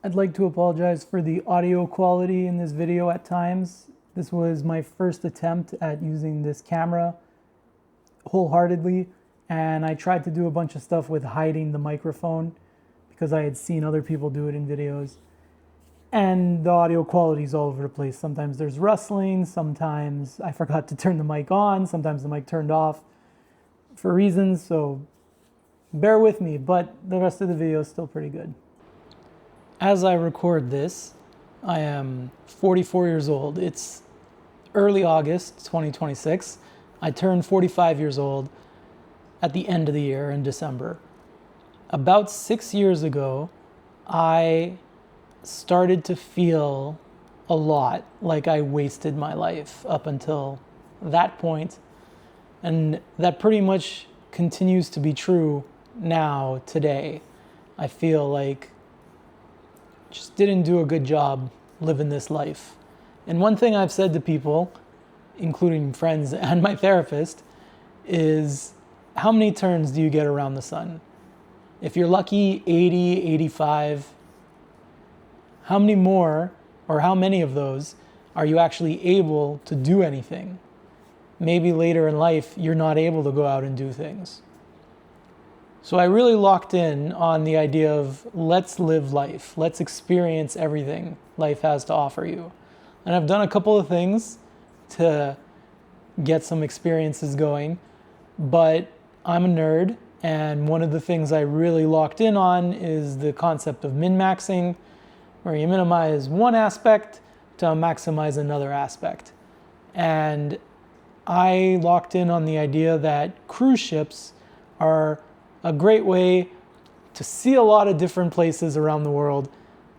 I'd like to apologize for the audio quality in this video at times. This was my first attempt at using this camera wholeheartedly, and I tried to do a bunch of stuff with hiding the microphone because I had seen other people do it in videos. And the audio quality is all over the place. Sometimes there's rustling, sometimes I forgot to turn the mic on, sometimes the mic turned off for reasons, so bear with me, but the rest of the video is still pretty good. As I record this, I am 44 years old. It's early August 2026. I turned 45 years old at the end of the year in December. About 6 years ago, I started to feel a lot like I wasted my life up until that point, and that pretty much continues to be true now, today. I feel like just didn't do a good job living this life. And one thing I've said to people, including friends and my therapist, is how many turns do you get around the sun? If you're lucky, 80, 85, how many more, or how many of those are you actually able to do anything? Maybe later in life, you're not able to go out and do things. So I really locked in on the idea of let's live life. Let's experience everything life has to offer you. And I've done a couple of things to get some experiences going, but I'm a nerd, and one of the things I really locked in on is the concept of min-maxing, where you minimize one aspect to maximize another aspect. And I locked in on the idea that cruise ships are a great way to see a lot of different places around the world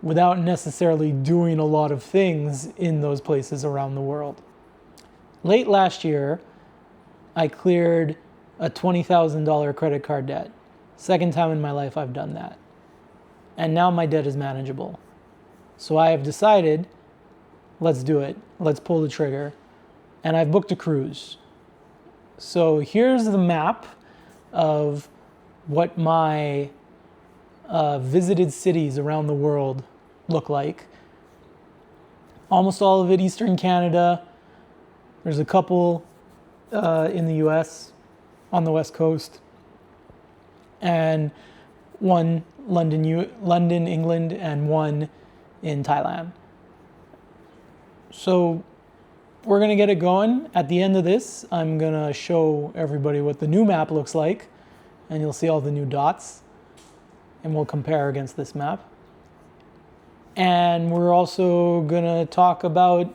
without necessarily doing a lot of things in those places around the world. Late last year, I cleared a $20,000 credit card debt. Second time in my life I've done that. And now my debt is manageable. So I have decided, let's do it. Let's pull the trigger. And I've booked a cruise. So here's the map of what my visited cities around the world look like. Almost all of it Eastern Canada. There's a couple in the US on the West Coast, and one London, England, and one in Thailand. So we're gonna get it going. At the end of this, I'm gonna show everybody what the new map looks like, and you'll see all the new dots, and we'll compare against this map. And we're also gonna talk about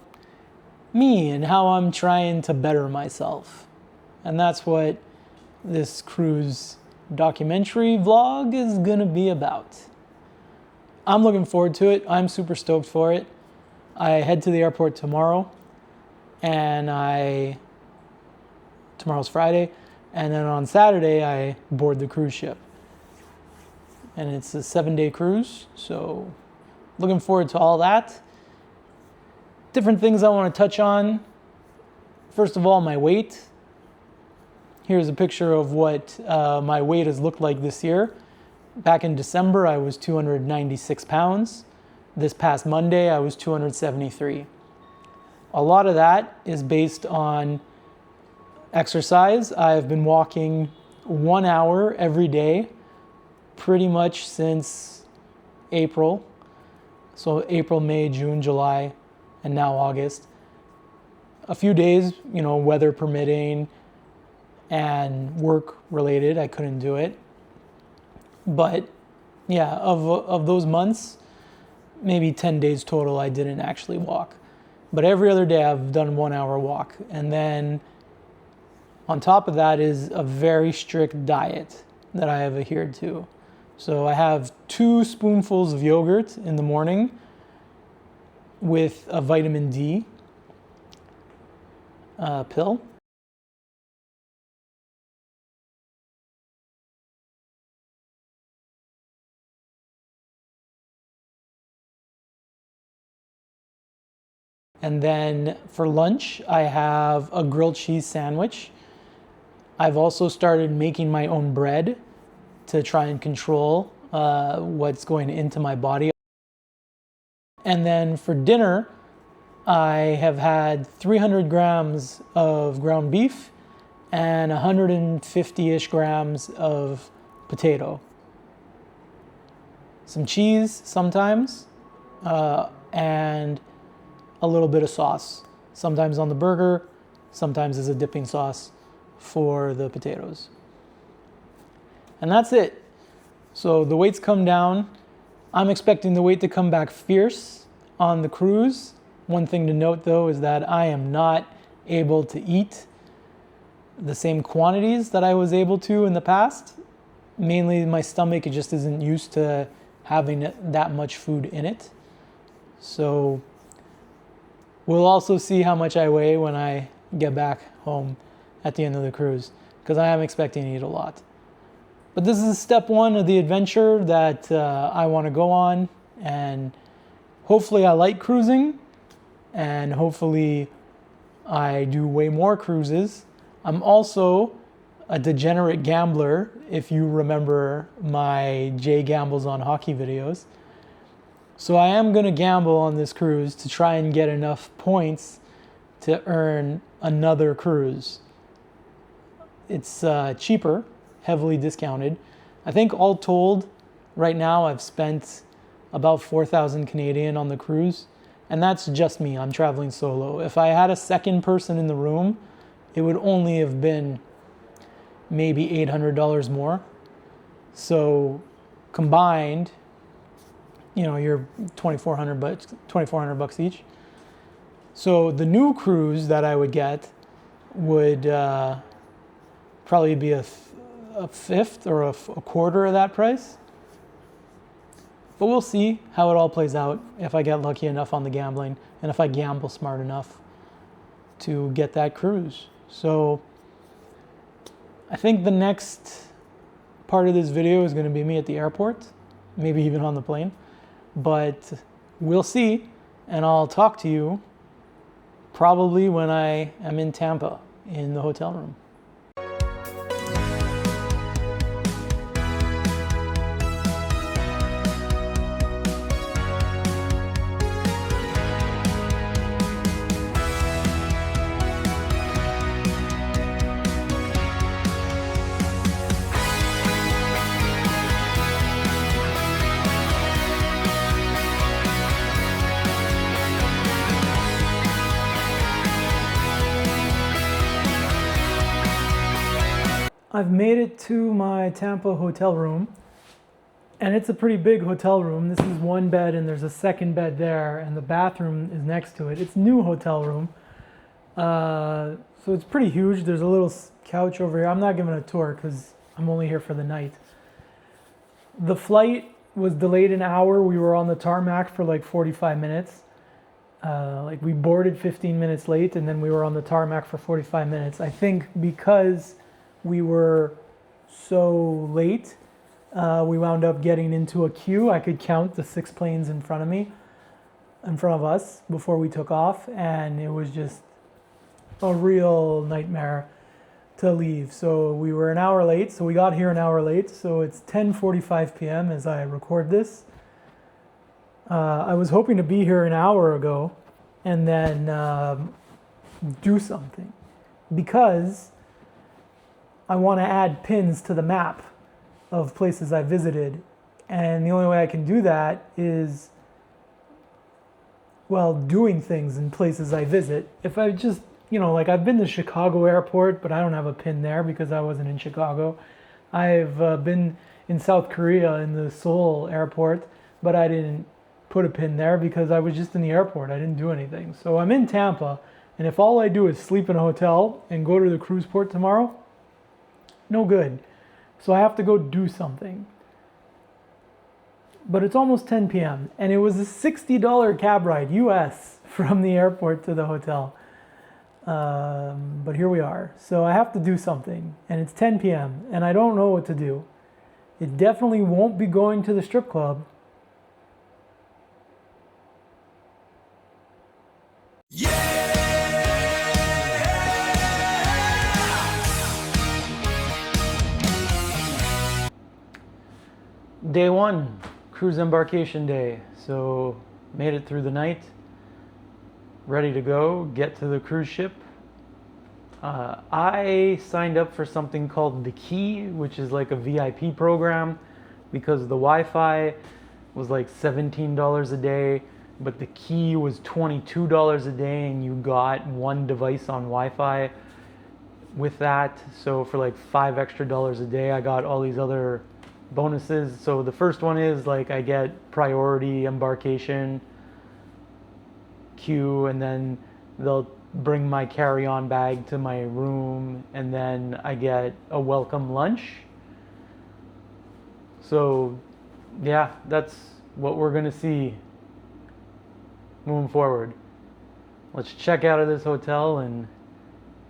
me and how I'm trying to better myself. And that's what this cruise documentary vlog is gonna be about. I'm looking forward to it. I'm super stoked for it. I head to the airport tomorrow, and tomorrow's Friday, and then on Saturday I board the cruise ship. And it's a 7-day cruise, so looking forward to all that. Different things I want to touch on. First of all, my weight. Here's a picture of what my weight has looked like this year. Back in December, I was 296 pounds. This past Monday, I was 273. A lot of that is based on exercise. I've been walking 1 hour every day, pretty much since April. So April, May, June, July, and now August. A few days, weather permitting and work related, I couldn't do it. But yeah, of those months, maybe 10 days total, I didn't actually walk. But every other day I've done 1 hour walk. And then on top of that is a very strict diet that I have adhered to. So I have 2 spoonfuls of yogurt in the morning with a vitamin D pill. And then for lunch, I have a grilled cheese sandwich. I've also started making my own bread to try and control what's going into my body. And then for dinner, I have had 300 grams of ground beef and 150-ish grams of potato. Some cheese sometimes, and a little bit of sauce. Sometimes on the burger, sometimes as a dipping sauce for the potatoes. And that's it. So the weight's come down. I'm expecting the weight to come back fierce on the cruise. One thing to note though is that I am not able to eat the same quantities that I was able to in the past. Mainly my stomach, it just isn't used to having that much food in it. So we'll also see how much I weigh when I get back home at the end of the cruise, because I am expecting to eat a lot. But this is step one of the adventure that I want to go on, and hopefully I like cruising, and hopefully I do way more cruises. I'm also a degenerate gambler, if you remember my Jay Gambles on Hockey videos. So I am going to gamble on this cruise to try and get enough points to earn another cruise. It's cheaper, heavily discounted. I think all told, right now I've spent about 4,000 Canadian on the cruise, and that's just me. I'm traveling solo. If I had a second person in the room, it would only have been maybe $800 more. So combined, you know, you're 2,400 bucks each. So the new cruise that I would get would probably be a fifth or a quarter of that price. But we'll see how it all plays out, if I get lucky enough on the gambling and if I gamble smart enough to get that cruise. So I think the next part of this video is going to be me at the airport, maybe even on the plane, but we'll see, and I'll talk to you probably when I am in Tampa in the hotel room. I've made it to my Tampa hotel room, and it's a pretty big hotel room. This is one bed and there's a second bed there, and the bathroom is next to it. It's a new hotel room, so it's pretty huge. There's a little couch over here. I'm not giving a tour because I'm only here for the night. The flight was delayed an hour. We were on the tarmac for like 45 minutes. Like we boarded 15 minutes late, and then we were on the tarmac for 45 minutes. I think because we were so late, we wound up getting into a queue. I could count the 6 planes in front of us before we took off, and it was just a real nightmare to leave. So we were an hour late, so we got here an hour late, so it's 10:45 p.m. as I record this. I was hoping to be here an hour ago and then do something, because I want to add pins to the map of places I visited, and the only way I can do that is, well, doing things in places I visit. If I just, you know, like I've been to Chicago airport, but I don't have a pin there because I wasn't in Chicago. I've been in South Korea in the Seoul airport, but I didn't put a pin there because I was just in the airport. I didn't do anything. So I'm in Tampa, and if all I do is sleep in a hotel and go to the cruise port tomorrow, no good. So I have to go do something. But it's almost 10 p.m. and it was a $60 cab ride US from the airport to the hotel. But here we are. So I have to do something, and it's 10 p.m. and I don't know what to do. It definitely won't be going to the strip club. Day one, cruise embarkation day. So made it through the night, ready to go, get to the cruise ship. I signed up for something called the Key, which is like a VIP program, because the Wi-Fi was like $17 a day, but the Key was $22 a day, and you got one device on Wi-Fi with that. So for like $5 extra a day, I got all these other bonuses. So the first one is like I get priority embarkation queue, and then they'll bring my carry-on bag to my room, and then I get a welcome lunch. So yeah, that's what we're gonna see moving forward. Let's check out of this hotel and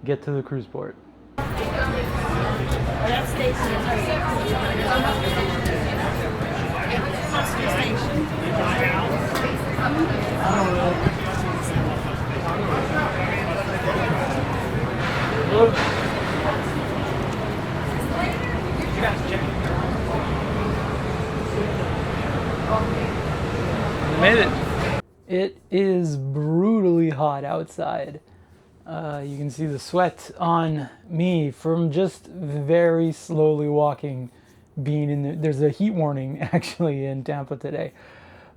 get to the cruise port. Made it. It is brutally hot outside. You can see the sweat on me from just very slowly walking, being in the, there's a heat warning actually in Tampa today.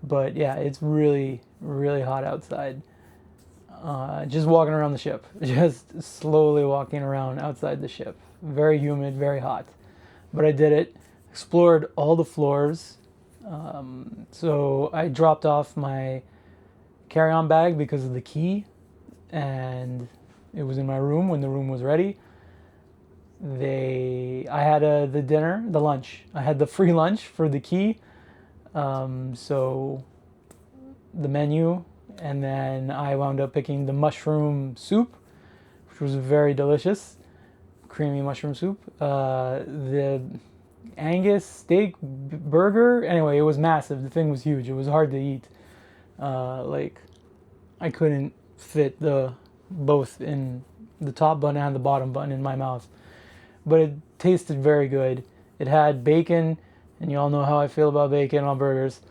But yeah, it's really, really hot outside. Just walking around the ship, just slowly walking around outside the ship. Very humid, very hot. But I did it, explored all the floors. So I dropped off my carry-on bag because of the key, and it was in my room when the room was ready. I had the lunch. I had the free lunch for the key. So the menu, and then I wound up picking the mushroom soup, which was very delicious, creamy mushroom soup. The Angus steak burger, anyway, it was massive. The thing was huge. It was hard to eat. Like I couldn't fit both in the top bun and the bottom bun in my mouth, but it tasted very good. It had bacon, and you all know how I feel about bacon on burgers.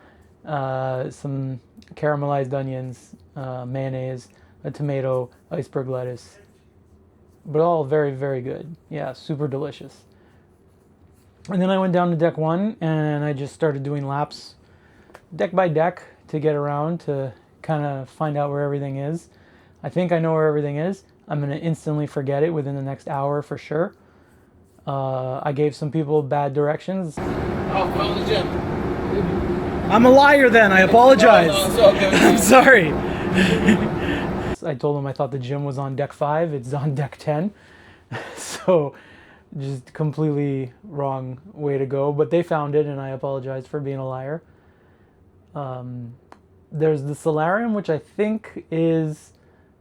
Some caramelized onions, mayonnaise, a tomato, iceberg lettuce, but all very, very good. Yeah, super delicious. And then I went down to deck 1 and I just started doing laps deck by deck to get around, to kind of find out where everything is. I think I know where everything is. I'm going to instantly forget it within the next hour for sure. I gave some people bad directions. Oh, well, the gym. I'm a liar then, I apologize. No, it's okay. I'm sorry. I told them I thought the gym was on deck 5, it's on deck 10. So just completely wrong way to go, but they found it and I apologized for being a liar. There's the solarium, which I think is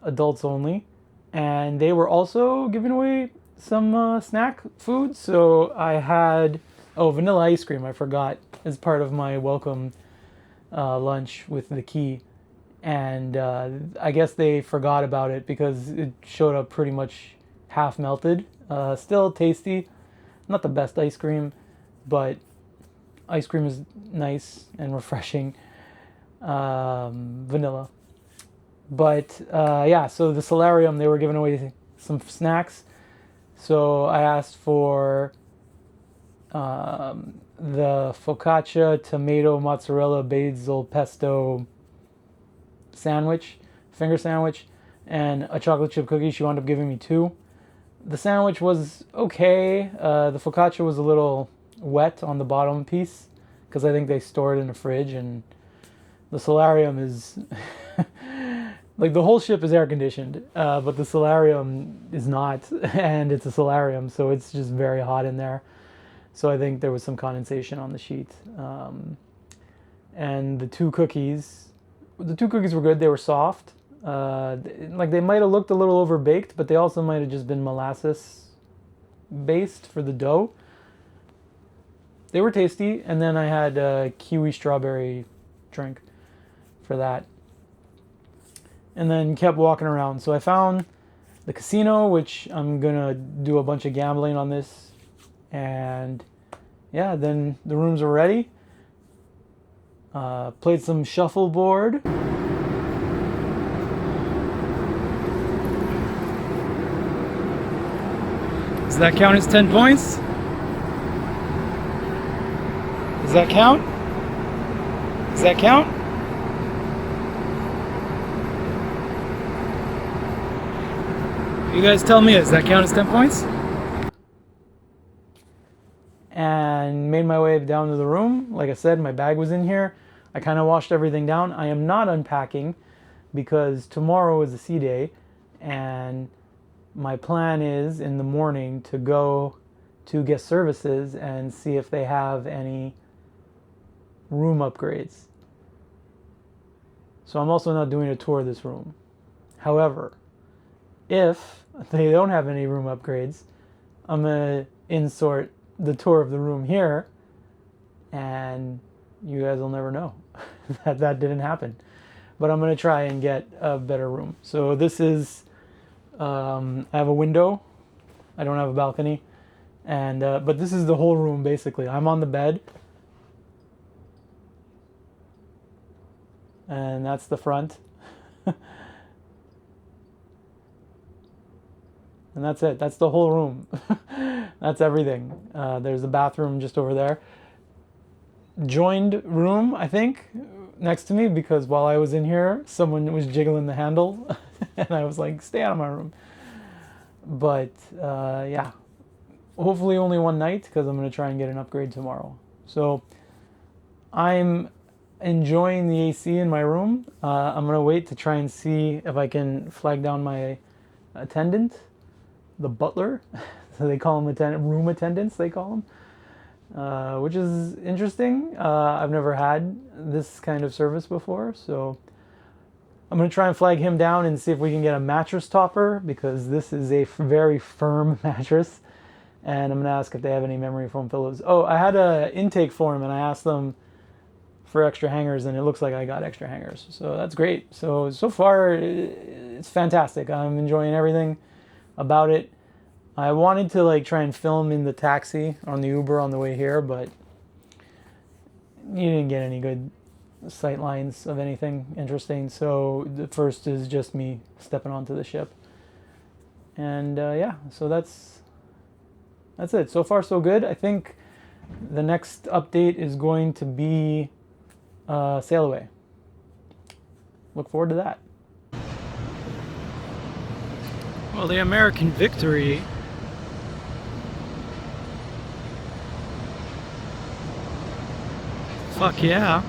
adults only, and they were also giving away some snack food. So I had vanilla ice cream, I forgot, as part of my welcome lunch with the key, and I guess they forgot about it because it showed up pretty much half melted. Still tasty, not the best ice cream, but ice cream is nice and refreshing. Vanilla. But yeah, so the solarium, they were giving away some snacks. So I asked for the focaccia, tomato, mozzarella, basil, pesto sandwich, finger sandwich, and a chocolate chip cookie. She wound up giving me 2. The sandwich was okay. The focaccia was a little wet on the bottom piece because I think they store it in the fridge, and the solarium is like, the whole ship is air conditioned, but the solarium is not, and it's a solarium, so it's just very hot in there. So I think there was some condensation on the sheet. And the two cookies were good. They were soft. Like, they might have looked a little overbaked, but they also might have just been molasses based for the dough. They were tasty. And then I had a kiwi strawberry drink for that. And then kept walking around. So I found the casino, which I'm gonna do a bunch of gambling on this. And yeah, then the rooms were ready. Played some shuffleboard. Does that count as 10 points? Does that count? Does that count? You guys tell me, does that count as 10 points? And made my way down to the room. Like I said, my bag was in here. I kind of washed everything down. I am not unpacking because tomorrow is a sea day, and my plan is in the morning to go to guest services and see if they have any room upgrades. So I'm also not doing a tour of this room. However, if they don't have any room upgrades, I'm going to insert the tour of the room here, and you guys will never know that didn't happen. But I'm going to try and get a better room. So this is, I have a window. I don't have a balcony. And but this is the whole room, basically. I'm on the bed. And that's the front. And that's it. That's the whole room. That's everything. There's the bathroom just over there. Joined room, I think, next to me, because while I was in here, someone was jiggling the handle. And I was like, stay out of my room. But yeah, hopefully only one night, because I'm going to try and get an upgrade tomorrow. So I'm enjoying the AC in my room. I'm going to wait to try and see if I can flag down my attendant, the butler. So they call them room attendants, they call them, which is interesting. I've never had this kind of service before, so I'm going to try and flag him down and see if we can get a mattress topper, because this is a very firm mattress. And I'm going to ask if they have any memory foam pillows. Oh, I had an intake form and I asked them for extra hangers, and it looks like I got extra hangers. So that's great. So far, it's fantastic. I'm enjoying everything about it. I wanted to like try and film in the taxi on the Uber on the way here, but you didn't get any good sight lines of anything interesting. So the first is just me stepping onto the ship. And yeah, so that's it. So far, so good. I think the next update is going to be sail away. Look forward to that. Well, the American victory fuck yeah.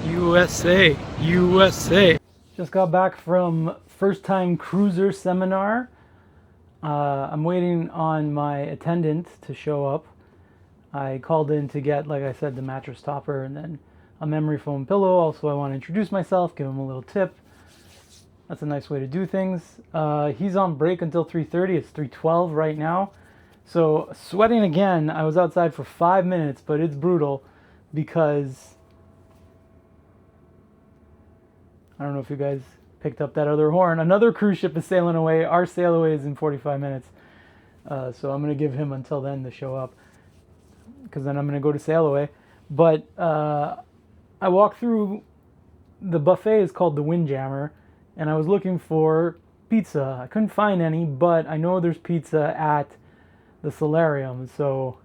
USA, USA. Just got back from first time cruiser seminar. I'm waiting on my attendant to show up. I called in to get, like I said, the mattress topper and then a memory foam pillow. Also, I want to introduce myself, give him a little tip. That's a nice way to do things. He's on break until 3:30. It's 3:12 right now. So sweating again. I was outside for 5 minutes, but it's brutal because I don't know if you guys picked up that other horn. Another cruise ship is sailing away. Our sail away is in 45 minutes. So I'm going to give him until then to show up, because then I'm going to go to sail away. But I walked through, the buffet is called the Windjammer, and I was looking for pizza. I couldn't find any, but I know there's pizza at the Solarium. So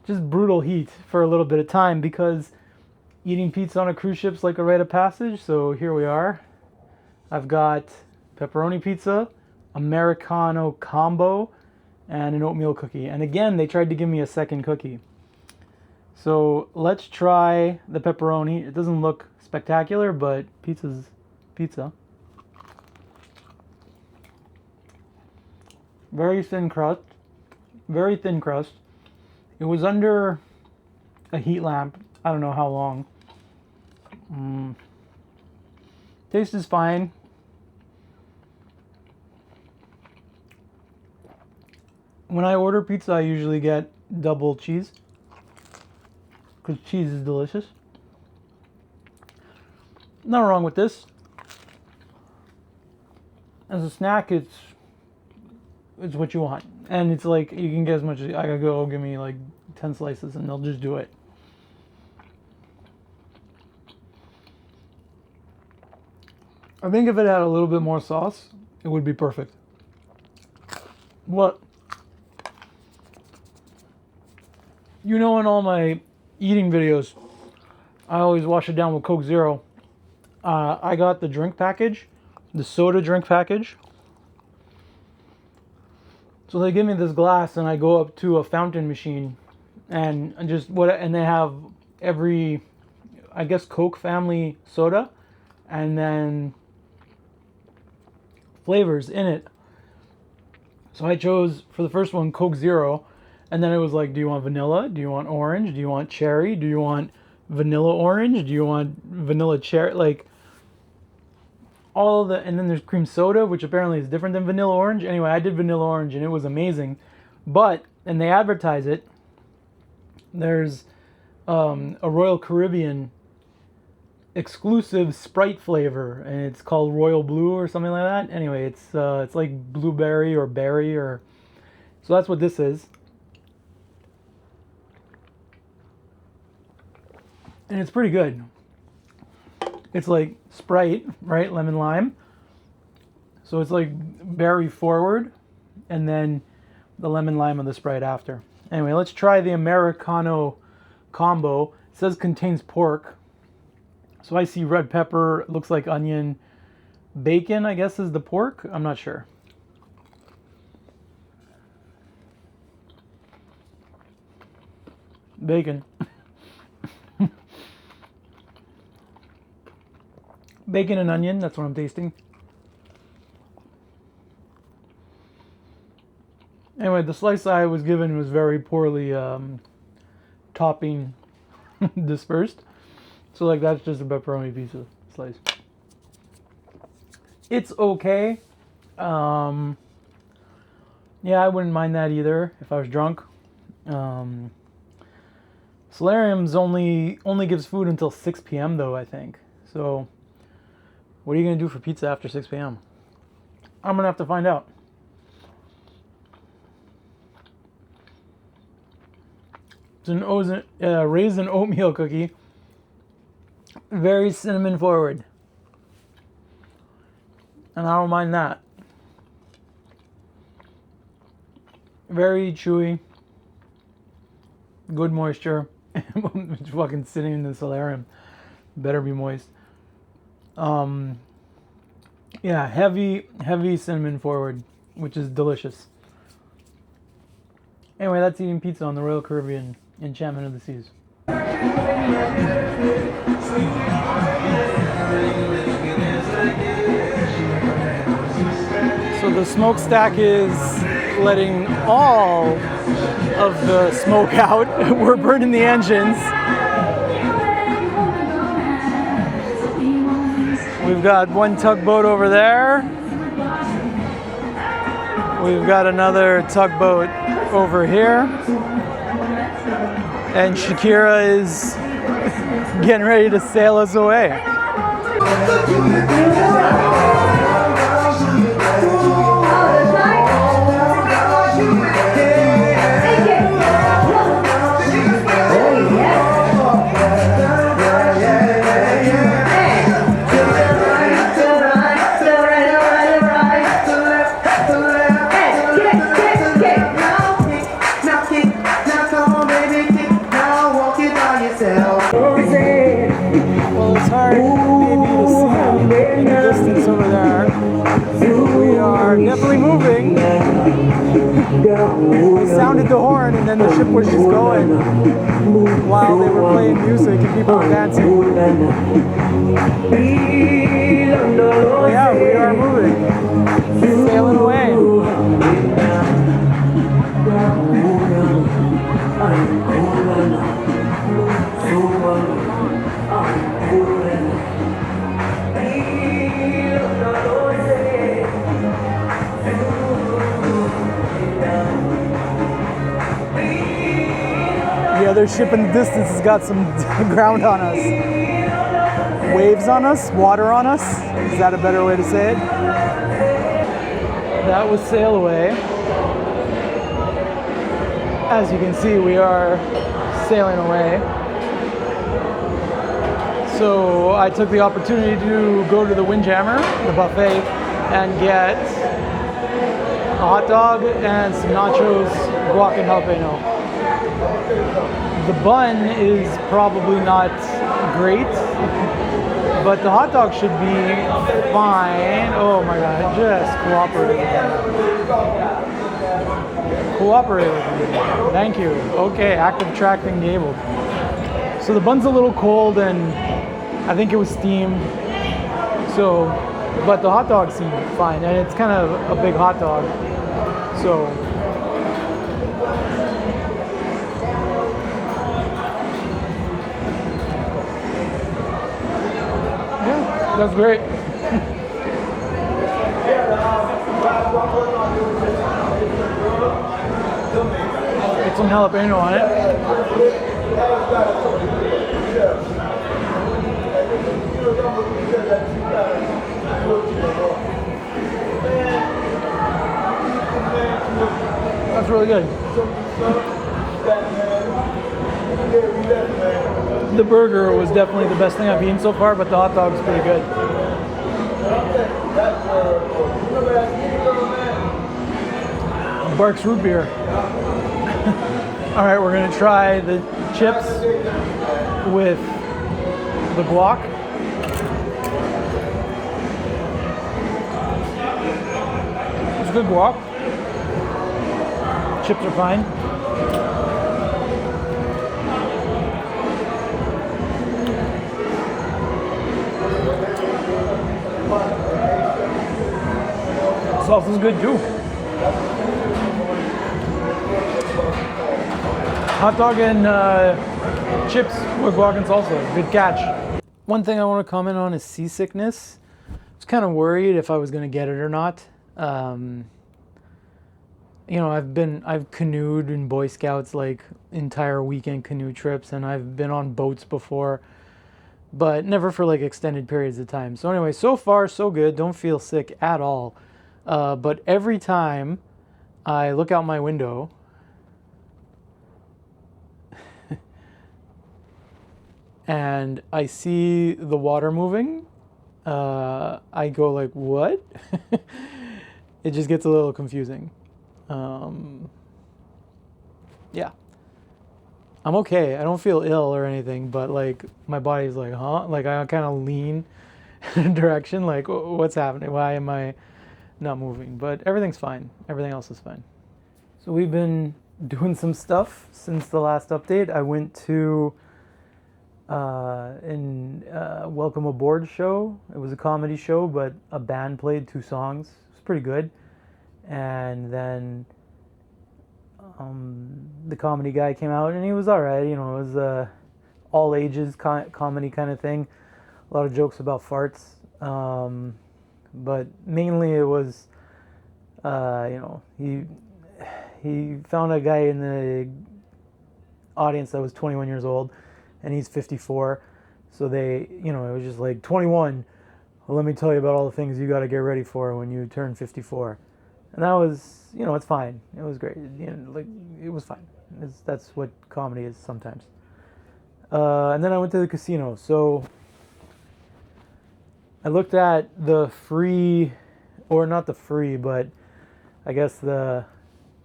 just brutal heat for a little bit of time, because eating pizza on a cruise ship's like a rite of passage. So here we are. I've got pepperoni pizza, Americano combo, and an oatmeal cookie. And again, they tried to give me a second cookie. So let's try the pepperoni. It doesn't look spectacular, but pizza's pizza. Very thin crust. Very thin crust. It was under a heat lamp. I don't know how long. Taste is fine. When I order pizza, I usually get double cheese, because cheese is delicious. Nothing wrong with this. As a snack, it's what you want, and it's like you can get as much as I gotta go. Give me like 10 slices and they'll just do it. I think if it had a little bit more sauce, it would be perfect. What? You know, in all my eating videos, I always wash it down with Coke Zero. I got the drink package, the soda drink package. So they give me this glass and I go up to a fountain machine and they have every, I guess, Coke family soda and then flavors in it. So I chose for the first one Coke Zero, and then it was like, do you want vanilla? Do you want orange? Do you want cherry? Do you want vanilla orange? Do you want vanilla cherry? Like all of the, and then there's cream soda, which apparently is different than vanilla orange. Anyway, I did vanilla orange and it was amazing. But, and they advertise it, there's a Royal Caribbean exclusive Sprite flavor, and it's called Royal Blue or something like that. Anyway, it's like blueberry or berry, or so that's what this is. And it's pretty good. It's like Sprite, right? Lemon lime. So it's like berry forward, and then the lemon lime of the Sprite after. Anyway, let's try the Americano combo. It says contains pork. So I see red pepper, looks like onion, bacon, I guess is the pork. I'm not sure. Bacon. Bacon and onion, that's what I'm tasting. Anyway, the slice I was given was very poorly topping dispersed. So like that's just a pepperoni pizza slice. It's okay. Yeah, I wouldn't mind that either if I was drunk. Solarium's only gives food until 6 p.m. though, I think. So what are you going to do for pizza after 6 p.m.? I'm going to have to find out. It's an raisin oatmeal cookie. Very cinnamon forward. And I don't mind that. Very chewy. Good moisture. It's fucking sitting in the solarium. Better be moist. Yeah, heavy cinnamon forward, which is delicious. Anyway, that's eating pizza on the Royal Caribbean Enchantment of the Seas. So the smokestack is letting all of the smoke out. We're burning the engines. We've got one tugboat over there. We've got another tugboat over here. And Shakira is getting ready to sail us away. Well, it's hard maybe to see in the distance over there. We are definitely moving. We sounded the horn and then the ship was just going while they were playing music and people were dancing. But yeah, we are moving. Sailing away. The other ship in the distance has got some ground on us. Waves on us? Water on us? Is that a better way to say it? That was Sail Away. As you can see, we are sailing away. So I took the opportunity to go to the Windjammer, the buffet, and get a hot dog and some nachos, guac and jalapeno. The bun is probably not great, but the hot dog should be fine. Oh my god, just cooperate with me. Cooperate with me. Thank you. Okay, active track enabled. So the bun's a little cold and I think it was steamed. So, but the hot dog seemed fine, and it's kind of a big hot dog. So, yeah, that's great. Get some jalapeno on it. That's really good. The burger was definitely the best thing I've eaten so far, but the hot dog is pretty good. Barks root beer. All right, we're gonna try the chips with the guac. It's good guac. Chips are fine. Sauce is good too. Hot dog and chips with guac and salsa. Good catch. One thing I want to comment on is seasickness. I was kind of worried if I was going to get it or not. You know, I've canoed in Boy Scouts, like entire weekend canoe trips, and I've been on boats before, but never for like extended periods of time. So anyway, so far so good. Don't feel sick at all. But every time I look out my window, and I see the water moving, I go like, what? It just gets a little confusing. Yeah. I'm okay. I don't feel ill or anything, but like my body's like, huh? Like I kind of lean in a direction, like what's happening? Why am I not moving? But everything's fine. Everything else is fine. So we've been doing some stuff since the last update. I went to Welcome Aboard show. It was a comedy show, but a band played 2 songs. It was pretty good. And then the comedy guy came out, and he was all right. You know, it was all ages comedy kind of thing. A lot of jokes about farts, but mainly it was, you know, he found a guy in the audience that was 21 years old, and he's 54. So they, you know, it was just like 21. Well, let me tell you about all the things you got to get ready for when you turn 54. And that was, you know, it's fine. It was great. You know, like it was fine. That's what comedy is sometimes. And then I went to the casino. So I looked at the free, or not the free, but I guess the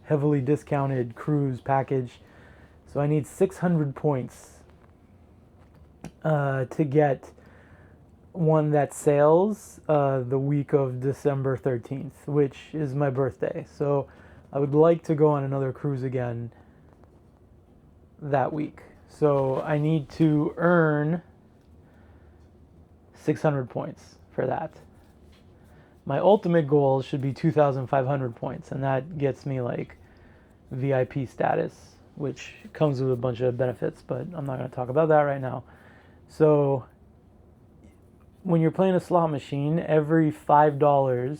heavily discounted cruise package. So I need 600 points to get one that sails the week of December 13th, which is my birthday. So I would like to go on another cruise again that week. So I need to earn 600 points for that. My ultimate goal should be 2,500 points, and that gets me like VIP status, which comes with a bunch of benefits, but I'm not going to talk about that right now. So when you're playing a slot machine, every $5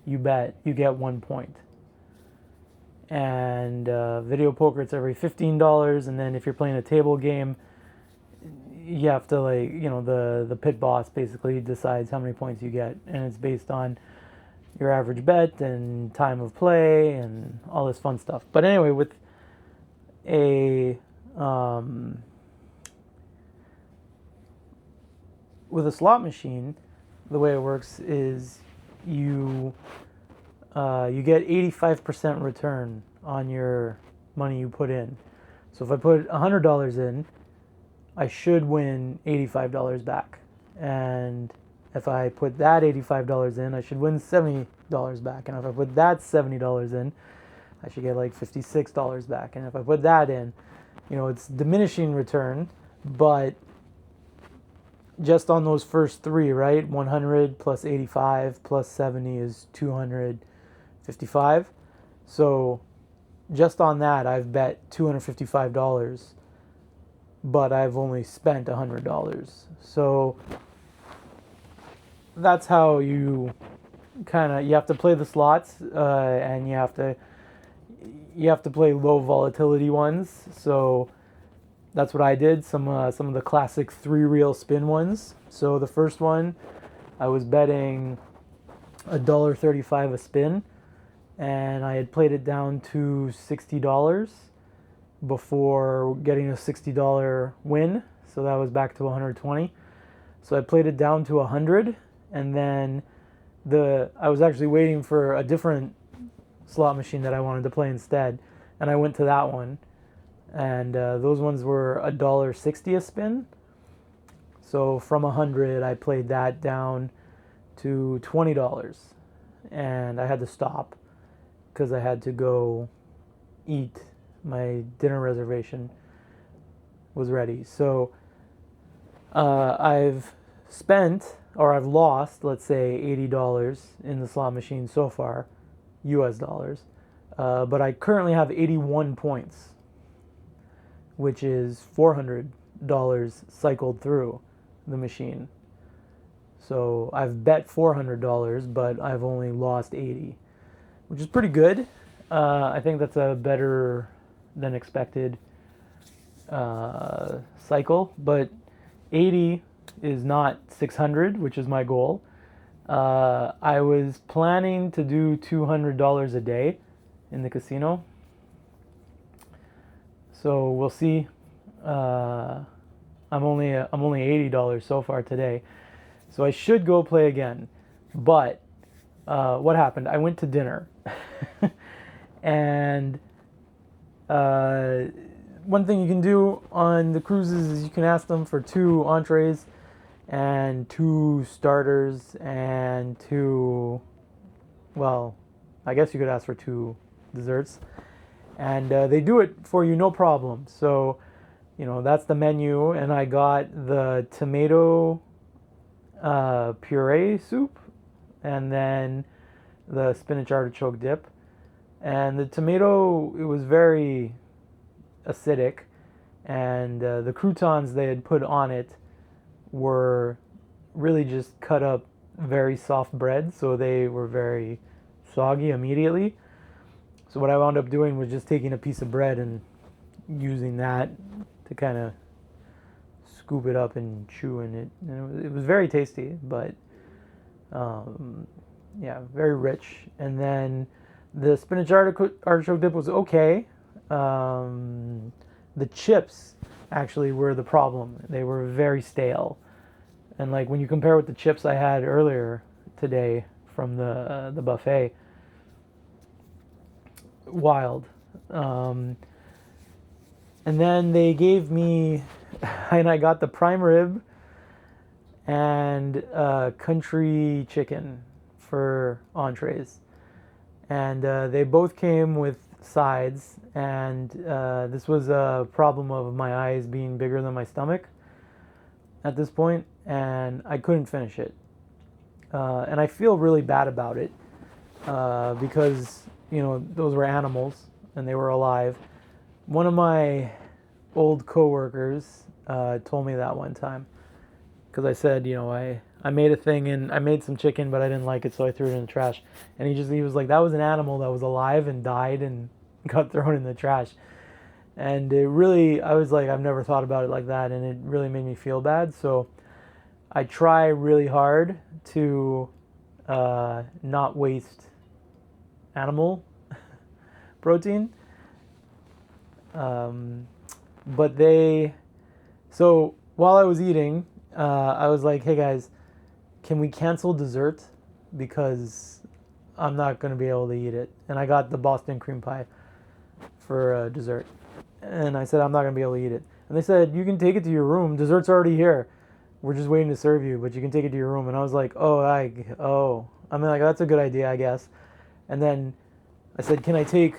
you bet, you get 1 point. And video poker, it's every $15. And then if you're playing a table game, you have to, like, you know, the pit boss basically decides how many points you get. And it's based on your average bet and time of play and all this fun stuff. But anyway, with a with a slot machine, the way it works is you get 85% return on your money you put in. So if I put $100 in, I should win $85 back. And if I put that $85 in, I should win $70 back. And if I put that $70 in, I should get like $56 back. And if I put that in, it's diminishing return, but just on those first three, right? 100 plus 85 plus 70 is 255. So just on that, I've bet $255, but I've only spent $100. So that's how you you have to play the slots, and you have to play low volatility ones. So that's what I did. Some of the classic 3-reel spin ones. So the first one, I was betting $1.35 a spin, and I had played it down to $60 before getting a $60 win. So that was back to 120. So I played it down to 100, and then I was actually waiting for a different slot machine that I wanted to play instead, and I went to that one. And those ones were $1.60 a spin. So from 100, I played that down to $20, and I had to stop because I had to go eat. My dinner reservation was ready. So I've lost, let's say, $80 in the slot machine so far, US dollars. But I currently have 81 points, which is $400 cycled through the machine. So I've bet $400, but I've only lost 80, which is pretty good. I think that's a better than expected cycle, but 80 is not 600, which is my goal. I was planning to do $200 a day in the casino. So we'll see. I'm only $80 so far today, so I should go play again. But what happened? I went to dinner, and one thing you can do on the cruises is you can ask them for 2 entrees and 2 starters and 2. Well, I guess you could ask for 2 desserts. And they do it for you, no problem. So, that's the menu. And I got the tomato puree soup, and then the spinach artichoke dip. And the tomato, it was very acidic. And the croutons they had put on it were really just cut up very soft bread. So they were very soggy immediately. So what I wound up doing was just taking a piece of bread and using that to kind of scoop it up and chew in it. And it was very tasty, but very rich. And then the spinach artichoke dip was okay. The chips actually were the problem. They were very stale. And like when you compare with the chips I had earlier today from the buffet, wild. And then they gave me, and I got the prime rib and country chicken for entrees, and they both came with sides. And this was a problem of my eyes being bigger than my stomach at this point, and I couldn't finish it. And I feel really bad about it because those were animals and they were alive. One of my old coworkers told me that one time, because I said, I made a thing and I made some chicken, but I didn't like it, so I threw it in the trash. And he was like, that was an animal that was alive and died and got thrown in the trash. And it really, I was like, I've never thought about it like that, and it really made me feel bad. So I try really hard to not waste animal protein. But so while I was eating, I was like, hey guys, can we cancel dessert? Because I'm not going to be able to eat it. And I got the Boston cream pie for dessert. And I said, I'm not going to be able to eat it. And they said, you can take it to your room. Dessert's already here. We're just waiting to serve you, but you can take it to your room. And I was like, I mean, like, that's a good idea, I guess. And then I said, can I take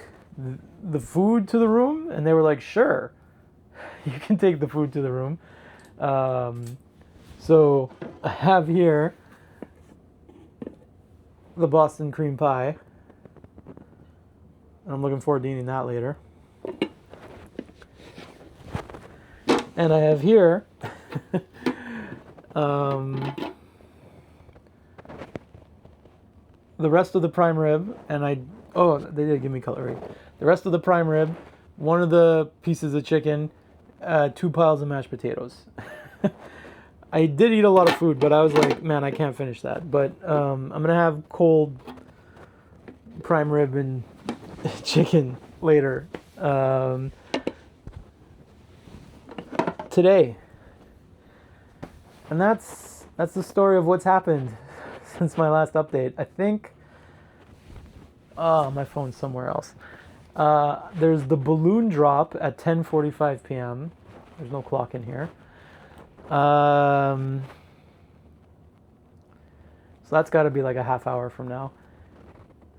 the food to the room? And they were like, sure, you can take the food to the room. So I have here the Boston cream pie. And I'm looking forward to eating that later. And I have here the rest of the prime rib, and they did give me cutlery. The rest of the prime rib, one of the pieces of chicken, 2 piles of mashed potatoes. I did eat a lot of food, but I was like, man, I can't finish that. But I'm gonna have cold prime rib and chicken later. Today. And that's the story of what's happened since my last update. I think my phone's somewhere else. There's the balloon drop at 10:45 p.m. There's no clock in here. So that's got to be like a half hour from now.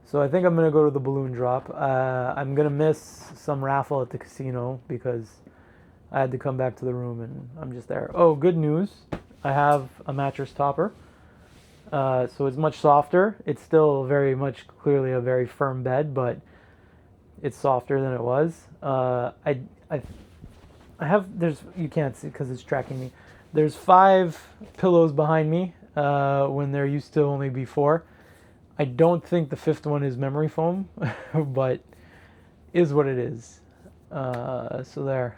So I think I'm going to go to the balloon drop. I'm going to miss some raffle at the casino because I had to come back to the room and I'm just there. Oh, good news. I have a mattress topper. So it's much softer. It's still very much clearly a very firm bed, but it's softer than it was. You can't see because it's tracking me. There's 5 pillows behind me when there used to only be 4. I don't think the 5th one is memory foam, but is what it is. So there.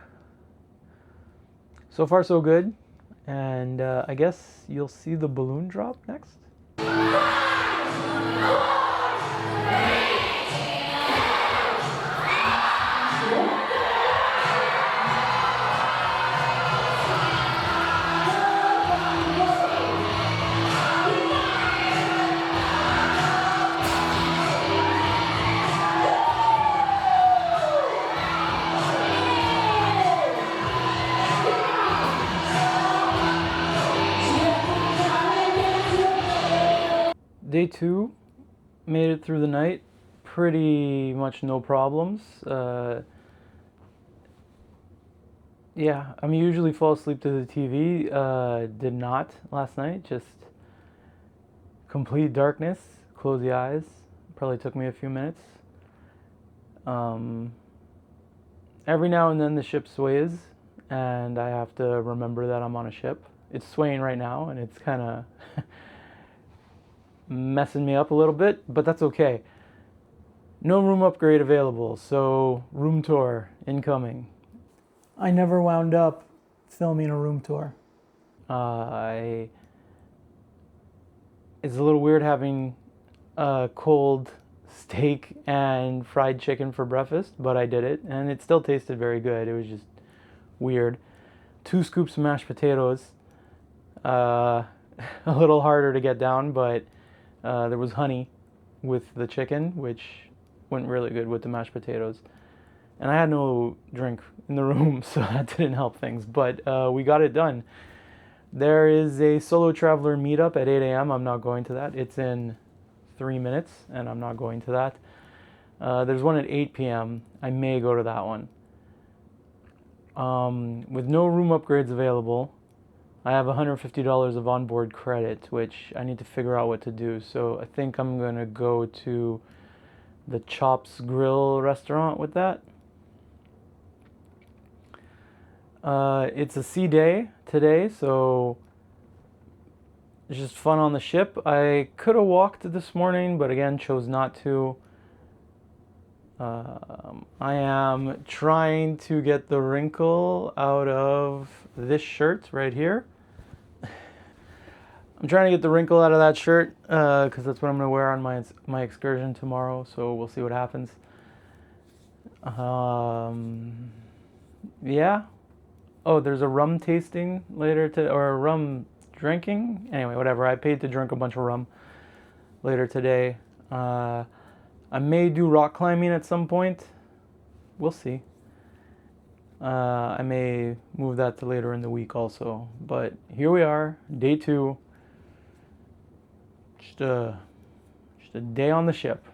So far so good. And I guess you'll see the balloon drop next. Day 2, made it through the night, pretty much no problems. Yeah, I mean, usually fall asleep to the TV. Did not last night, just complete darkness, close the eyes. Probably took me a few minutes. Every now and then the ship sways, and I have to remember that I'm on a ship. It's swaying right now, and it's kind of messing me up a little bit, but that's okay. No room upgrade available, so room tour incoming. I never wound up filming a room tour. It's a little weird having a cold steak and fried chicken for breakfast, but I did it, and it still tasted very good. It was just weird. 2 scoops of mashed potatoes. A little harder to get down, but there was honey with the chicken, which went really good with the mashed potatoes. And I had no drink in the room, so that didn't help things. But we got it done. There is a solo traveler meetup at 8 a.m. I'm not going to that. It's in 3 minutes, and I'm not going to that. There's one at 8 p.m. I may go to that one. With no room upgrades available, I have $150 of onboard credit, which I need to figure out what to do. So I think I'm going to go to the Chops Grill restaurant with that. It's a sea day today, so it's just fun on the ship. I could have walked this morning, but again, chose not to. I am trying to get the wrinkle out of this shirt right here. I'm trying to get the wrinkle out of that shirt because that's what I'm going to wear on my excursion tomorrow, so we'll see what happens. Yeah. Oh, there's a rum tasting later or a rum drinking. Anyway, whatever. I paid to drink a bunch of rum later today. I may do rock climbing at some point. We'll see. I may move that to later in the week also. But here we are, day 2. Just a day on the ship.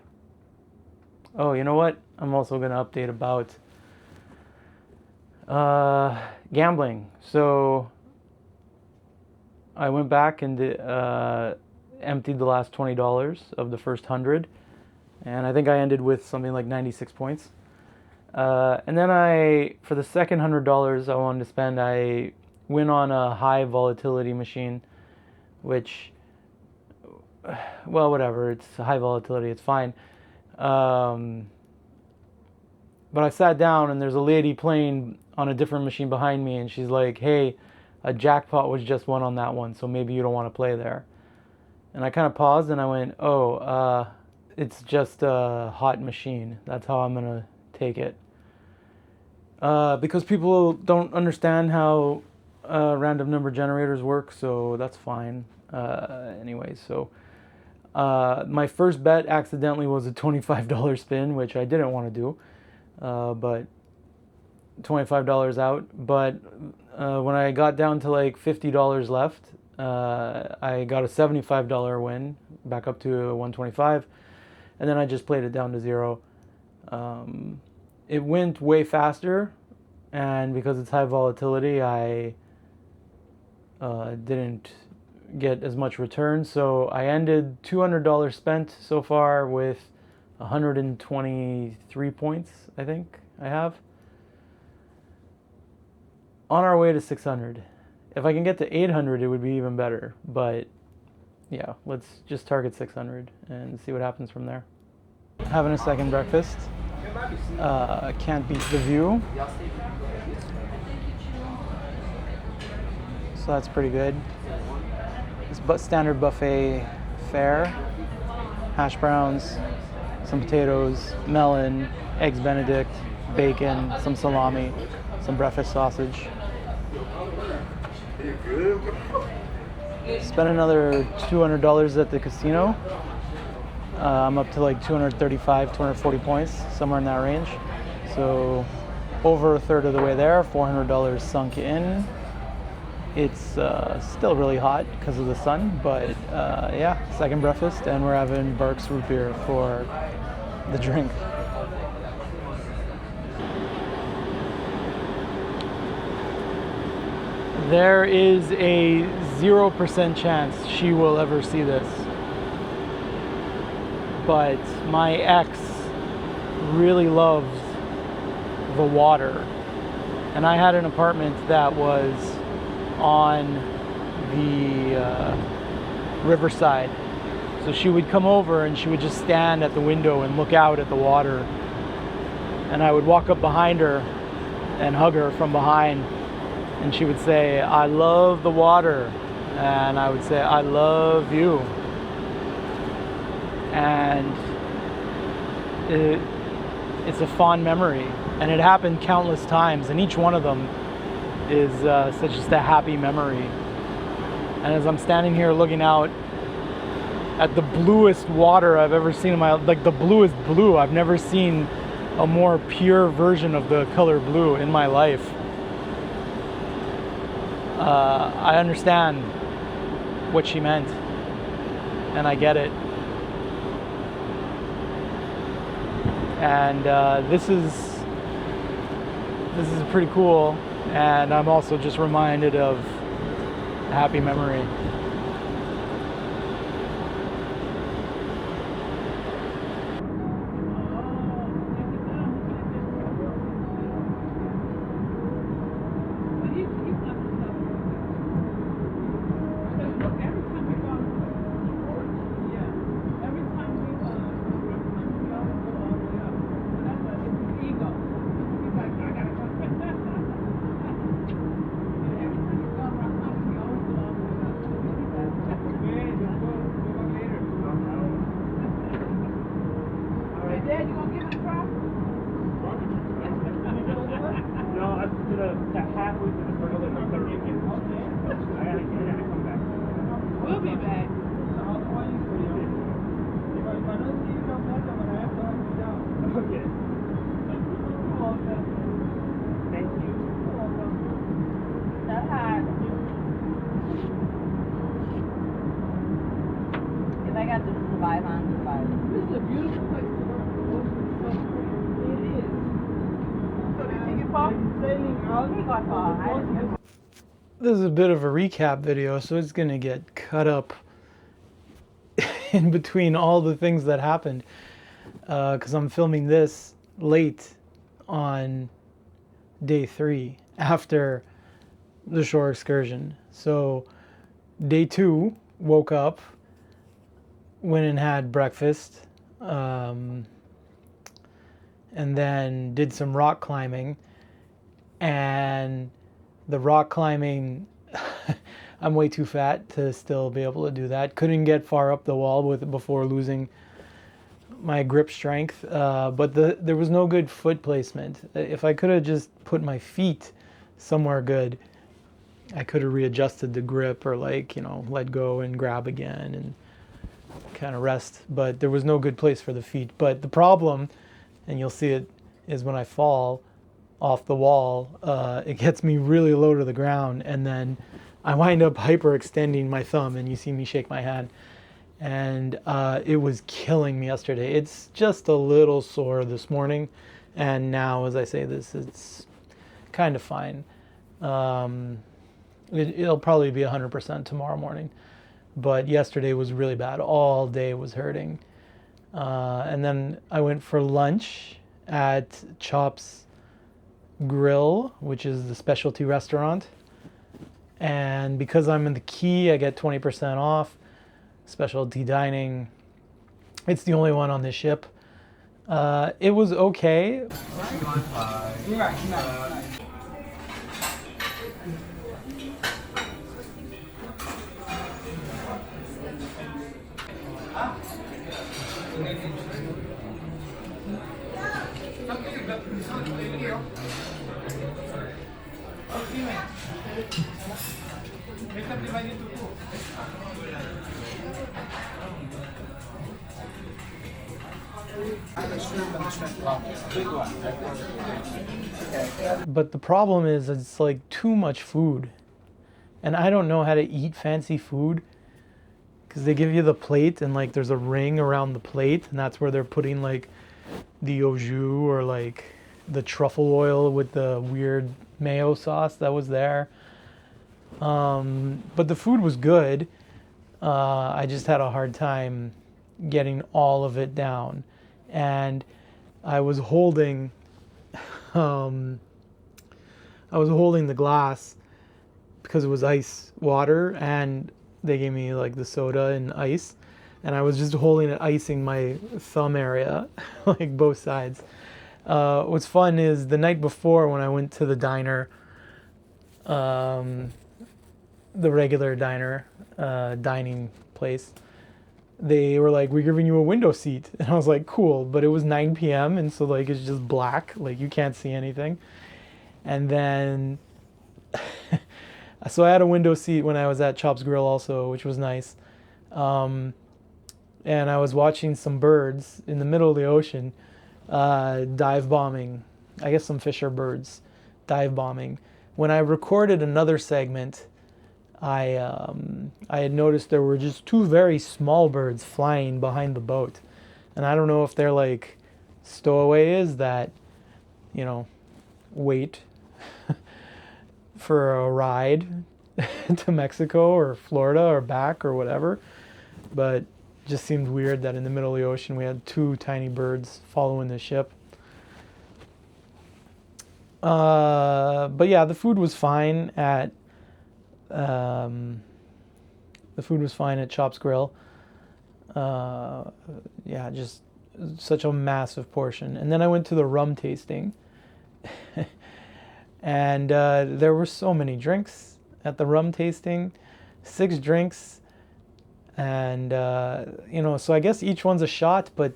Oh, you know what? I'm also going to update about gambling. So I went back and emptied the last $20 of the first 100. And I think I ended with something like 96 points. And then for the second $100 I wanted to spend, I went on a high volatility machine, which, well, whatever, it's high volatility, it's fine. But I sat down and there's a lady playing on a different machine behind me, and she's like, hey, a jackpot was just won on that one, so maybe you don't want to play there. And I kind of paused and I went, it's just a hot machine. That's how I'm going to take it. Because people don't understand how random number generators work, so that's fine. Anyway, so my first bet accidentally was a $25 spin, which I didn't want to do, but $25 out. But when I got down to like $50 left, I got a $75 win, back up to 125, and then I just played it down to 0. It went way faster, and because it's high volatility, I didn't get as much return. So I ended $200 spent so far with 123 points, I think I have. On our way to 600. If I can get to 800, it would be even better. But yeah, let's just target 600 and see what happens from there. Having a second breakfast. Can't beat the view. So that's pretty good. It's standard buffet fare. Hash browns, some potatoes, melon, eggs Benedict, bacon, some salami, some breakfast sausage. Spent another $200 at the casino. I'm up to like 235, 240 points, somewhere in that range. So over a third of the way there, $400 sunk in. It's still really hot because of the sun, but yeah, second breakfast, and we're having Barks root beer for the drink. There is a 0% chance she will ever see this. But my ex really loves the water. And I had an apartment that was on the riverside. So she would come over and she would just stand at the window and look out at the water. And I would walk up behind her and hug her from behind. And she would say, I love the water. And I would say, I love you. And it's a fond memory. And it happened countless times. And each one of them is such just a happy memory. And as I'm standing here looking out at the bluest water I've ever seen in my life, like the bluest blue, I've never seen a more pure version of the color blue in my life. I understand what she meant, and I get it. And this is pretty cool, and I'm also just reminded of a happy memory. 505. This is a beautiful place to work. It is. So they take it far? Sailing out. This is a bit of a recap video, so it's going to get cut up in between all the things that happened, because I'm filming this late on day 3 after the shore excursion. So day 2, woke up, went and had breakfast, and then did some rock climbing. And the rock climbing, I'm way too fat to still be able to do that. Couldn't get far up the wall before losing my grip strength, but there was no good foot placement. If I could have just put my feet somewhere good, I could have readjusted the grip, or let go and grab again and kind of rest. But there was no good place for the feet. But the problem, and you'll see it, is when I fall off the wall, it gets me really low to the ground, and then I wind up hyperextending my thumb, and you see me shake my hand. And it was killing me yesterday. It's just a little sore this morning, and now as I say this, it's kind of fine. It'll probably be 100% tomorrow morning, but yesterday was really bad. All day was hurting. And then I went for lunch at Chop's Grill, which is the specialty restaurant. And because I'm in the Key, I get 20% off. Specialty dining. It's the only one on this ship. It was okay. But the problem is it's like too much food, and I don't know how to eat fancy food, because they give you the plate and like there's a ring around the plate, and that's where they're putting like the au jus or like the truffle oil with the weird mayo sauce that was there. But the food was good. I just had a hard time getting all of it down, and I was holding the glass because it was ice water, and they gave me like the soda and ice, and I was just holding it, icing my thumb area, like both sides. What's fun is the night before when I went to the diner, the regular diner, dining place, they were like, we're giving you a window seat. And I was like, cool. But it was 9 p.m. and so like it's just black, like you can't see anything. And then so I had a window seat when I was at Chop's Grill also, which was nice. And I was watching some birds in the middle of the ocean, dive bombing. I guess some fisher birds dive bombing. When I recorded another segment, I had noticed there were just 2 very small birds flying behind the boat. And I don't know if they're like stowaways that, wait for a ride to Mexico or Florida or back or whatever. But it just seemed weird that in the middle of the ocean we had 2 tiny birds following the ship. But yeah, the food was fine at Chop's Grill. Yeah, just such a massive portion. And then I went to the rum tasting, and there were so many drinks at the rum tasting, 6 drinks, and so I guess each one's a shot, but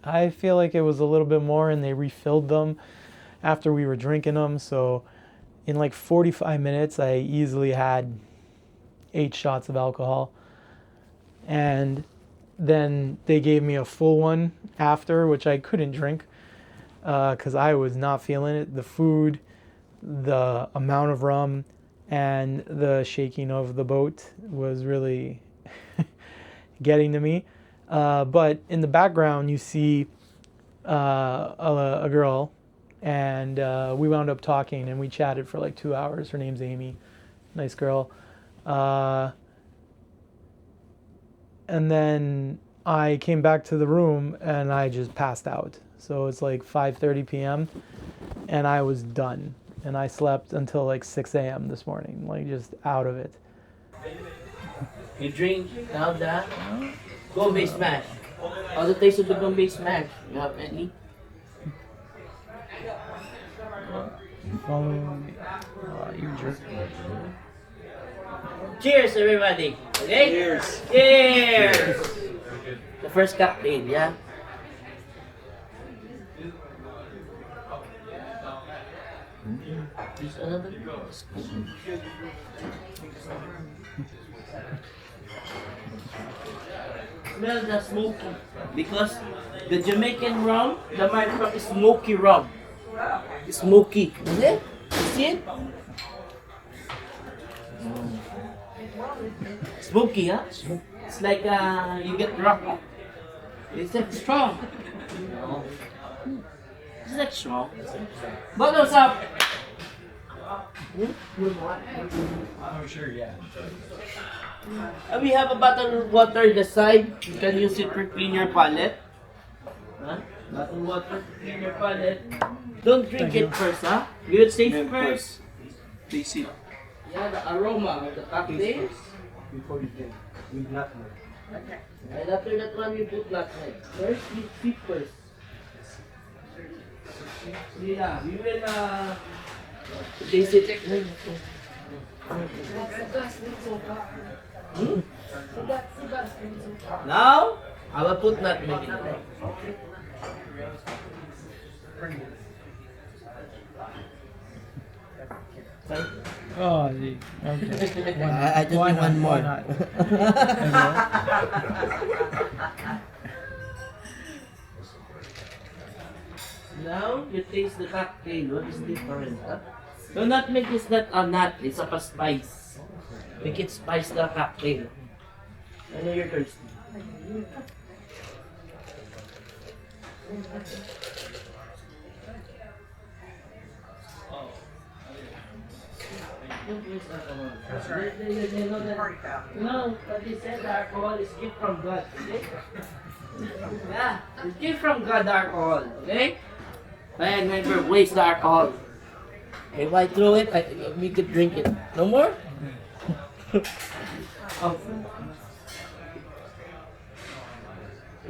I feel like it was a little bit more, and they refilled them after we were drinking them. So in like 45 minutes, I easily had 8 shots of alcohol. And then they gave me a full one after, which I couldn't drink because I was not feeling it. The food, the amount of rum, and the shaking of the boat was really getting to me. But in the background, you see a girl, and we wound up talking, and we chatted for like 2 hours. Her name's Amy, nice girl. And then I came back to the room, and I just passed out. So it's like 5:30 p.m., and I was done. And I slept until like 6 a.m. this morning, like just out of it. You drink, now that, Bombay Smash. How's the taste of the Bombay Smash? You have any? Follow me. You jerk. Cheers, everybody. Okay? Cheers. Cheers. The first cocktail, yeah? There's another. Smell the smoky because the Jamaican rum, the Mayan rum is smoky rum. It's smoky, is it? You see it? Smoky, huh? It's like you get drunk. It's like strong. It's like strong. Bottles up. Oh, sure, yeah. We have a bottle of water in the side. You can use it to clean your palate. Huh? Bottle of water to clean your palate. Don't drink it first, huh? You will taste first. Taste it. Yeah, the aroma of the cocktail. Before you drink. With nutmeg. And after that one, you put nutmeg. First, you sip first. Yeah, we will taste it. Hmm? Now, I will put nutmeg in it. Oh, gee. Okay. I just Why need one not? more. Why Now, you taste the cocktail. What is different? Huh? The nutmeg is not a nut, it's a spice. Make it spice the cocktail. I know you're thirsty. No, but they said the alcohol is gift from God, okay? Yeah, it's gift from God, the alcohol, okay? I never waste the alcohol. If I throw it, we could drink it. No more? Oh.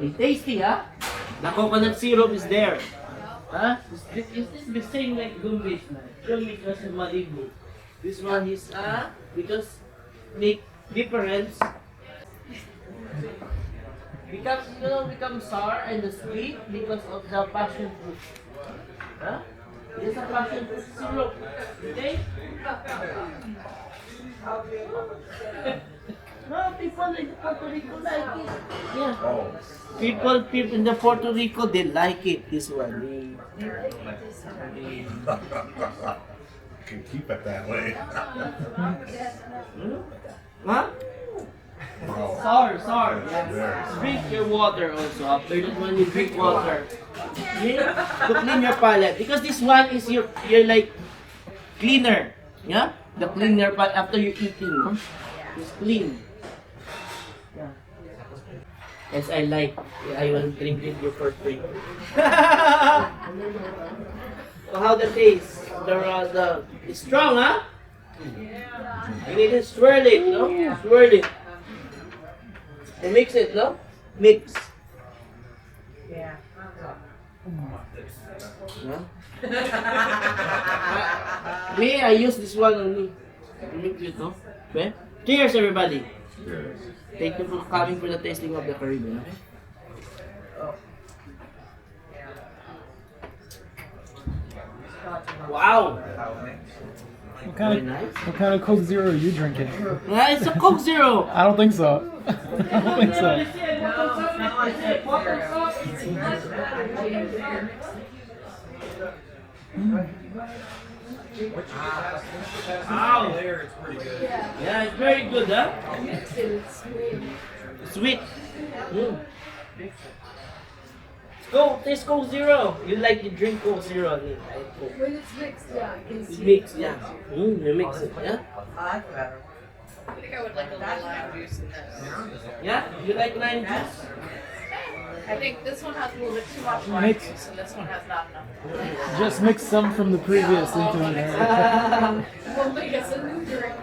It's tasty, huh? The coconut syrup is there. Huh? Is this the same like Gumbis na? Because of Malibu. This one is, because make difference. Become sour and the sweet because of the passion fruit. Huh? It's a passion fruit syrup. Okay? No, people in Puerto Rico like it. Yeah. People in the Puerto Rico, they like it. This one. Can keep it that way. Huh? Bro. Sour. Yeah. Drink your water also. After that one, you drink water. Yeah? To clean your palate. Because this one is your like cleaner. Yeah? The cleaner palate after you eating. It's clean. Yeah. Yes, I like. I will drink it you for free. So how the taste? It's strong, huh? You need to swirl it, no? Swirl it. And mix it, no? Mix. Yeah. No? Me, I use this one only. Mix it, no? Okay? Cheers, everybody. Yes. Thank you for coming for the tasting of the Caribbean. Okay? Wow! What kind of Coke Zero are you drinking? It's a Coke Zero! I don't think so. I don't think so. Wow! There, it's pretty good. Yeah, it's very good, huh? Sweet. Mm. Go, taste Coke Zero. You like to drink Coke Zero. Right? Coke. When it's mixed, yeah, I can It's see. mixed, yeah. You mix it, yeah? I think I would like a little lime juice in this. Yeah? You like lime juice? I think this one has a little bit too much lime Mix. juice, and this one has not enough. Just mix some from the previous into it. We'll make us a new drink.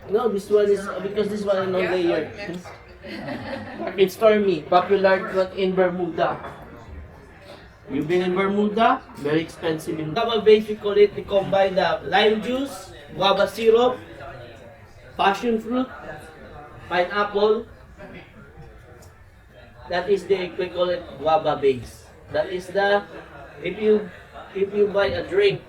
No, this one is, because this one is no layer. It's Stormy, popular in Bermuda. You've been in Bermuda? Very expensive. In guava base, we call it, we combine the lime juice, guava syrup, passion fruit, pineapple. That is the, we call it guava base. That is the, if you buy a drink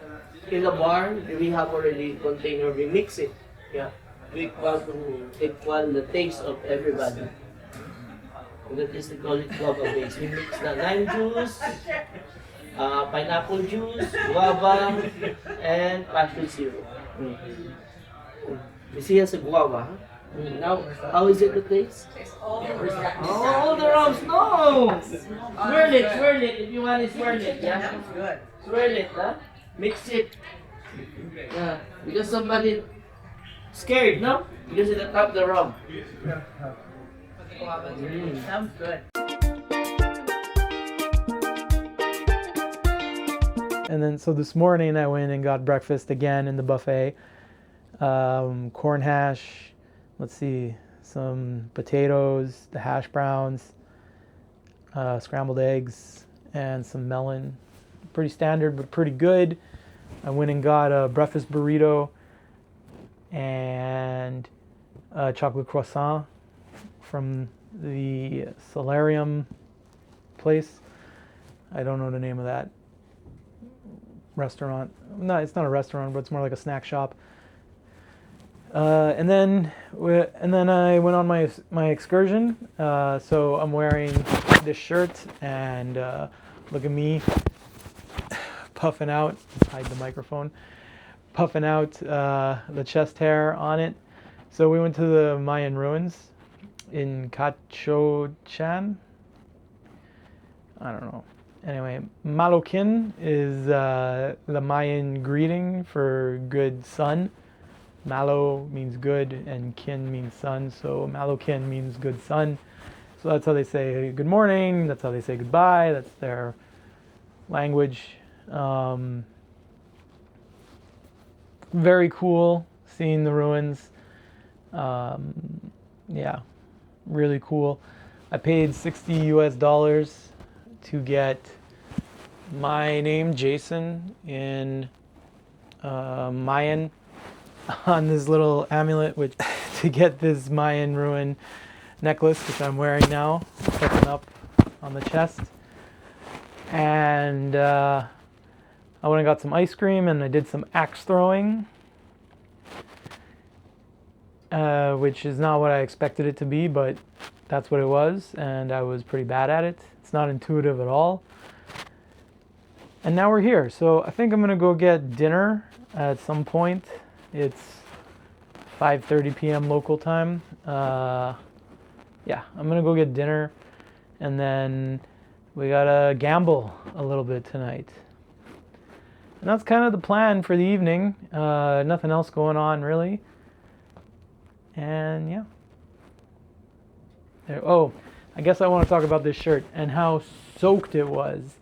in a bar, we have already container, we mix it. Yeah. We want to equal the taste of everybody. That is, we call it guava base. We mix the lime juice, pineapple juice, guava, and passion syrup. You see, it's a guava. Huh? Now, how is it to taste? Oh, the rums, no! Swirl it, if you want to swirl it, yeah? Swirl it, huh? Mix it. Yeah, because somebody scared, no? Because it'll tap the rum. Sounds good. And then, so this morning I went and got breakfast again in the buffet. Corn hash, let's see, some potatoes, the hash browns, scrambled eggs, and some melon. Pretty standard, but pretty good. I went and got a breakfast burrito and a chocolate croissant from the solarium place. I don't know the name of that restaurant. No, it's not a restaurant, but it's more like a snack shop. And then I went on my excursion. So I'm wearing this shirt, and look at me puffing out. Hide the microphone. Puffing out the chest hair on it. So we went to the Mayan ruins in Cochan. I don't know. Anyway, Malokin is the Mayan greeting for good sun. Malo means good and kin means sun, so Malokin means good sun. So that's how they say good morning, that's how they say goodbye, that's their language. Very cool seeing the ruins. Yeah, really cool. I paid $60 to get my name, Jason, in Mayan on this little amulet, which to get this Mayan ruin necklace, which I'm wearing now, stepping up on the chest. And I went and got some ice cream, and I did some axe throwing, which is not what I expected it to be, but that's what it was, and I was pretty bad at it. It's not intuitive at all. And now we're here, so I think I'm gonna go get dinner at some point. It's 5:30 p.m. local time. Yeah, I'm gonna go get dinner, and then we gotta gamble a little bit tonight. And that's kind of the plan for the evening. Nothing else going on really. And yeah. Oh, I guess I want to talk about this shirt and how soaked it was.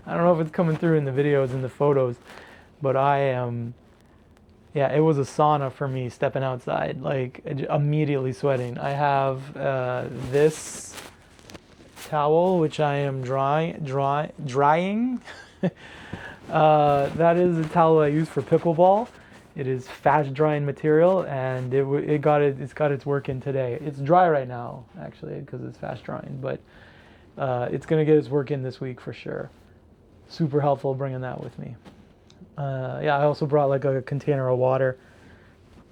I don't know if it's coming through in the videos and the photos, but I am, yeah, it was a sauna for me stepping outside, like immediately sweating. I have this towel, which I am drying. That is a towel I use for pickleball. It is fast drying material, and it's got its work in today. It's dry right now, actually, because it's fast drying, but it's gonna get its work in this week for sure. Super helpful bringing that with me. Yeah, I also brought like a container of water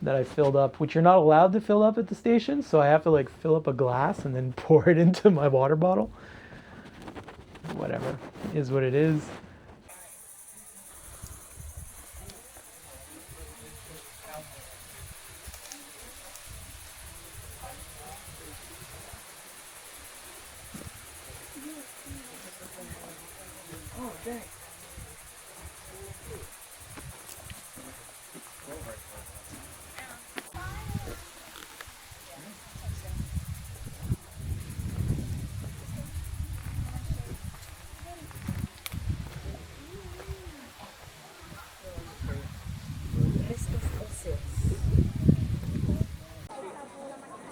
that I filled up, which you're not allowed to fill up at the station, so I have to like fill up a glass and then pour it into my water bottle. Whatever, is what it is.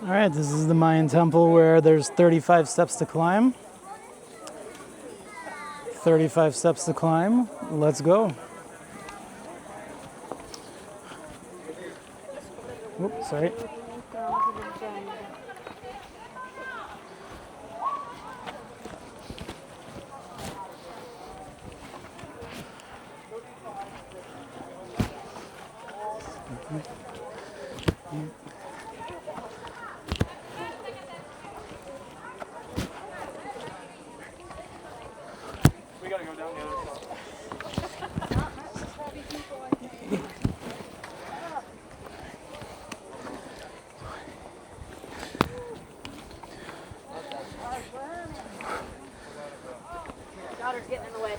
All right, this is the Mayan temple where there's 35 steps to climb. 35 steps to climb. Let's go. Oops, sorry. We gotta go down the other side. Daughter's getting in the way.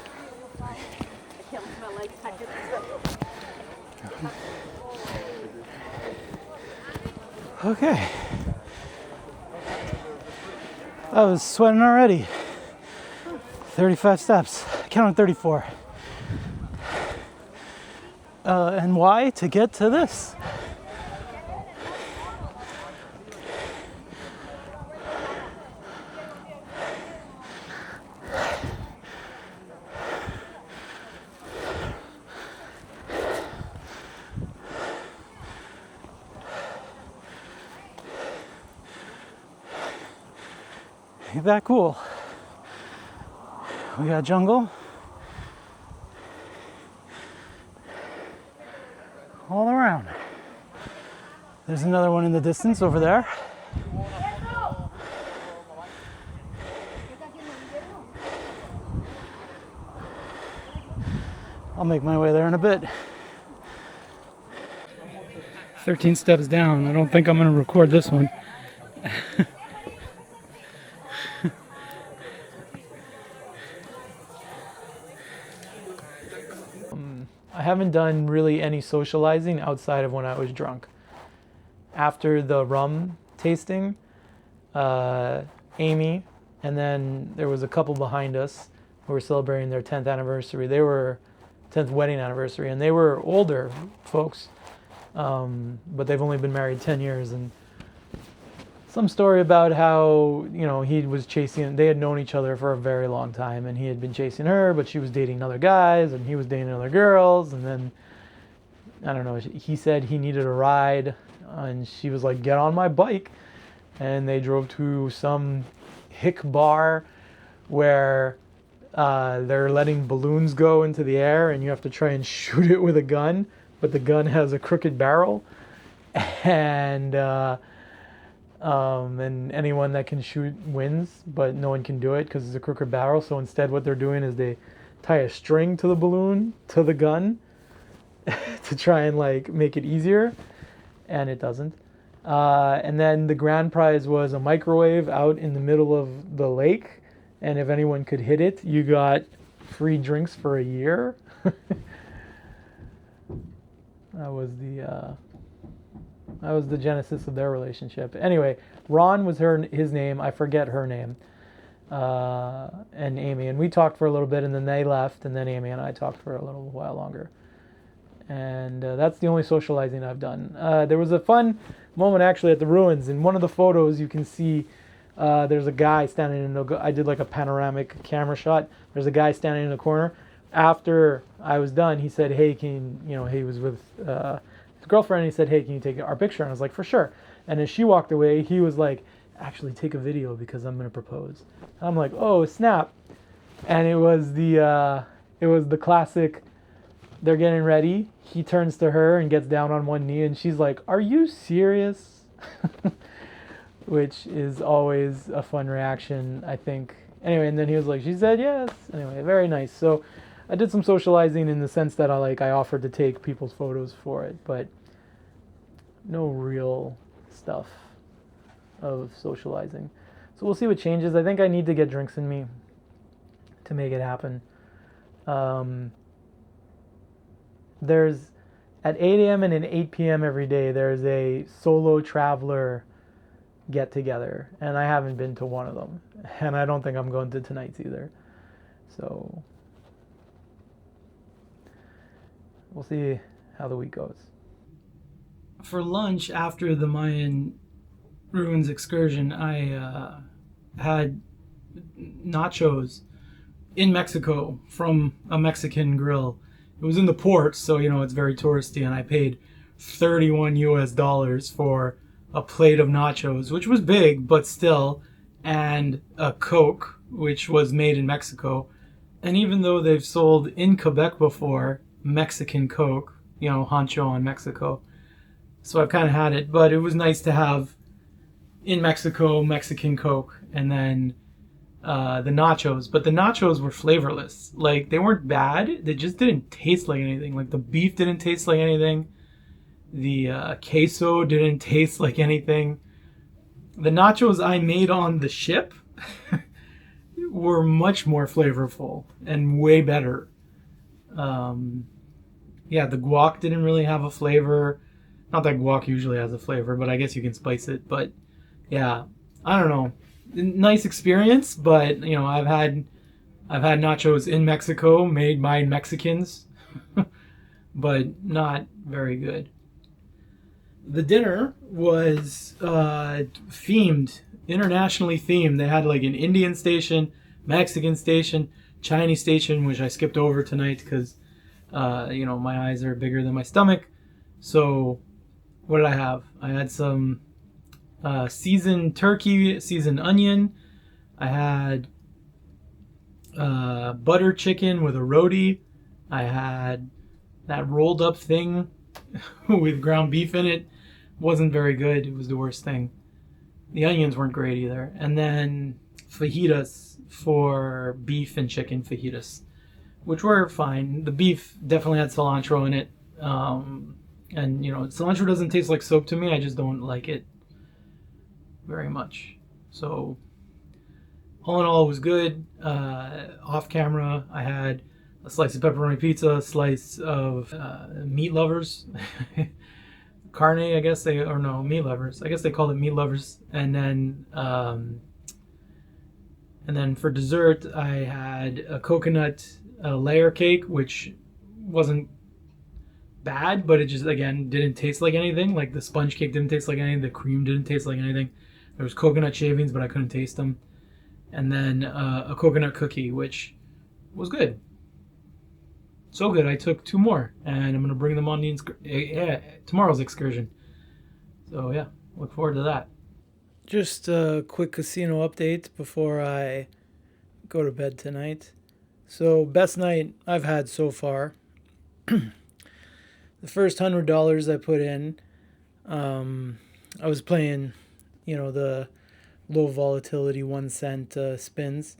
I can't lift my legs. I just Okay. I was sweating already. 35 steps. I counted 34. And why? To get to this. Ain't that cool? We got jungle all around. There's another one in the distance over there. I'll make my way there in a bit. 13 steps down. I don't think I'm going to record this one. I haven't done really any socializing outside of when I was drunk. After the rum tasting, Amy, and then there was a couple behind us who were celebrating their 10th anniversary. They were 10th wedding anniversary, and they were older folks, but they've only been married 10 years. And some story about how, you know, he was chasing, they had known each other for a very long time, and he had been chasing her, but she was dating other guys, and he was dating other girls. And then, I don't know, he said he needed a ride, and she was like, get on my bike. And they drove to some hick bar where they're letting balloons go into the air, and you have to try and shoot it with a gun, but the gun has a crooked barrel. And anyone that can shoot wins, but no one can do it because it's a crooked barrel. So instead what they're doing is they tie a string to the balloon, to the gun, to try and like make it easier, and it doesn't. And then the grand prize was a microwave out in the middle of the lake, and if anyone could hit it, you got free drinks for a year. That was the genesis of their relationship. Anyway, Ron was his name. I forget her name. And Amy. And we talked for a little bit, and then they left, and then Amy and I talked for a little while longer. And that's the only socializing I've done. There was a fun moment actually at the ruins. In one of the photos, you can see there's a guy standing in the... I did like a panoramic camera shot. There's a guy standing in the corner. After I was done, he said, hey, he was with... his girlfriend, and he said, hey, can you take our picture? And I was like, for sure. And as she walked away, he was like, actually take a video because I'm going to propose. And I'm like, oh, snap. And it was the classic, they're getting ready. He turns to her and gets down on one knee, and she's like, are you serious? Which is always a fun reaction, I think. Anyway, and then he was like, she said yes. Anyway, very nice. So I did some socializing in the sense that I offered to take people's photos for it, but no real stuff of socializing. So we'll see what changes. I think I need to get drinks in me to make it happen. There's at 8 a.m. and at 8 p.m. every day, there's a solo traveler get together, and I haven't been to one of them, and I don't think I'm going to tonight's either. So we'll see how the week goes. For lunch, after the Mayan Ruins excursion, I had nachos in Mexico from a Mexican grill. It was in the port, so you know it's very touristy, and I paid $31 for a plate of nachos, which was big, but still, and a Coke, which was made in Mexico. And even though they've sold in Quebec before Mexican Coke, you know, Honcho in Mexico, so I've kind of had it, but it was nice to have in Mexico Mexican Coke, and then the nachos. But the nachos were flavorless. Like, they weren't bad, they just didn't taste like anything. Like, the beef didn't taste like anything, the queso didn't taste like anything. The nachos I made on the ship were much more flavorful and way better. Yeah, the guac didn't really have a flavor. Not that guac usually has a flavor, but I guess you can spice it. But yeah, I don't know. Nice experience, but you know, I've had nachos in Mexico made by Mexicans, but not very good. The dinner was themed, internationally themed. They had like an Indian station, Mexican station, Chinese station, which I skipped over tonight because you know, my eyes are bigger than my stomach. So what did I have? I had some seasoned turkey, seasoned onion. I had butter chicken with a roti. I had that rolled up thing with ground beef in it. Wasn't very good. It was the worst thing. The onions weren't great either. And then fajitas for beef and chicken fajitas, which were fine. The beef definitely had cilantro in it. And, you know, cilantro doesn't taste like soap to me. I just don't like it very much. So, all in all, it was good. Off camera, I had a slice of pepperoni pizza, a slice of meat lovers. Carne, I guess they, or no, meat lovers. I guess they call it meat lovers. And then for dessert, I had a coconut layer cake, which wasn't bad, but it just, again, didn't taste like anything. Like, the sponge cake didn't taste like anything. The cream didn't taste like anything. There was coconut shavings, but I couldn't taste them. And then a coconut cookie, which was good. So good, I took 2 more, and I'm going to bring them on the tomorrow's excursion. So yeah, look forward to that. Just a quick casino update before I go to bed tonight. So, best night I've had so far. The first $100 I put in, I was playing, you know, the low volatility 1 cent spins.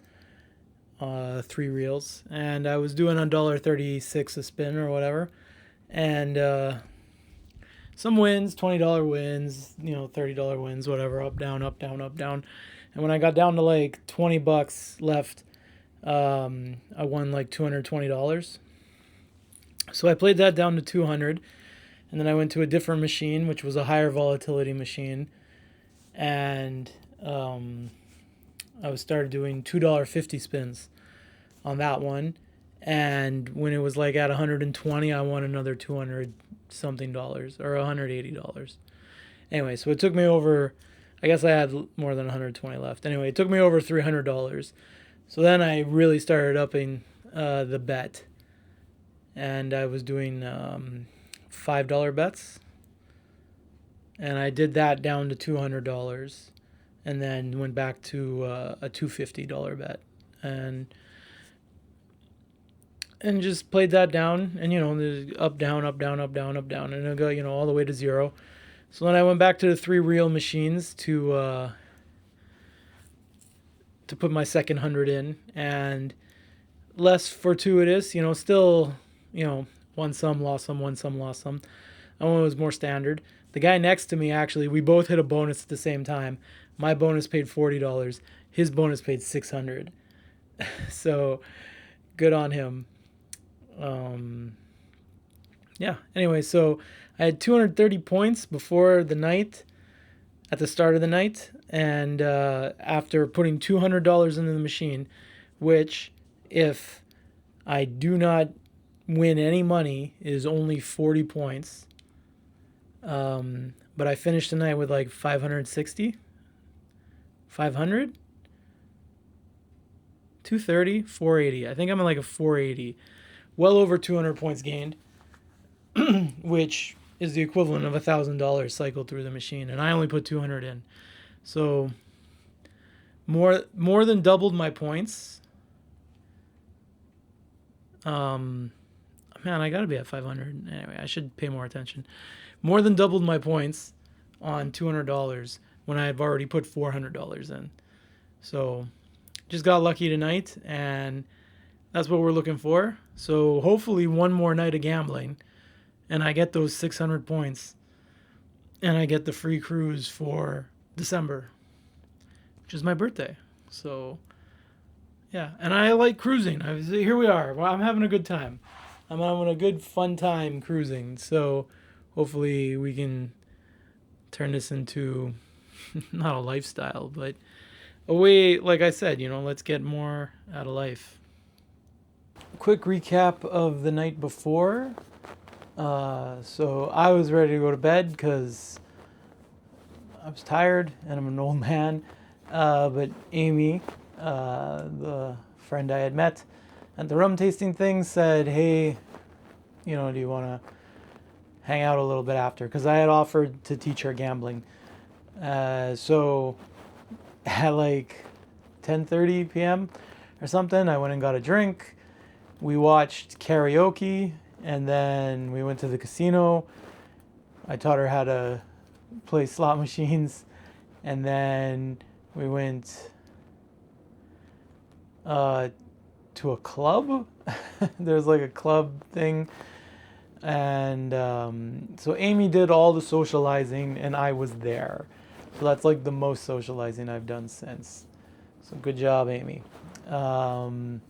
3 reels, and I was doing $1.36 a spin or whatever, and some wins, $20 wins, you know, $30 wins, whatever, up, down, up, down, up, down. And when I got down to like $20 left, I won like $220. So I played that down to 200, and then I went to a different machine, which was a higher volatility machine, and I started doing $2.50 spins on that one, and when it was like at 120, I won another 200 something dollars, or $180. Anyway, so it took me over, I guess I had more than 120 left. Anyway, it took me over $300. So then I really started upping the bet, and I was doing $5 bets, and I did that down to $200. And then went back to a $250 bet, and just played that down, and you know, the up, down, up, down, up, down, up, down, and it'll go, you know, all the way to 0. So then I went back to the 3 reel machines to put my second 100 in, and less fortuitous, you know, still, you know, won some, lost some, won some, lost some. That one was more standard. The guy next to me, actually, we both hit a bonus at the same time. My bonus paid $40. His bonus paid $600. So, good on him. Yeah, anyway, so I had 230 points before the night, at the start of the night, and after putting $200 into the machine, which, if I do not win any money, is only 40 points. But I finished the night with like 560, 500, 230, 480. I think I'm at like a 480, well over 200 points gained, which is the equivalent of $1,000 cycled through the machine, and I only put 200 in. So more than doubled my points. Man, I gotta be at 500. Anyway, I should pay more attention. More than doubled my points on $200 when I have already put $400 in. So just got lucky tonight, and that's what we're looking for. So hopefully one more night of gambling, and I get those 600 points, and I get the free cruise for December, which is my birthday. So yeah, and I like cruising. Here we are. Well, I'm having a good time. I'm having a good fun time cruising. So hopefully we can turn this into not a lifestyle, but a way, like I said, let's get more out of life. Quick recap of the night before. So I was ready to go to bed because I was tired and I'm an old man. But Amy, the friend I had met at the rum tasting thing, said, hey, do you want to hang out a little bit after? Because I had offered to teach her gambling. So at like 10:30 p.m. or something, I went and got a drink. We watched karaoke, and then we went to the casino. I taught her how to play slot machines, and then we went to a club. There's like a club thing, and so Amy did all the socializing, and I was there. So that's like the most socializing I've done since. So good job, Amy. And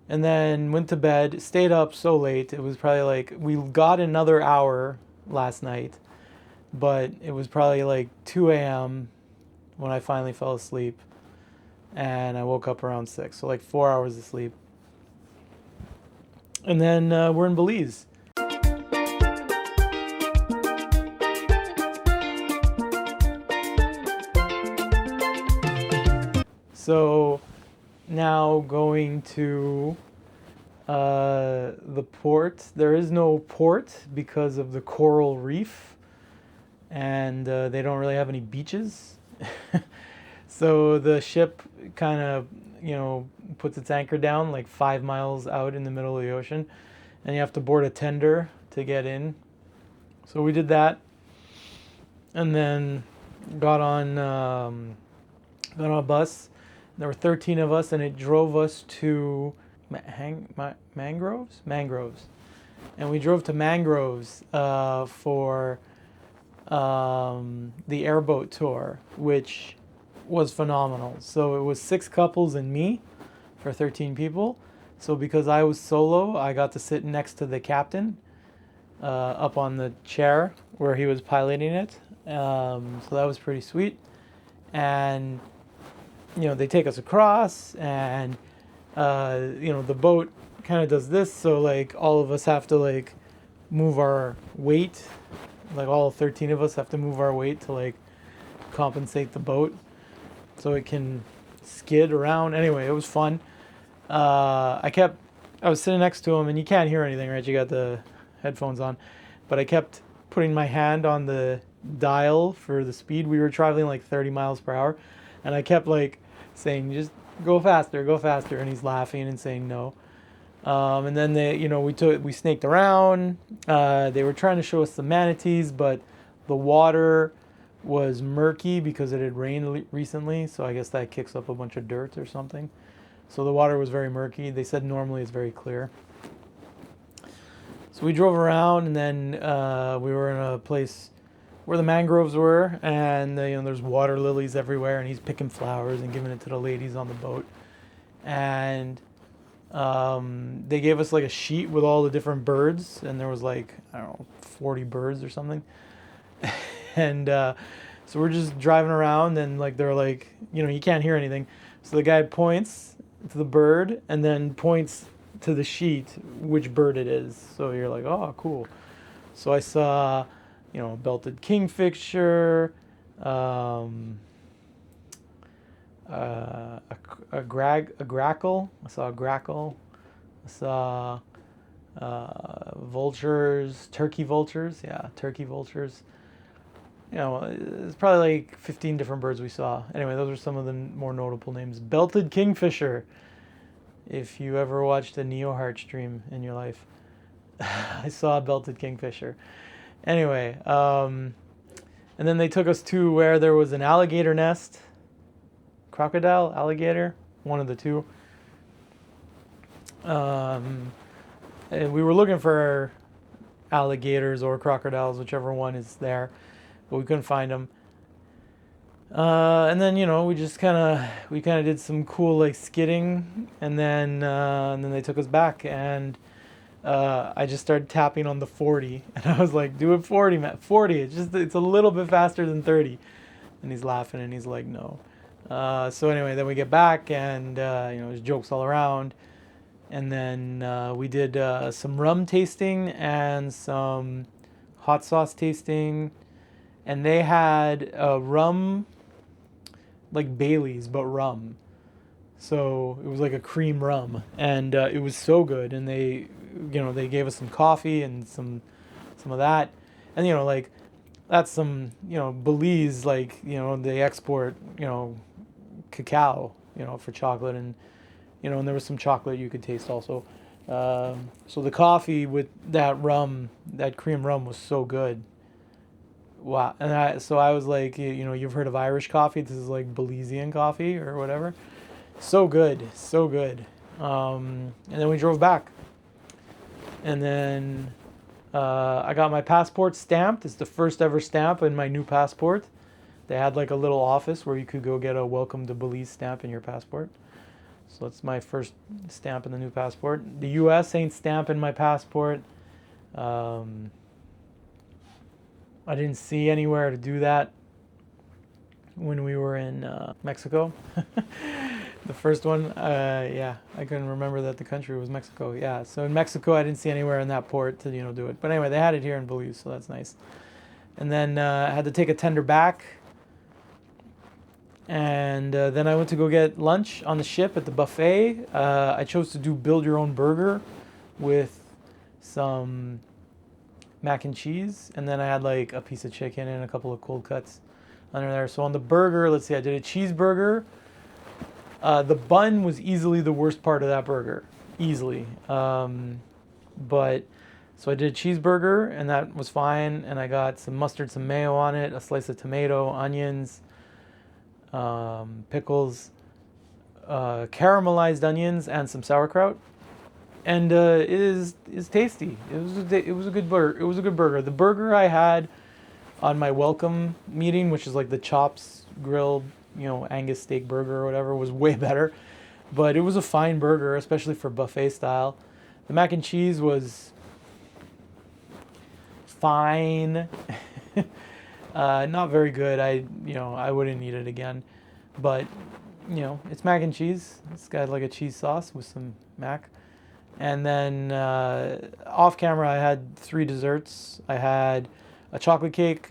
then went to bed, stayed up so late. It was probably like, we got another hour last night, but it was probably like 2 a.m. when I finally fell asleep, and I woke up around 6, so like 4 hours of sleep. And then we're in Belize. So now going to the port. There is no port because of the coral reef, and they don't really have any beaches. So the ship kind of, puts its anchor down like 5 miles out in the middle of the ocean, and you have to board a tender to get in. So we did that, and then got on a bus. There were 13 of us, and it drove us to Mangroves, and we drove to Mangroves for the Airboat tour, which was phenomenal. So it was 6 couples and me for 13 people. So because I was solo, I got to sit next to the captain up on the chair where he was piloting it. So that was pretty sweet. And they take us across, and the boat kind of does this, so like all of us have to like move our weight, like all 13 of us have to move our weight to like compensate the boat so it can skid around. Anyway, it was fun. I was sitting next to him, and you can't hear anything, right? You got the headphones on, but I kept putting my hand on the dial for the speed. We were traveling like 30 miles per hour, and I kept like saying, just go faster, and he's laughing and saying no. And then we snaked around. They were trying to show us the manatees, but the water was murky because it had rained recently, so I guess that kicks up a bunch of dirt or something. So the water was very murky. They said normally it's very clear. So we drove around, and then we were in a place where the mangroves were, and there's water lilies everywhere, and he's picking flowers and giving it to the ladies on the boat. And they gave us like a sheet with all the different birds, and there was like, I don't know, 40 birds or something. And so we're just driving around, and like they're like, you can't hear anything. So the guy points to the bird and then points to the sheet which bird it is. So you're like, oh, cool. So I saw you know, belted kingfisher, a grackle. I saw a grackle. I saw vultures, turkey vultures. Yeah, turkey vultures. You know, it's probably like 15 different birds we saw. Anyway, those are some of the more notable names. Belted kingfisher. If you ever watched a Neoheart stream in your life, I saw a belted kingfisher. Anyway, and then they took us to where there was an alligator nest. Crocodile, alligator, one of the two. And we were looking for alligators or crocodiles, whichever one is there, but we couldn't find them. And then, you know, we kind of did some cool like skidding, and then they took us back, and I just started tapping on the 40, and I was like, "Do it 40, man, 40. It's a little bit faster than 30." And he's laughing, and he's like, "No." So anyway, then we get back, and you know, there's jokes all around. And then we did some rum tasting and some hot sauce tasting. And they had rum, like Bailey's, but rum. So it was like a cream rum. And it was so good. And they gave us some coffee and some of that. And, you know, like, that's some, you know, Belize, like, you know, they export, you know, cacao, you know, for chocolate, and you know, and there was some chocolate you could taste also. So the coffee with that rum, that cream rum, was so good. Wow. And I was like, you know, you've heard of Irish coffee. This is like Belizean coffee or whatever. So good, so good. And then we drove back. And then I got my passport stamped. It's the first ever stamp in my new passport. They had like a little office where you could go get a welcome to Belize stamp in your passport. So that's my first stamp in the new passport. The U.S. ain't stamping my passport. I didn't see anywhere to do that when we were in Mexico. The first one, yeah, I couldn't remember that the country was Mexico. Yeah, so in Mexico, I didn't see anywhere in that port to, you know, do it. But anyway, they had it here in Belize, so that's nice. And then I had to take a tender back. And then I went to go get lunch on the ship at the buffet. I chose to do build your own burger with some mac and cheese. And then I had like a piece of chicken and a couple of cold cuts under there. So on the burger, let's see, I did a cheeseburger. The bun was easily the worst part of that burger. Easily. But so I did a cheeseburger, and that was fine. And I got some mustard, some mayo on it, a slice of tomato, onions, pickles, caramelized onions, and some sauerkraut. And it is tasty. It was a good burger. It was a good burger. The burger I had on my welcome meeting, which is like the Chops grilled, you know, Angus steak burger or whatever, was way better. But it was a fine burger, especially for buffet style. The mac and cheese was fine. Not very good. I wouldn't eat it again. But, you know, it's mac and cheese. It's got like a cheese sauce with some mac. And then off camera, I had 3 desserts. I had a chocolate cake,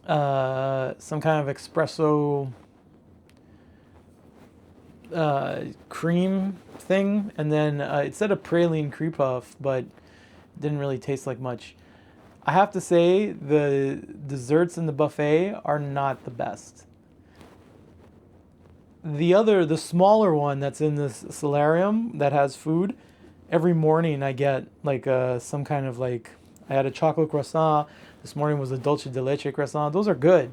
some kind of espresso cream thing, and then it said a praline cream puff, but didn't really taste like much. I have to say the desserts in the buffet are not the best. The smaller one that's in this solarium that has food, every morning I get like some kind of like, I had a chocolate croissant. This morning was a dulce de leche croissant. Those are good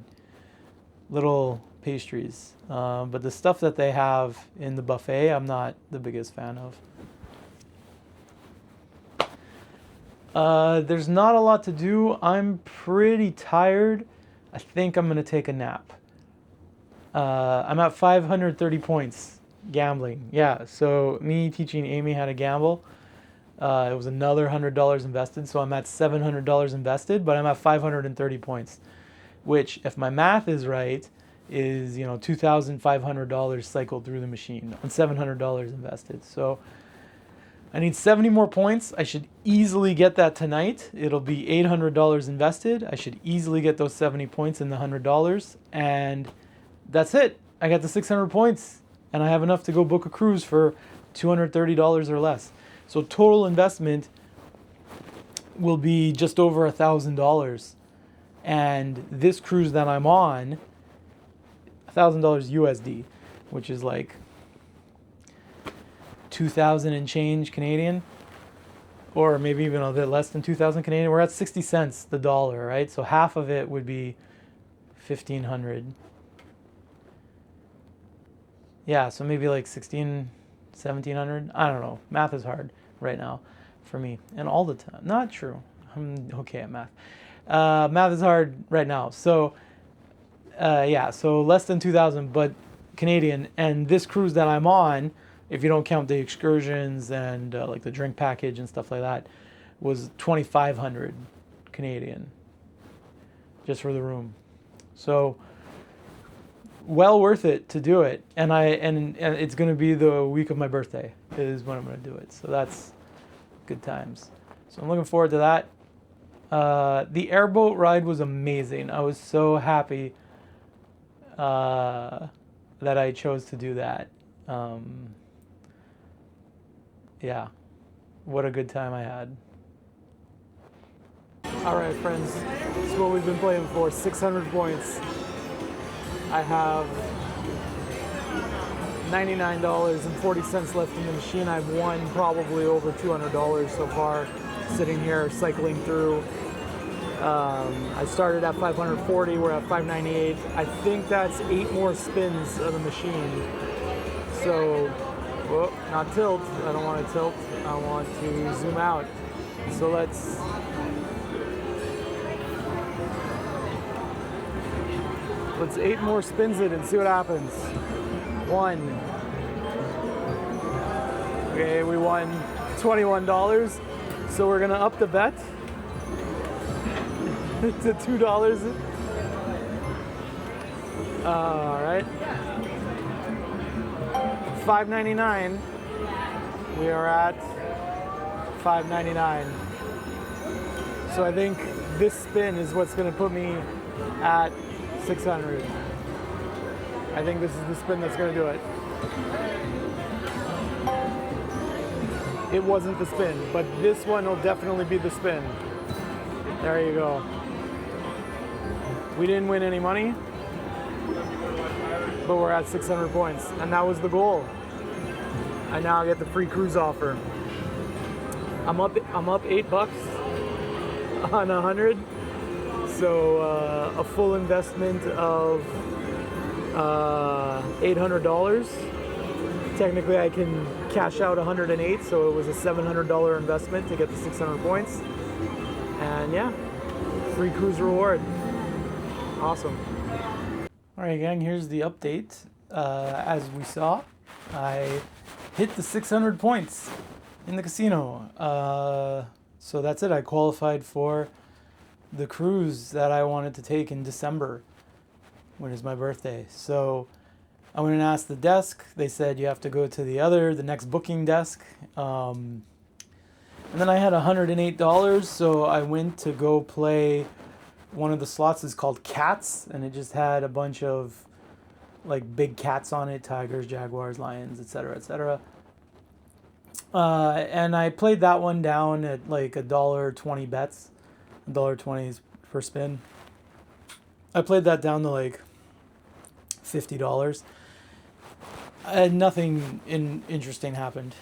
little pastries. But the stuff that they have in the buffet, I'm not the biggest fan of. There's not a lot to do. I'm pretty tired. I think I'm going to take a nap. I'm at 530 points gambling. Yeah, so me teaching Amy how to gamble. It was another $100 invested, so I'm at $700 invested, but I'm at 530 points, which, if my math is right, is, you know, $2,500 cycled through the machine on $700 invested. So I need 70 more points. I should easily get that tonight. It'll be $800 invested. I should easily get those 70 points in the $100. And that's it. I got the 600 points. And I have enough to go book a cruise for $230 or less. So total investment will be just over $1,000. And this cruise that I'm on, $1,000 USD, which is like 2,000 and change Canadian, or maybe even a bit less than 2,000 Canadian. We're at 60 cents the dollar, right? So half of it would be 1,500. Yeah, so maybe like 1,700. I don't know. Math is hard right now for me, and all the time. Not true. I'm okay at math. Math is hard right now. So yeah, so less than 2,000, but Canadian. And this cruise that I'm on, if you don't count the excursions and like the drink package and stuff like that, was 2,500 Canadian just for the room. So well worth it to do it. And it's going to be the week of my birthday is when I'm going to do it. So that's good times. So I'm looking forward to that. The airboat ride was amazing. I was so happy that I chose to do that. Yeah, what a good time I had. All right, friends, this is what we've been playing for, 600 points. I have $99.40 left in the machine. I've won probably over $200 so far, sitting here cycling through. I started at 540, we're at 598. I think that's 8 more spins of the machine. So, whoa, not tilt, I don't want to tilt, I want to zoom out. So let's Let's 8 more spins it and see what happens. 1. Okay, we won $21. So we're gonna up the bet to $2. All right. $5.99. We are at $5.99. So I think this spin is what's gonna put me at 600. I think this is the spin that's gonna do it. It wasn't the spin, but this one will definitely be the spin. There you go. We didn't win any money, but we're at 600 points, and that was the goal. I now get the free cruise offer. I'm up $8 on 100, so a full investment of $800. Technically, I can cash out 108, so it was a $700 investment to get the 600 points. And yeah, free cruise reward. Awesome. All right, gang, here's the update. As we saw, I hit the 600 points in the casino. So that's it. I qualified for the cruise that I wanted to take in December, when is my birthday. So I went and asked the desk. They said you have to go to the next booking desk. And then I had $108, so I went to go play one of the slots. Is called Cats, and it just had a bunch of like big cats on it, tigers, jaguars, lions, etc., etc. And I played that one down at like $1.20 bets, $1.20 per spin. I played that down to like $50. Nothing interesting happened.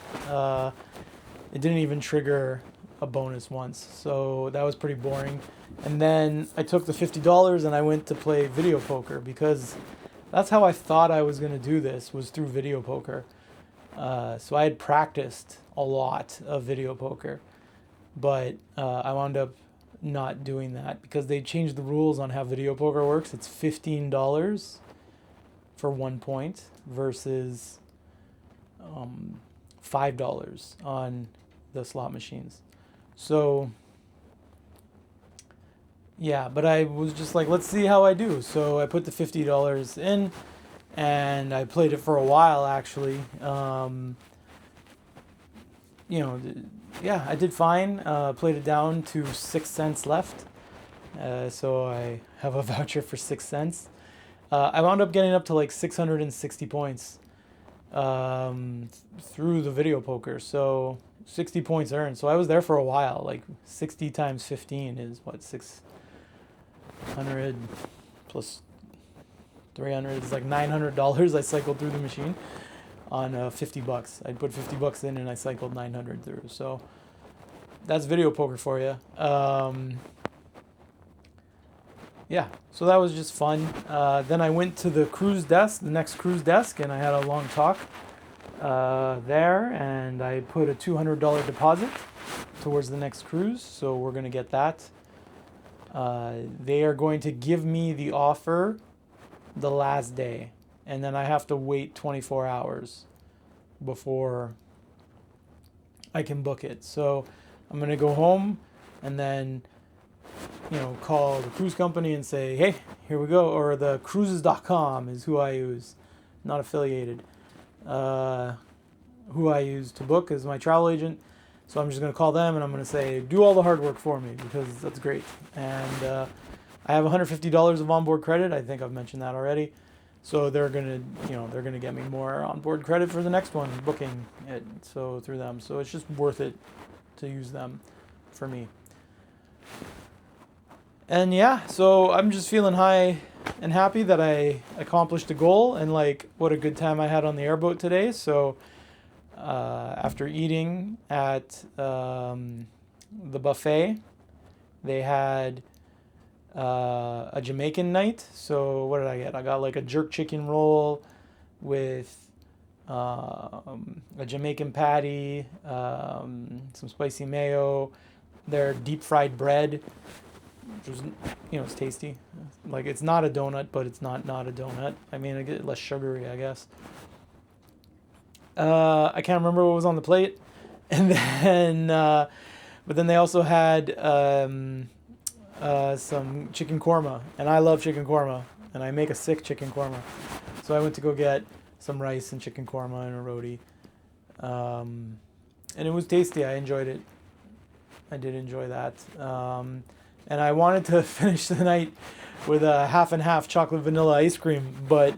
It didn't even trigger a bonus once, so that was pretty boring. And then I took the $50 and I went to play video poker, because that's how I thought I was going to do this, was through video poker. So I had practiced a lot of video poker, but I wound up not doing that because they changed the rules on how video poker works. It's $15 for 1 point versus $5 on the slot machines. So yeah, but I was just like, let's see how I do. So I put the $50 in and I played it for a while, actually. yeah, I did fine. Played it down to 6 cents left. So I have a voucher for 6 cents. I wound up getting up to like 660 points through the video poker. So 60 points earned. So I was there for a while. Like 60 times 15 is what, 600 plus 300 is like $900. I cycled through the machine on $50. I'd put $50 in and I cycled 900 through. So that's video poker for you. Yeah, so that was just fun. Then I went to the next cruise desk, and I had a long talk there, and I put a $200 deposit towards the next cruise, so we're going to get that. They are going to give me the offer the last day, and then I have to wait 24 hours before I can book it. So I'm going to go home and then call the cruise company and say, hey, here we go. Or the cruises.com is who I use, not affiliated. Who I use to book is my travel agent. So I'm just going to call them and I'm going to say, do all the hard work for me, because that's great. And I have $150 of onboard credit. I think I've mentioned that already. So they're going to get me more onboard credit for the next one, booking it so through them. So it's just worth it to use them for me. And yeah, so I'm just feeling high and happy that I accomplished a goal, and like what a good time I had on the airboat today. So after eating at the buffet, they had a Jamaican night. So what did I get? I got like a jerk chicken roll with a Jamaican patty, some spicy mayo, their deep fried bread, which was, it's tasty. Like, it's not a donut, but it's not a donut. I mean, I get less sugary, I guess. I can't remember what was on the plate. And then, but then they also had some chicken korma. And I love chicken korma. And I make a sick chicken korma. So I went to go get some rice and chicken korma and a roti. And it was tasty. I enjoyed it. I did enjoy that. And I wanted to finish the night with a half and half chocolate vanilla ice cream, but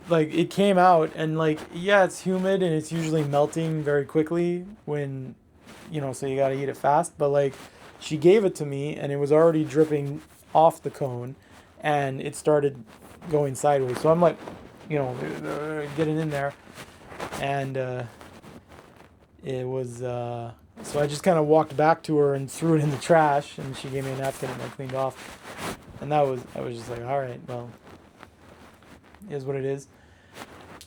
like it came out and like, yeah, it's humid and it's usually melting very quickly when, so you got to eat it fast. But like she gave it to me and it was already dripping off the cone and it started going sideways. So I'm like, getting in there, and it was, so I just kind of walked back to her and threw it in the trash, and she gave me a napkin and I cleaned off. And I was just like, all right, well, it is what it is.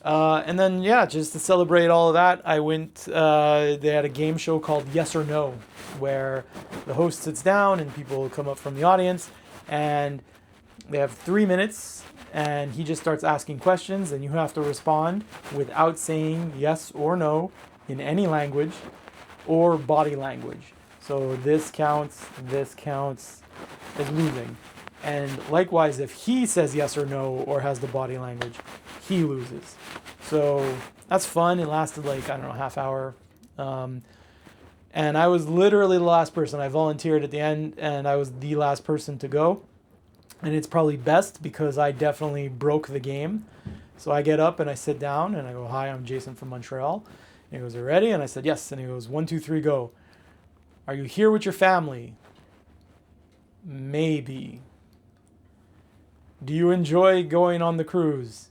And then, yeah, just to celebrate all of that, I went, they had a game show called Yes or No, where the host sits down and people come up from the audience, and they have 3 minutes, and he just starts asking questions, and you have to respond without saying yes or no in any language or body language. So this counts as losing. And likewise, if he says yes or no or has the body language, he loses. So that's fun. It lasted like, I don't know, half hour. And I was literally the last person. I volunteered at the end and I was the last person to go. And it's probably best because I definitely broke the game. So I get up and I sit down and I go, hi, I'm Jason from Montreal. And he goes, are you ready? And I said, yes. And he goes, 1, 2, 3, go. Are you here with your family? Maybe. Do you enjoy going on the cruise?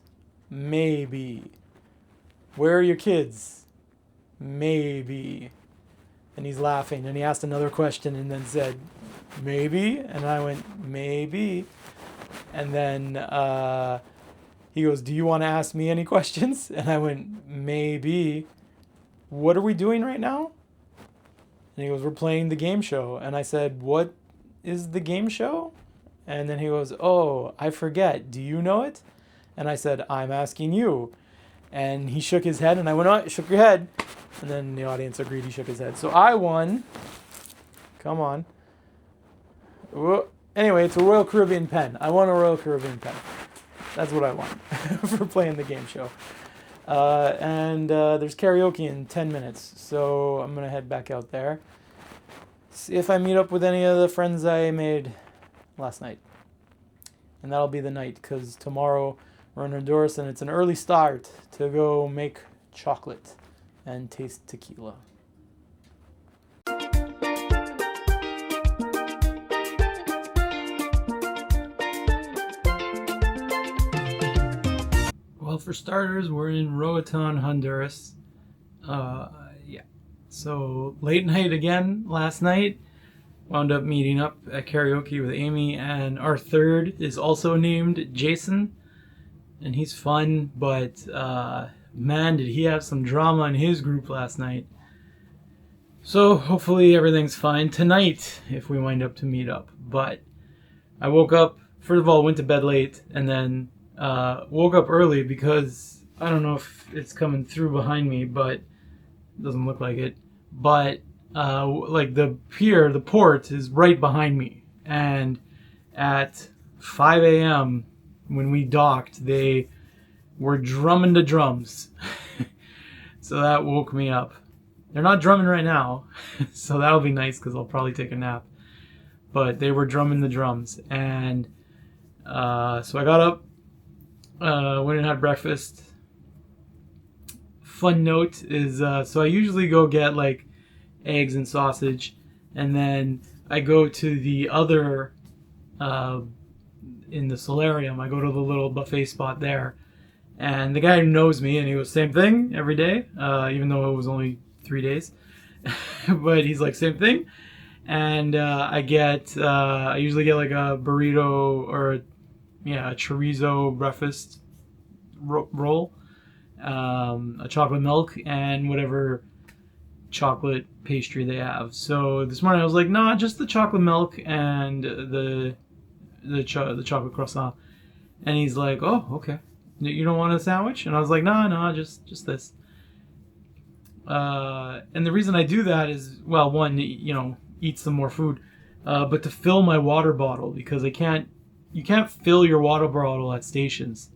Maybe. Where are your kids? Maybe. And he's laughing. And he asked another question and then said, maybe. And I went, maybe. And then he goes, do you want to ask me any questions? And I went, maybe. What are we doing right now? And he goes, we're playing the game show. And I said, what is the game show? And then he goes, oh, I forget. Do you know it? And I said, I'm asking you. And he shook his head, and I went, oh, shook your head. And then the audience agreed he shook his head. So I won. Come on. Anyway, it's a Royal Caribbean pen. I won a Royal Caribbean pen. That's what I won for playing the game show. And there's karaoke in 10 minutes, so I'm gonna head back out there. See if I meet up with any of the friends I made last night. And that'll be the night, because tomorrow we're in Honduras and it's an early start to go make chocolate and taste tequila. Well, for starters, we're in Roatan, Honduras. Yeah. So, late night again last night. Wound up meeting up at karaoke with Amy, and our third is also named Jason. And he's fun, but man, did he have some drama in his group last night. So, hopefully everything's fine tonight if we wind up to meet up. But I woke up, first of all, went to bed late, and then woke up early because I don't know if it's coming through behind me, but it doesn't look like it. But like the pier, the port is right behind me, and at 5 a.m. when we docked, they were drumming the drums. So that woke me up. They're not drumming right now, so that'll be nice because I'll probably take a nap. But they were drumming the drums, and so I got up, went and had breakfast. Fun note is, so I usually go get like eggs and sausage, and then I go to the other, in the solarium, I go to the little buffet spot there, and the guy knows me, and he goes, same thing every day, even though it was only 3 days, but he's like, same thing, and I usually get like a burrito or a chorizo breakfast roll, a chocolate milk, and whatever chocolate pastry they have. So this morning I was like, nah, just the chocolate milk and the chocolate croissant. And he's like, oh, okay. You don't want a sandwich? And I was like, nah, just this. And the reason I do that is, well, one, eat some more food, but to fill my water bottle, because you can't fill your water bottle at stations.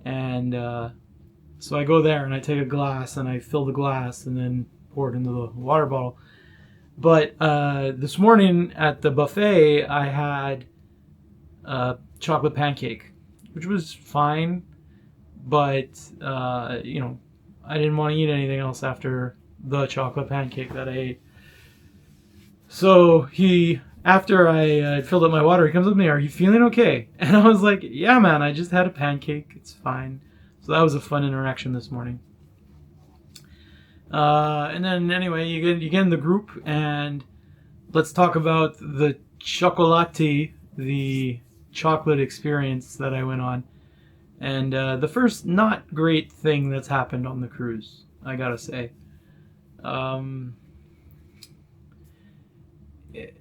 And so I go there and I take a glass and I fill the glass and then pour it into the water bottle. But this morning at the buffet, I had chocolate pancake, which was fine, but I didn't want to eat anything else after the chocolate pancake that I ate. So after I filled up my water, he comes up to me, are you feeling okay? And I was like, yeah, man, I just had a pancake. It's fine. So that was a fun interaction this morning. And then anyway, you get in the group, and let's talk about the Xocolati, the chocolate experience that I went on. And the first not great thing that's happened on the cruise, I gotta say.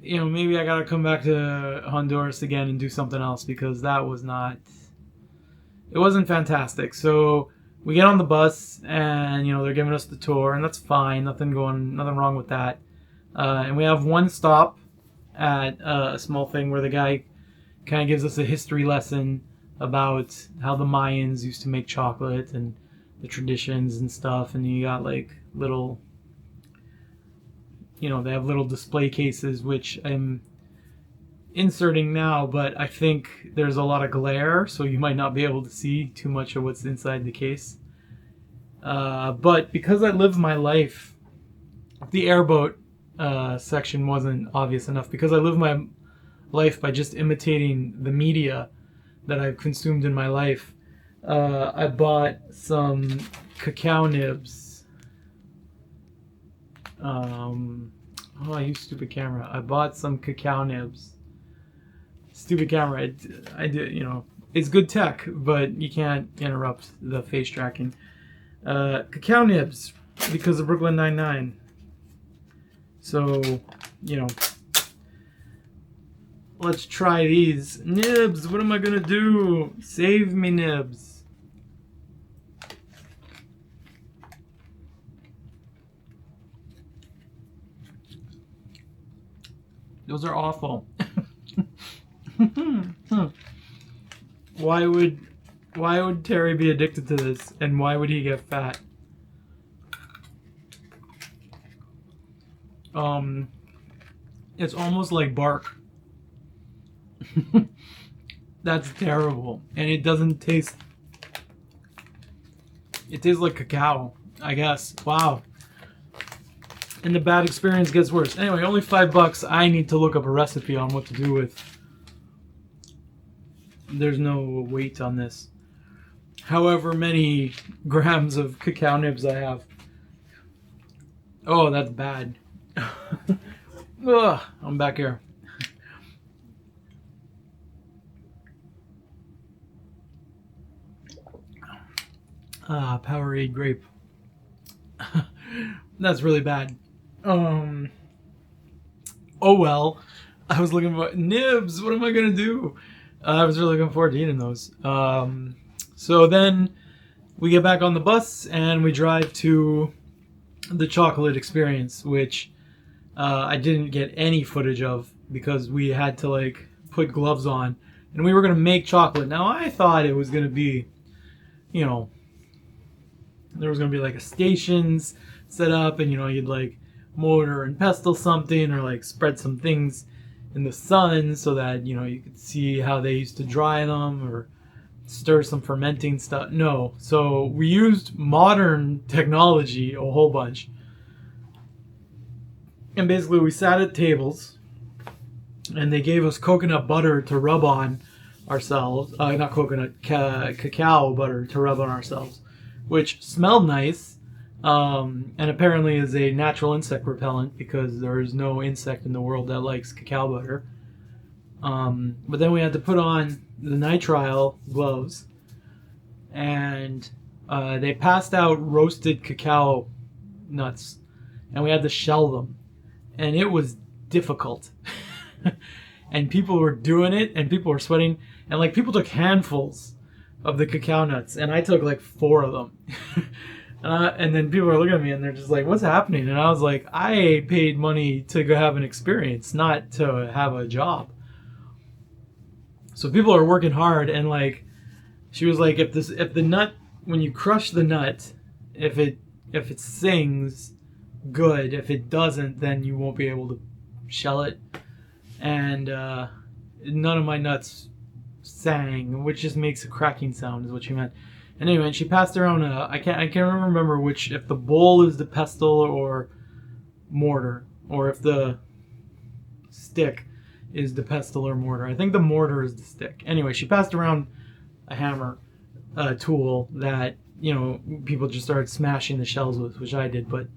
Maybe I gotta come back to Honduras again and do something else, because that was it wasn't fantastic. So we get on the bus, and they're giving us the tour, and that's fine. Nothing wrong with that. And we have one stop at a small thing where the guy kind of gives us a history lesson about how the Mayans used to make chocolate and the traditions and stuff. And you got like little, they have little display cases, which I'm inserting now, but I think there's a lot of glare, so you might not be able to see too much of what's inside the case. But because I lived my life, the Airboat section wasn't obvious enough, because I lived my life by just imitating the media that I've consumed in my life. I bought some cacao nibs. I use stupid camera. I bought some cacao nibs. Stupid camera. I did, it's good tech, but you can't interrupt the face tracking. Cacao nibs, because of Brooklyn Nine-Nine. So, let's try these nibs. What am I gonna do? Save me, nibs. Those are awful. Why would Why would Terry be addicted to this, and why would he get fat? It's almost like bark. That's terrible, and it doesn't taste. It tastes like cacao, I guess. Wow. And the bad experience gets worse. Anyway, only $5. I need to look up a recipe on what to do with. There's no weight on this. However many grams of cacao nibs I have. Oh, that's bad. Ugh, I'm back here. Powerade grape. That's really bad. Oh well. I was looking for nibs. What am I gonna do? I was really looking forward to eating those. So then we get back on the bus and we drive to the chocolate experience, which I didn't get any footage of because we had to like put gloves on, and we were gonna make chocolate. Now I thought it was gonna be, you know, there was gonna be like a stations set up, and you know, you'd like mortar and pestle something, or like spread some things in the sun so that, you know, you could see how they used to dry them, or stir some fermenting stuff. No, so we used modern technology a whole bunch, and basically we sat at tables and they gave us coconut butter to rub on ourselves, not coconut, cacao butter to rub on ourselves, which smelled nice, and apparently is a natural insect repellent because there is no insect in the world that likes cacao butter. But then we had to put on the nitrile gloves, and they passed out roasted cacao nuts, and we had to shell them, and it was difficult. And people were doing it, and people were sweating, and like people took handfuls of the cacao nuts, and I took like 4 of them. And then people are looking at me and they're just like, what's happening? And I was like, I paid money to go have an experience, not to have a job. So people are working hard, and like, she was like, if the nut, when you crush the nut, if it sings, good. If it doesn't, then you won't be able to shell it. And none of my nuts sang, which just makes a cracking sound, is what she meant. And anyway, she passed around I can't remember which, if the bowl is the pestle or mortar, or if the stick is the pestle or mortar. I think the mortar is the stick. Anyway, she passed around a hammer, tool that, you know, people just started smashing the shells with, which I did. But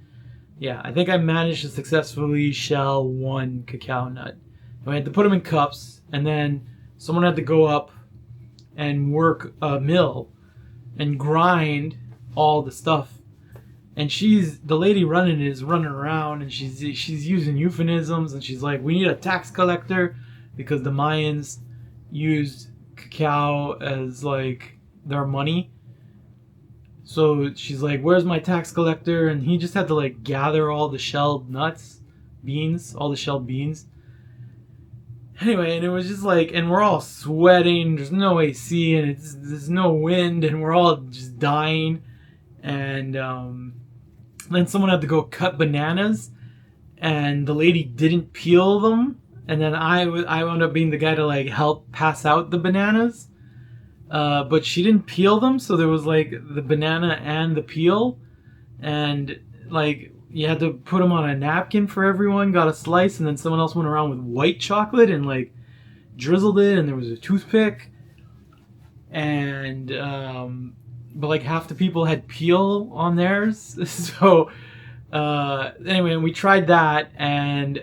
yeah, I think I managed to successfully shell 1 cacao nut. And I had to put them in cups, and then someone had to go up and work a mill and grind all the stuff. And the lady running it is running around, and she's using euphemisms, and she's like, we need a tax collector, because the Mayans used cacao as like their money. So she's like, where's my tax collector? And he just had to like gather all the shelled nuts, beans, all the shelled beans. Anyway, and it was just like, and we're all sweating, there's no AC, and there's no wind, and we're all just dying. And then someone had to go cut bananas, and the lady didn't peel them, and then I wound up being the guy to like help pass out the bananas, but she didn't peel them, so there was like the banana and the peel, and like you had to put them on a napkin for everyone, got a slice, and then someone else went around with white chocolate and like drizzled it, and there was a toothpick, and but like half the people had peel on theirs. So anyway, we tried that, and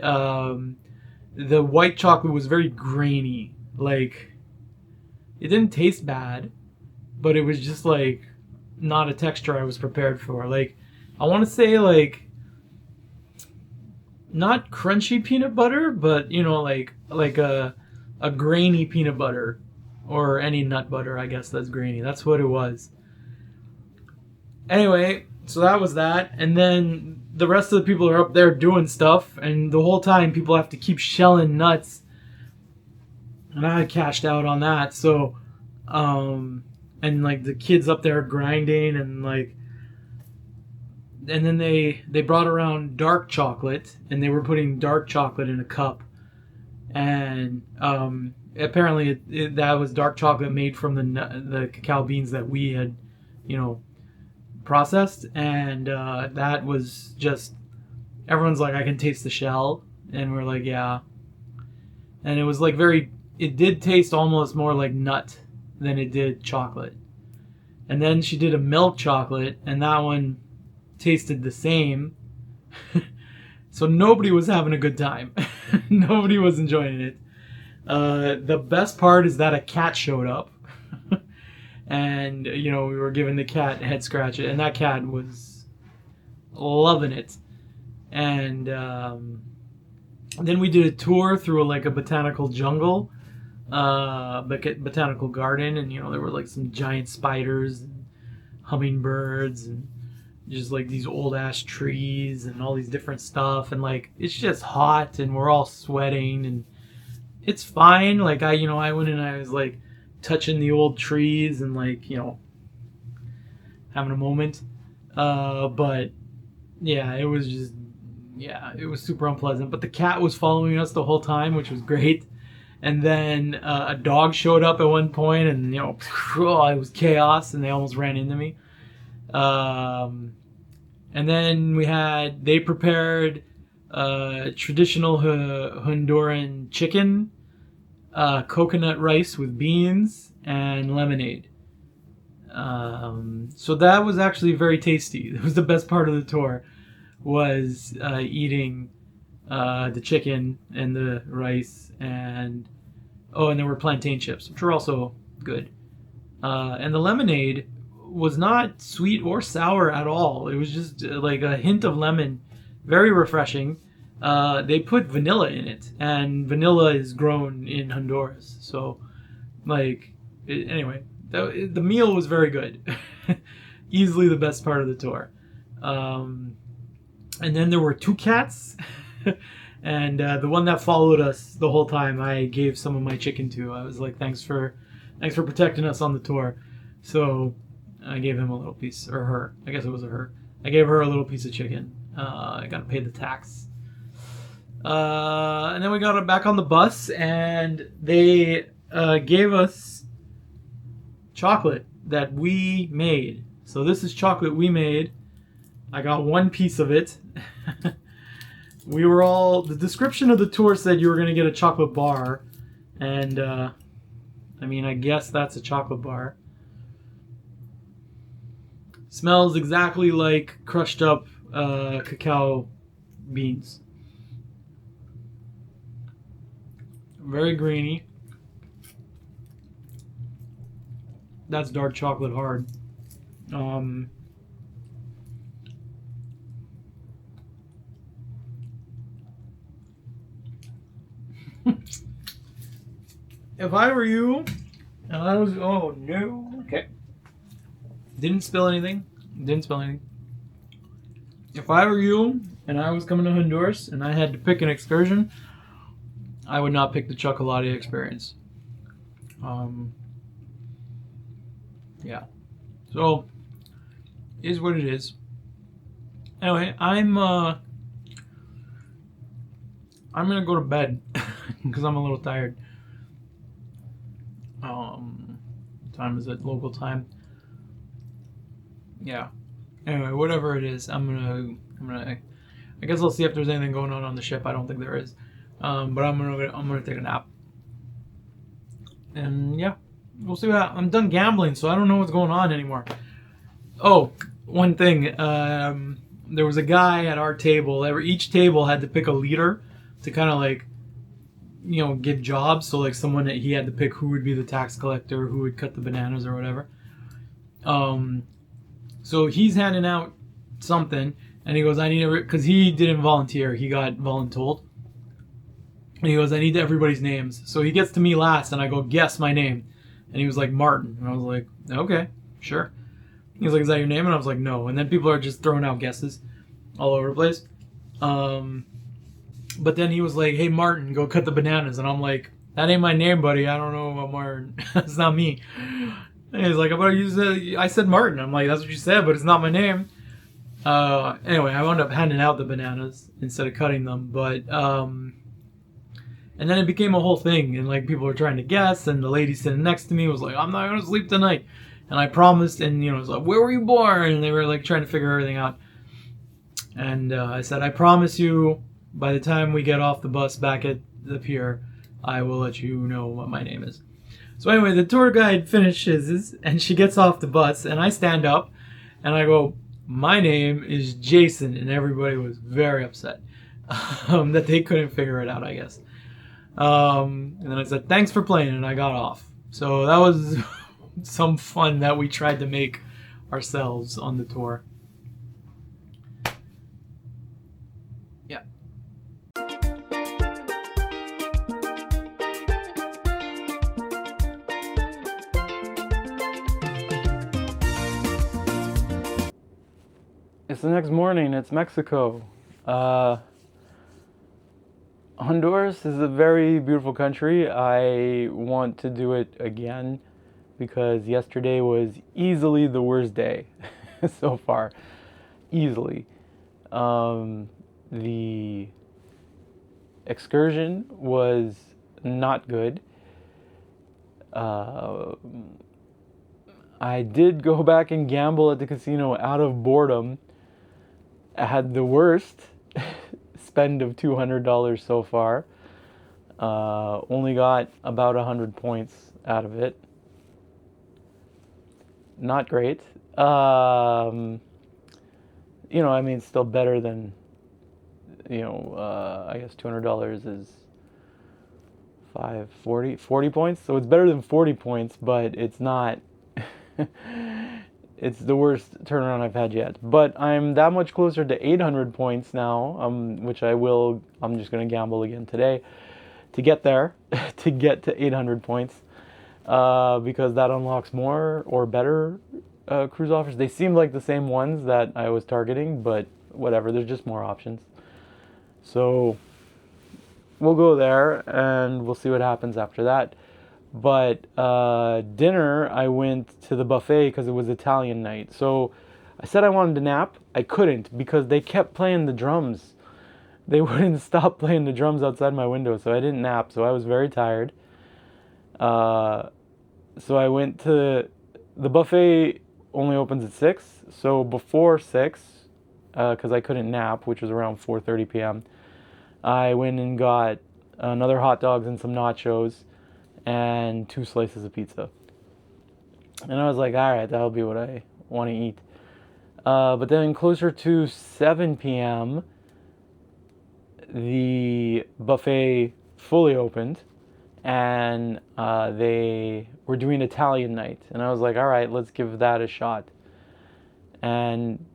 the white chocolate was very grainy. Like, it didn't taste bad, but it was just like not a texture I was prepared for. Like, I want to say like not crunchy peanut butter, but you know, like a grainy peanut butter, or any nut butter, I guess, that's grainy. That's what it was. Anyway, so that was that, and then the rest of the people are up there doing stuff, and the whole time people have to keep shelling nuts, and I cashed out on that. So and like the kids up there grinding, and like, and then they brought around dark chocolate, and they were putting dark chocolate in a cup, and apparently that was dark chocolate made from the cacao beans that we had, processed, and that was just, everyone's like, I can taste the shell, and we're like, yeah, and it was like it did taste almost more like nut than it did chocolate. And then she did a milk chocolate, and that one tasted the same. So nobody was having a good time. Nobody was enjoying it. The best part is that a cat showed up. And, we were giving the cat a head scratch, and that cat was loving it. And then we did a tour through like a botanical jungle, botanical garden, and there were like some giant spiders and hummingbirds and just like these old ash trees and all these different stuff, and like it's just hot and we're all sweating, and it's fine. Like I went and I was like touching the old trees and like having a moment, but yeah, it was super unpleasant. But the cat was following us the whole time, which was great. And then a dog showed up at one point, and it was chaos, and they almost ran into me. And then they prepared traditional Honduran chicken, coconut rice with beans, and lemonade. So that was actually very tasty. It was the best part of the tour, was eating the chicken and the rice, and there were plantain chips, which were also good. And the lemonade was not sweet or sour at all. It was just like a hint of lemon, very refreshing. They put vanilla in it, and vanilla is grown in Honduras. So, anyway, the meal was very good. Easily the best part of the tour. And then there were two cats. And the one that followed us the whole time, I gave some of my chicken to. I was like, thanks for protecting us on the tour. So I gave him a little piece, or her. I guess it was a her. I gave her a little piece of chicken. I got to pay the tax. And then we got back on the bus, and they gave us chocolate that we made. So this is chocolate we made. I got one piece of it. The description of the tour said you were going to get a chocolate bar, and I guess that's a chocolate bar. Smells exactly like crushed up cacao beans. Very grainy. That's dark chocolate hard. If I were you, and I was, oh no, okay. Didn't spill anything. If I were you, and I was coming to Honduras, and I had to pick an excursion, I would not pick the Xocolati experience. Yeah. So, is what it is. Anyway, I'm gonna go to bed because I'm a little tired. Time is it? Local time. Yeah. Anyway, whatever it is, I'm gonna. I guess I'll see if there's anything going on the ship. I don't think there is. But I'm gonna take a nap. And yeah, we'll see what I'm done gambling, so I don't know what's going on anymore. Oh, one thing. There was a guy at our table. Each table had to pick a leader to kind of like, give jobs. So like someone that he had to pick who would be the tax collector, who would cut the bananas or whatever. So he's handing out something, and he goes, I need because he didn't volunteer. He got voluntold. And he goes, I need everybody's names. So he gets to me last, and I go, guess my name. And he was like, Martin. And I was like, okay, sure. He was like, is that your name? And I was like, no. And then people are just throwing out guesses all over the place. But then he was like, hey, Martin, go cut the bananas. And I'm like, that ain't my name, buddy. I don't know about Martin. That's not me. And he's like, I'm gonna use it. I said Martin. I'm like, that's what you said, but it's not my name. Anyway, I wound up handing out the bananas instead of cutting them, but and then it became a whole thing, and like people were trying to guess, and the lady sitting next to me was like, I'm not gonna sleep tonight, and I promised, and you know, it was like, where were you born? And they were like trying to figure everything out, and I said, I promise you, by the time we get off the bus back at the pier, I will let you know what my name is. So anyway, the tour guide finishes, and she gets off the bus, and I stand up, and I go, my name is Jason, and everybody was very upset that they couldn't figure it out, I guess. And then I said, thanks for playing, and I got off. So that was some fun that we tried to make ourselves on the tour. Yeah. It's the next morning. It's Mexico. Honduras is a very beautiful country. I want to do it again because yesterday was easily the worst day so far. Easily. The excursion was not good. I did go back and gamble at the casino out of boredom. I had the worst spend of $200 so far. Only got about 100 points out of it. Not great. You know, I mean, still better than, you know, I guess $200 is 40 points. So it's better than 40 points, but it's not, it's the worst turnaround I've had yet. But I'm that much closer to 800 points now, which I'm just going to gamble again today to get there, to get to 800 points, because that unlocks more or better cruise offers. They seem like the same ones that I was targeting, but whatever, there's just more options. So we'll go there and we'll see what happens after that. But dinner, I went to the buffet because it was Italian night. So I said I wanted to nap. I couldn't because they kept playing the drums. They wouldn't stop playing the drums outside my window, so I didn't nap. So I was very tired. So I went to the buffet. Only opens at 6. So before 6, because I couldn't nap, which was around 4:30 p.m., I went and got another hot dogs and some nachos and 2 slices of pizza. And I was like, all right, that'll be what I want to eat. But then closer to 7 p.m., the buffet fully opened, and they were doing Italian night. And I was like, all right, let's give that a shot. And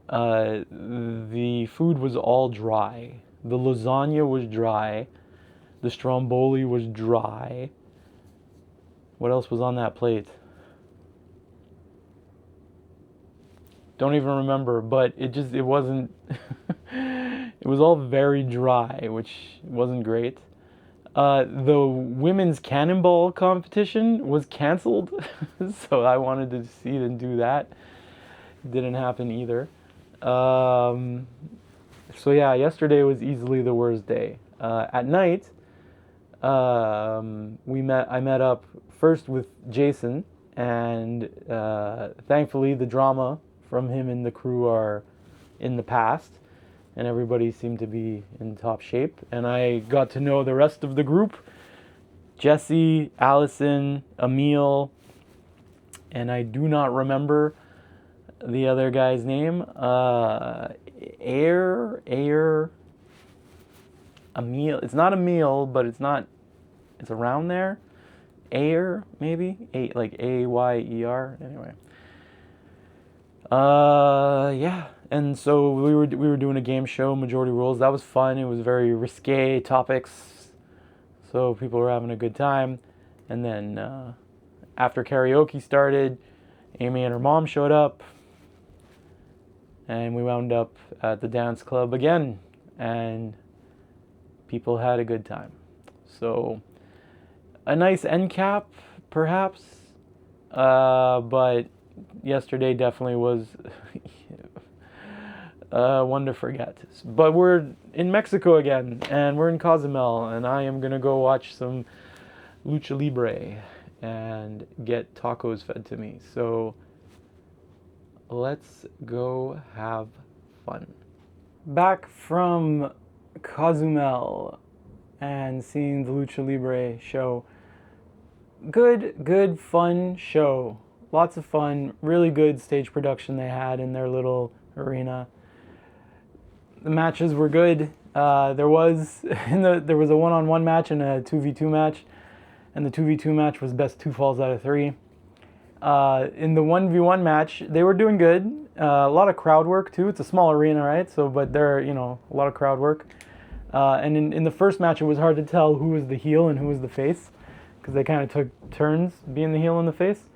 the food was all dry. The lasagna was dry. The stromboli was dry. What else was on that plate? Don't even remember, but it wasn't, it was all very dry, which wasn't great. The women's cannonball competition was canceled, so I wanted to see them do that. Didn't happen either. So yeah, yesterday was easily the worst day. At night, I met up first with Jason, and thankfully the drama from him and the crew are in the past, and everybody seemed to be in top shape. And I got to know the rest of the group: Jesse, Allison, Emil, and I do not remember the other guy's name. Emil. It's not Emil, but it's around there. Ayer, maybe? Like Ayer. Anyway. Yeah. And so we were doing a game show, Majority Rules. That was fun. It was very risque topics, so people were having a good time. And then after karaoke started, Amy and her mom showed up, and we wound up at the dance club again, and people had a good time. So a nice end cap, perhaps, but yesterday definitely was one to forget. But we're in Mexico again, and we're in Cozumel, and I am gonna go watch some Lucha Libre and get tacos fed to me. So let's go have fun. Back from Cozumel and seeing the Lucha Libre show. Good, fun show. Lots of fun. Really good stage production they had in their little arena. The matches were good. There was a one-on-one match and a 2v2 match, and the 2v2 match was best 2 falls out of 3. In the 1v1 match, they were doing good. A lot of crowd work too. It's a small arena, right? So, but there, a lot of crowd work. And in the first match, it was hard to tell who was the heel and who was the face, because they kind of took turns being the heel and the face.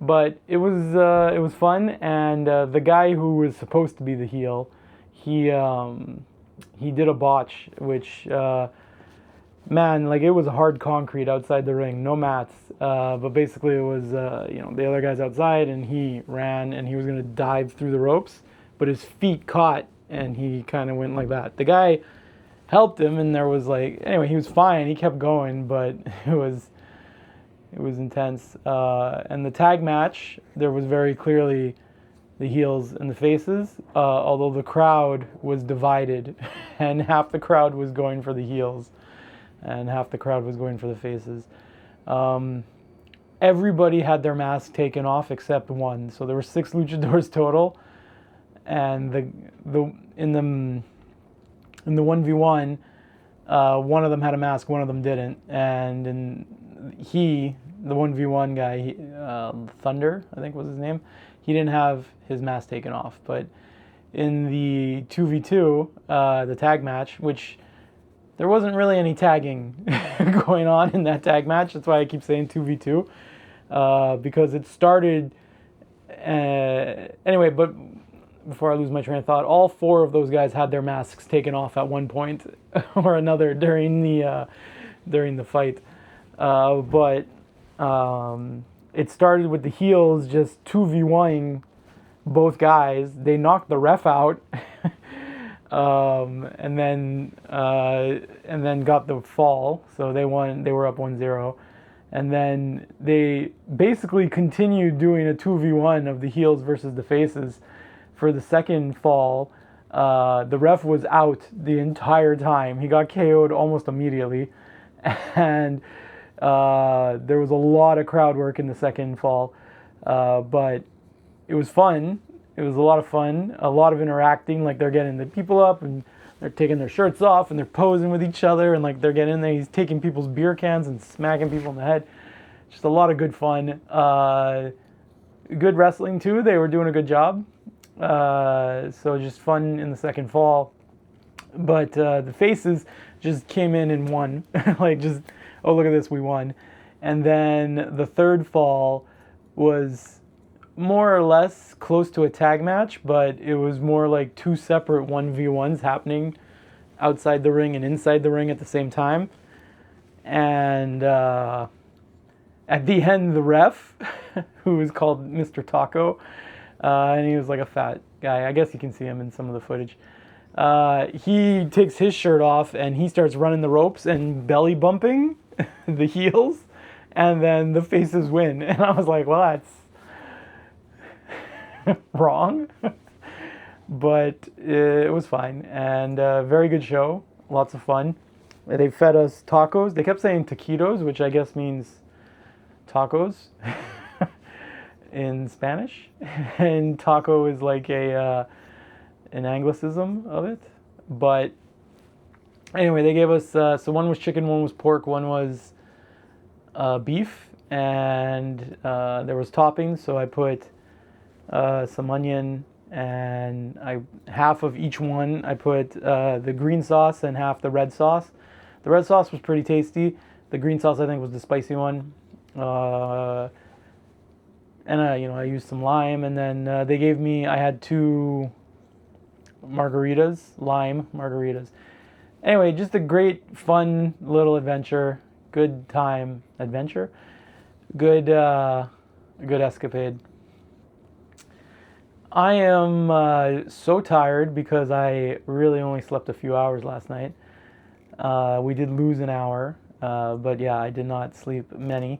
But it was fun, and the guy who was supposed to be the heel, he did a botch, which man, like, it was hard concrete outside the ring, no mats. But basically it was the other guys outside, and he ran and he was gonna dive through the ropes, but his feet caught and he kind of went like that. The guy helped him, and there was anyway, he was fine. He kept going, but it was intense. And the tag match, there was very clearly the heels and the faces, although the crowd was divided, and half the crowd was going for the heels, and half the crowd was going for the faces. Everybody had their mask taken off except one, so there were 6 luchadors total, and in the 1v1, one of them had a mask, one of them didn't, and the 1v1 guy, Thunder, I think was his name, he didn't have his mask taken off. But in the 2v2, the tag match, which there wasn't really any tagging going on in that tag match, that's why I keep saying 2v2, because it started, anyway, but before I lose my train of thought, all 4 of those guys had their masks taken off at one point or another during the fight. But it started with the heels just 2v1ing both guys. They knocked the ref out, and then got the fall. So they won. They were up 1-0, and then they basically continued doing a 2v1 of the heels versus the faces. For the second fall, the ref was out the entire time. He got KO'd almost immediately, and there was a lot of crowd work in the second fall, but it was fun. It was a lot of fun, a lot of interacting, like they're getting the people up and they're taking their shirts off and they're posing with each other, and like they're getting in there, he's taking people's beer cans and smacking people in the head. Just a lot of good fun. Good wrestling too, they were doing a good job. So just fun in the second fall. But the faces just came in and won. Like, just, oh, look at this, we won. And then the third fall was more or less close to a tag match, but it was more like 2 separate 1v1s happening outside the ring and inside the ring at the same time. And at the end, the ref, who was called Mr. Taco, and he was like a fat guy. I guess you can see him in some of the footage. He takes his shirt off and he starts running the ropes and belly bumping the heels, and then the faces win. And I was like, well, that's wrong. But it was fine, and very good show. Lots of fun. They fed us tacos. They kept saying taquitos, which I guess means tacos in Spanish. And taco is like an anglicism of it. But anyway, they gave us, so one was chicken, one was pork, one was beef, and there was toppings. So I put some onion, and half of each one I put the green sauce and half the red sauce. The red sauce was pretty tasty. The green sauce, I think, was the spicy one. And I used some lime, and then they gave me, I had 2 margaritas, lime margaritas. Anyway, just a great, fun little adventure. good time, adventure, good escapade. I am so tired because I really only slept a few hours last night. We did lose an hour, but yeah, I did not sleep many.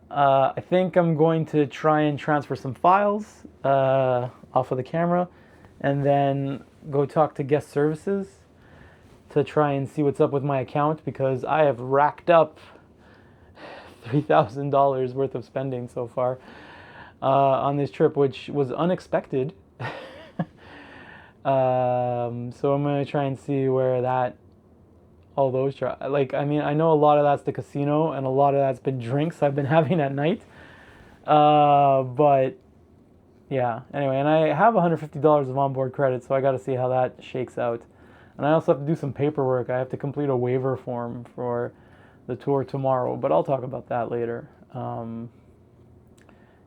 I think I'm going to try and transfer some files off of the camera and then go talk to guest services to try and see what's up with my account, because I have racked up $3,000 worth of spending so far on this trip, which was unexpected. So I'm going to try and see where all those, like, I mean, I know a lot of that's the casino and a lot of that's been drinks I've been having at night. But yeah, anyway, and I have $150 of onboard credit, so I got to see how that shakes out. And I also have to do some paperwork. I have to complete a waiver form for the tour tomorrow, but I'll talk about that later. And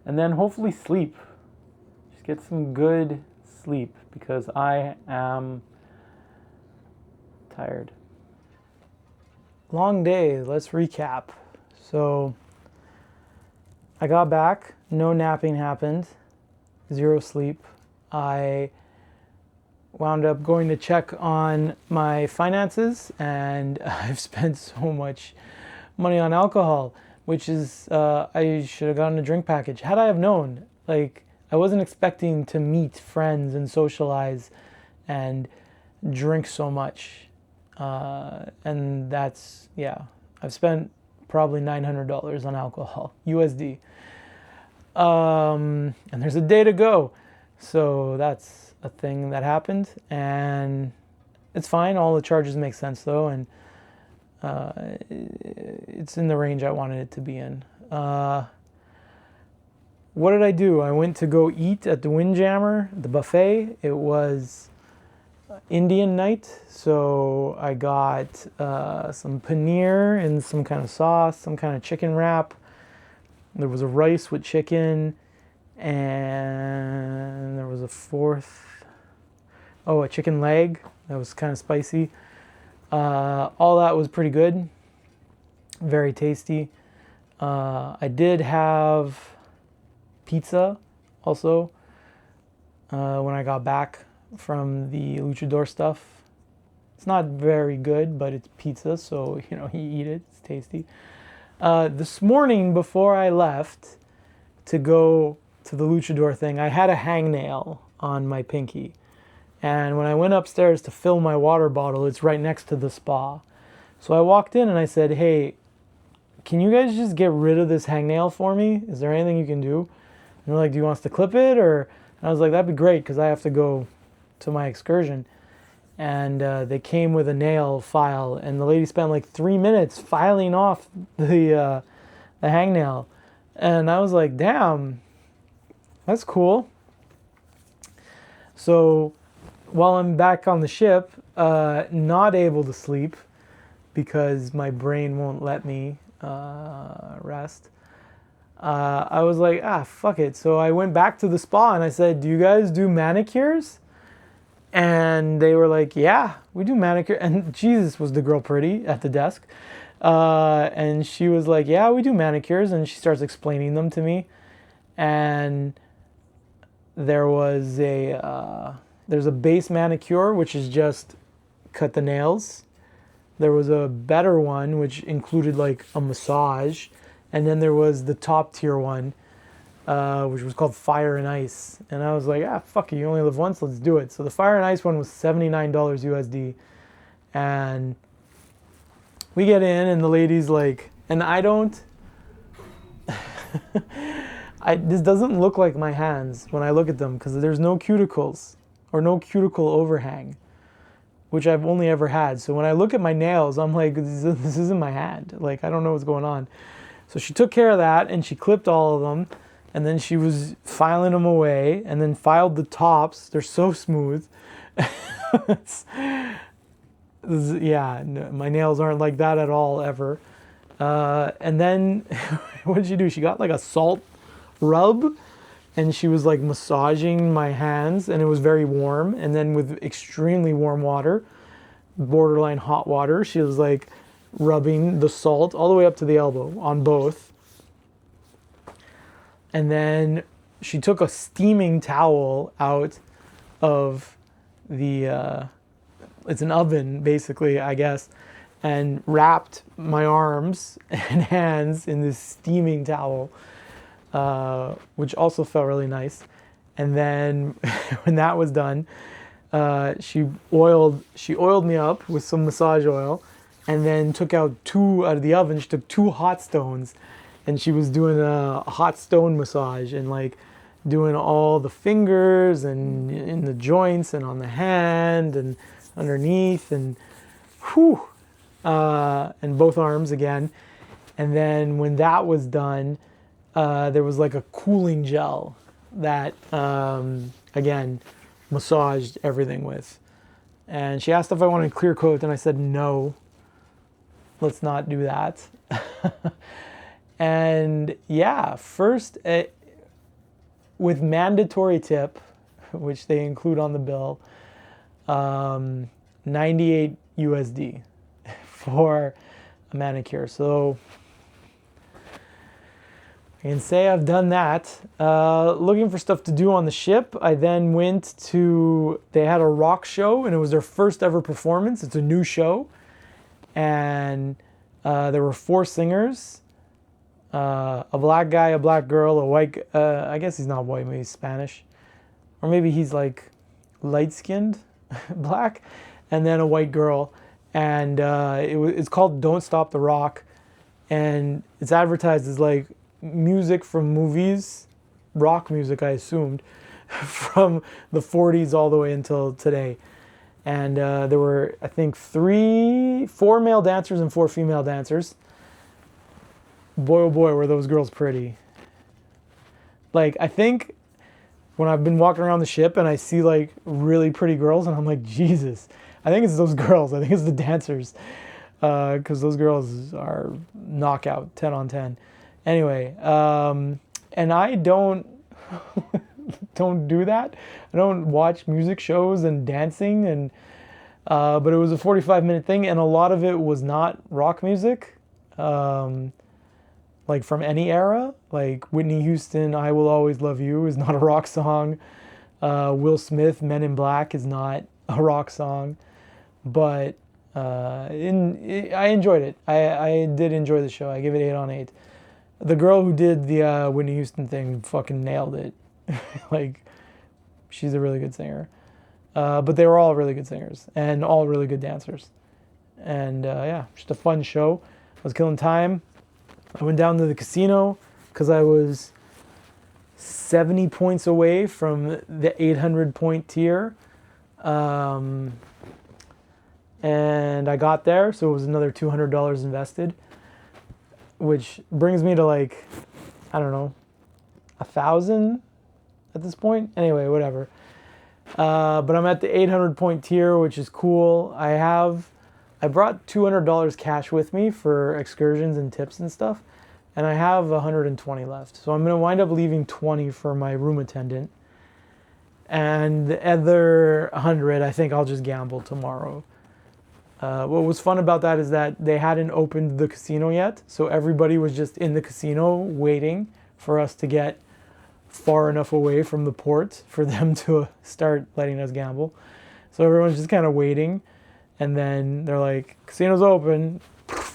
then hopefully sleep. Just get some good sleep because I am tired. Long day, let's recap. So I got back, no napping happened, 0 sleep. I wound up going to check on my finances, and I've spent so much money on alcohol, which is, I should have gotten a drink package. Had I have known, like, I wasn't expecting to meet friends and socialize and drink so much. And that's, yeah, I've spent probably $900 on alcohol, USD. And there's a day to go. So that's a thing that happened, and it's fine. All the charges make sense though, and it's in the range I wanted it to be in. What did I do? I went to go eat at the Windjammer, the buffet. It was Indian night, so I got some paneer and some kind of sauce, some kind of chicken wrap. There was a rice with chicken, and there was a a chicken leg that was kind of spicy. All that was pretty good, very tasty. I did have pizza also when I got back from the luchador stuff. It's not very good, but it's pizza, so you eat it, it's tasty. This morning before I left to go to the luchador thing, I had a hangnail on my pinky. And when I went upstairs to fill my water bottle, it's right next to the spa. So I walked in and I said, hey, can you guys just get rid of this hangnail for me? Is there anything you can do? And they're like, do you want us to clip it? And I was like, that'd be great, because I have to go to my excursion. And they came with a nail file, and the lady spent like 3 minutes filing off the hangnail. And I was like, damn, that's cool. So while I'm back on the ship, not able to sleep because my brain won't let me rest, I was like, fuck it. So I went back to the spa and I said, do you guys do manicures? And they were like, yeah, we do manicure. And Jesus, was the girl pretty at the desk. And she was like, yeah, we do manicures. And she starts explaining them to me. And there was there's a base manicure, which is just cut the nails. There was a better one, which included like a massage. And then there was the top tier one, which was called Fire and Ice. And I was like, fuck it, you only live once, let's do it. So the Fire and Ice one was $79 USD. And we get in and the lady's like, and I don't, this doesn't look like my hands when I look at them, because there's no cuticles or no cuticle overhang, which I've only ever had. So when I look at my nails, I'm like, this isn't my hand. Like, I don't know what's going on. So she took care of that and she clipped all of them. And then she was filing them away and then filed the tops. They're so smooth. Yeah, no, my nails aren't like that at all, ever. And then what did she do? She got like a salt rub and she was like massaging my hands, and it was very warm. And then with extremely warm water, borderline hot water, she was like rubbing the salt all the way up to the elbow on both. And then she took a steaming towel out of the, it's an oven basically, I guess, and wrapped my arms and hands in this steaming towel, which also felt really nice. And then when that was done, she oiled me up with some massage oil, and then took out two out of the oven. She took 2 hot stones, and she was doing a hot stone massage and like doing all the fingers and in the joints and on the hand and underneath and and both arms again. And then when that was done, there was like a cooling gel that again massaged everything with. And she asked if I wanted clear coat, and I said no, let's not do that. And yeah, first with mandatory tip, which they include on the bill, 98 USD for a manicure. So I can say I've done that. Looking for stuff to do on the ship, I then went to, they had a rock show, and it was their first ever performance. It's a new show, and there were 4 singers, a black guy, a black girl, a white, I guess he's not white, maybe he's Spanish, or maybe he's like light-skinned black, and then a white girl. And it's called Don't Stop the Rock, and it's advertised as like music from movies, rock music I assumed, from the 40s all the way until today. And there were, I think, 4 male dancers and 4 female dancers. Boy, oh boy, were those girls pretty. Like, I think when I've been walking around the ship and I see like really pretty girls, and I'm like, Jesus, I think it's those girls. I think it's the dancers, because those girls are knockout, 10 on 10. Anyway, and I don't do that. I don't watch music shows and dancing, and but it was a 45-minute thing, and a lot of it was not rock music, like from any era. Like Whitney Houston, "I Will Always Love You" is not a rock song. Will Smith, "Men in Black" is not a rock song, but I enjoyed it. I did enjoy the show. I give it 8 on 8. The girl who did the Whitney Houston thing fucking nailed it. Like, she's a really good singer. But they were all really good singers and all really good dancers. And yeah, just a fun show. I was killing time. I went down to the casino because I was 70 points away from the 800 point tier. And I got there, so it was another $200 invested, which brings me to like, I don't know, 1,000 at this point. Anyway, whatever. But I'm at the 800 point tier, which is cool. I brought $200 cash with me for excursions and tips and stuff, and I have 120 left. So I'm going to wind up leaving 20 for my room attendant, and the other 100 I think I'll just gamble tomorrow. What was fun about that is that they hadn't opened the casino yet, so everybody was just in the casino waiting for us to get far enough away from the port for them to start letting us gamble. So everyone's just kind of waiting, and then they're like, "Casino's open,"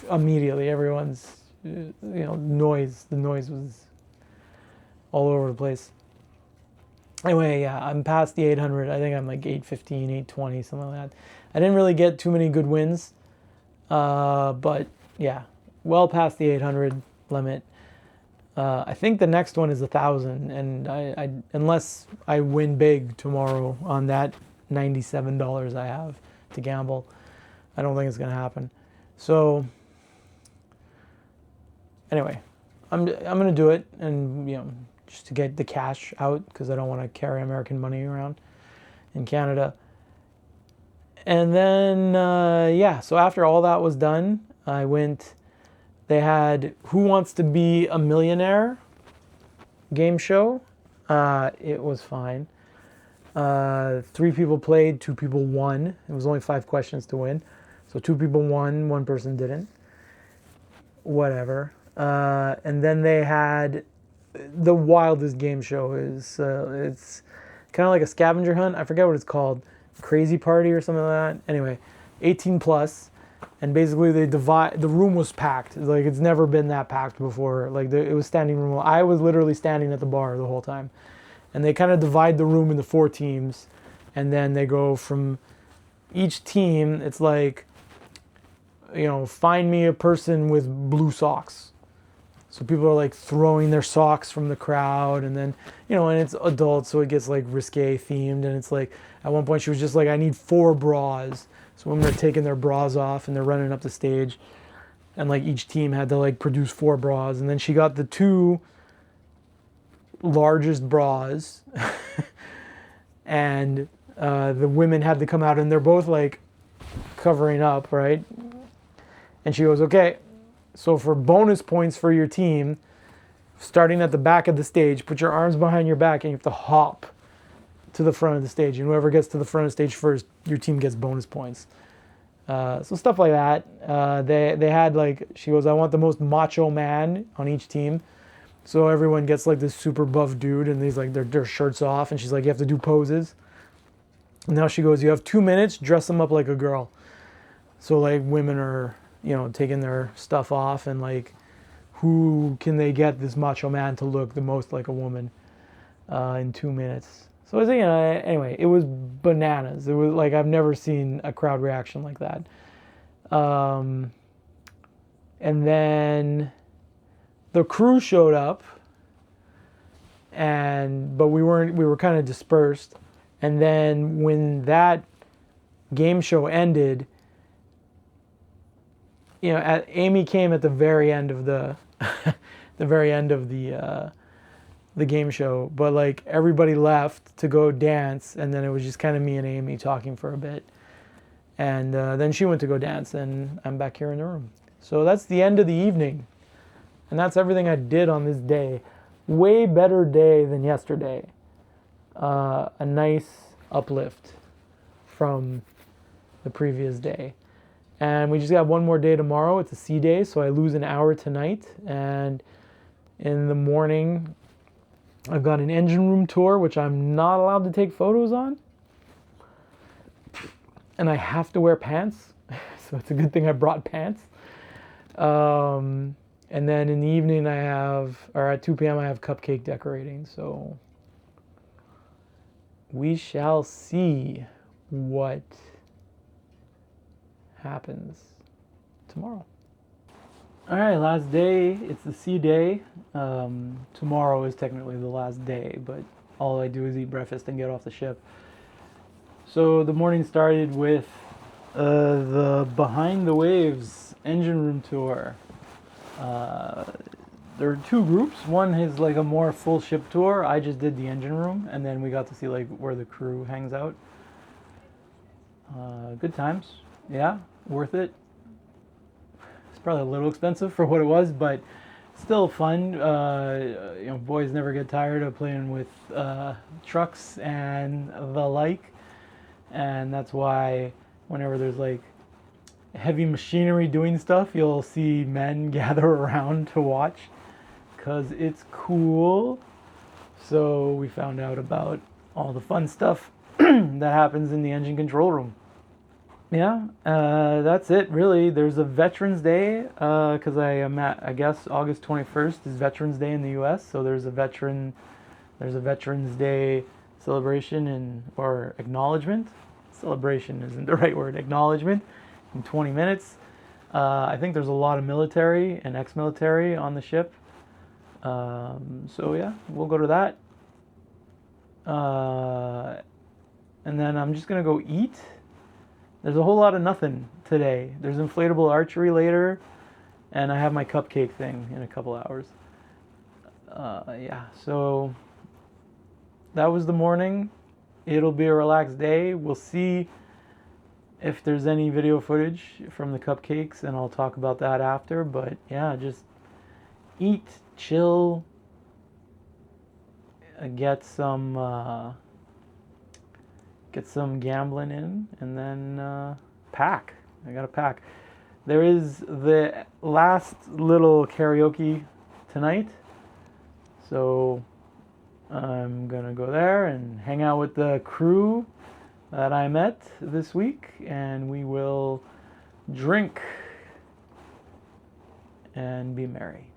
immediately. Everyone's, noise. The noise was all over the place. Anyway, yeah, I'm past the 800. I think I'm like 815, 820, something like that. I didn't really get too many good wins, but yeah, well past the 800 limit. I think the next one is 1,000, and I unless I win big tomorrow on that $97 I have to gamble, I don't think it's gonna happen. So anyway, I'm gonna do it, and just to get the cash out, because I don't want to carry American money around in Canada. And then yeah, so after all that was done, I went. They had Who Wants to Be a Millionaire game show. It was fine. 3 people played, 2 people won. It was only 5 questions to win. So 2 people won, 1 person didn't. whatever. And then they had the wildest game show. It's kind of like a scavenger hunt. I forget what it's called, Crazy Party or something like that. Anyway, 18 plus, and basically they divide. The room was packed. Like it's never been that packed before. Like it was standing room. I was literally standing at the bar the whole time, and they kind of divide the room into 4 teams, and then they go from each team. It's like, find me a person with blue socks. So people are like throwing their socks from the crowd, and then, and it's adults, so it gets like risque themed. And it's like, at one point she was just like, I need 4 bras. So women are taking their bras off and they're running up the stage, and like each team had to like produce 4 bras. And then she got the 2 largest bras and the women had to come out, and they're both like covering up, right? And she goes, okay, so for bonus points for your team, starting at the back of the stage, put your arms behind your back and you have to hop to the front of the stage. And whoever gets to the front of the stage first, your team gets bonus points. So stuff like that. They had like, she goes, I want the most macho man on each team. So everyone gets like this super buff dude, and these like their shirts off, and she's like, you have to do poses. And now she goes, you have 2 minutes, dress them up like a girl. So like women are, taking their stuff off, and like, who can they get this macho man to look the most like a woman in 2 minutes? So I was thinking, anyway, it was bananas. It was like, I've never seen a crowd reaction like that. And then the crew showed up, but we were kind of dispersed. And then when that game show ended, Amy came at the very end of the the game show, but like everybody left to go dance, and then it was just kind of me and Amy talking for a bit, and then she went to go dance, and I'm back here in the room. So that's the end of the evening, and that's everything I did on this day. Way better day than yesterday. A nice uplift from the previous day. And we just got one more day tomorrow. It's a sea day, so I lose an hour tonight. And in the morning, I've got an engine room tour, which I'm not allowed to take photos on. And I have to wear pants, so it's a good thing I brought pants. And then in the evening at 2 p.m. I have cupcake decorating. So we shall see what happens tomorrow. All right, last day. It's the sea day. Tomorrow is technically the last day, but all I do is eat breakfast and get off the ship. So the morning started with the Behind the Waves engine room tour. There are 2 groups. One is like a more full ship tour. I just did the engine room, and then we got to see like where the crew hangs out. Good times. Yeah, worth it. It's probably a little expensive for what it was, but still fun. Boys never get tired of playing with trucks and the like, and that's why whenever there's like heavy machinery doing stuff, you'll see men gather around to watch, because it's cool. So we found out about all the fun stuff that happens in the engine control room. Yeah, that's it really. There's a Veterans Day, because I guess August 21st is Veterans Day in the US, so there's a Veterans Day celebration or acknowledgement. Celebration isn't the right word, acknowledgement, in 20 minutes. I think there's a lot of military and ex-military on the ship. So yeah, we'll go to that. And then I'm just gonna go eat. There's a whole lot of nothing today. There's inflatable archery later, and I have my cupcake thing in a couple hours. Yeah, so that was the morning. It'll be a relaxed day. We'll see if there's any video footage from the cupcakes, and I'll talk about that after. But yeah, just eat, chill, get some gambling in, and then pack. I gotta pack. there is the last little karaoke tonight. So I'm gonna go there and hang out with the crew that I met this week, and we will drink and be merry.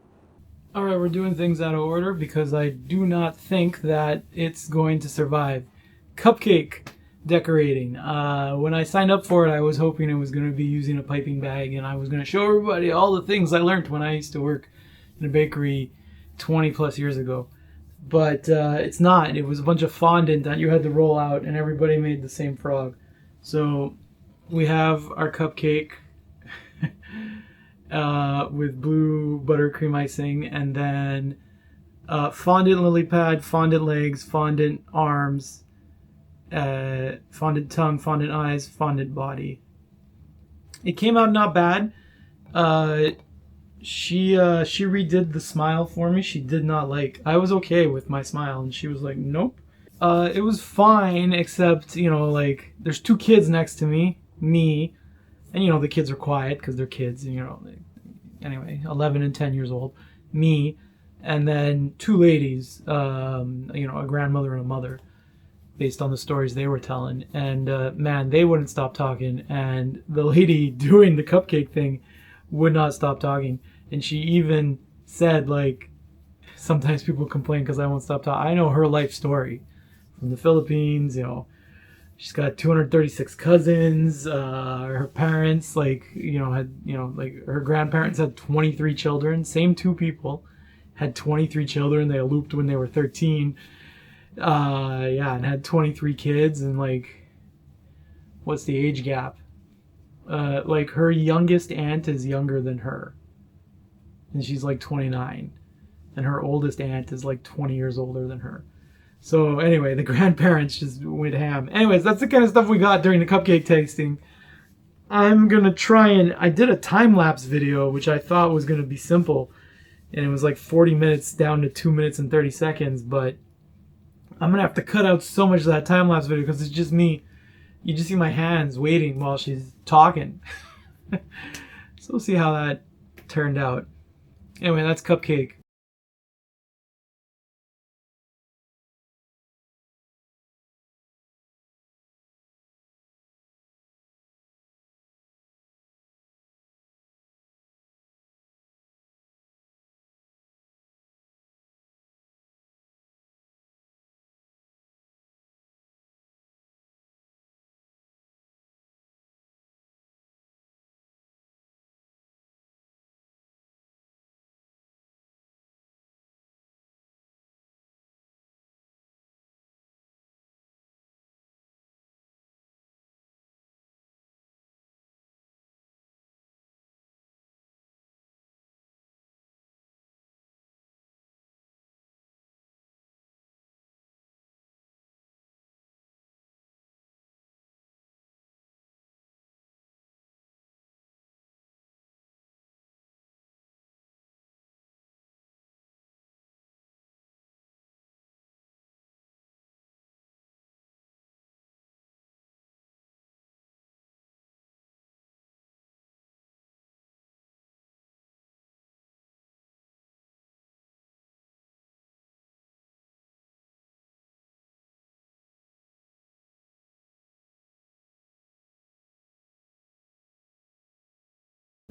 All right, we're doing things out of order because I do not think that it's going to survive. Cupcake decorating. When I signed up for it, I was hoping it was going to be using a piping bag, and I was going to show everybody all the things I learned when I used to work in a bakery 20 plus years ago. But it's not. It was a bunch of fondant that you had to roll out, and everybody made the same frog. So we have our cupcake with blue buttercream icing, and then fondant lily pad, fondant legs, fondant arms, fondant tongue, fondant eyes, fondant body. It came out not bad. She redid the smile for me. She did not like. I was okay with my smile, and she was like, nope. It was fine, except, you know, like, there's two kids next to me, and, you know, the kids are quiet because they're kids, and, you know, anyway, 11 and 10 years old, me, and then two ladies, you know, a grandmother and a mother, based on the stories they were telling. And, man, they wouldn't stop talking, and the lady doing the cupcake thing would not stop talking. And she even said, like, sometimes people complain because I won't stop talking. I know her life story from the Philippines. You know, she's got 236 cousins. Her parents, like, you know, had, you know, like, her grandparents had 23 children. Same two people had 23 children. They eloped when they were 13. Yeah, and had 23 kids. And, like, what's the age gap? Like, her youngest aunt is younger than her, and she's like 29, and her oldest aunt is like 20 years older than her. So anyway, the grandparents just went ham. Anyways, that's the kind of stuff we got during the cupcake tasting. I'm gonna try, and I did a time-lapse video, which I thought was gonna be simple, and it was like 40 minutes down to 2 minutes and 30 seconds, but I'm gonna have to cut out so much of that time-lapse video because it's just me. You just see my hands waiting while she's talking. So we'll see how that turned out. Anyway, that's Cupcake.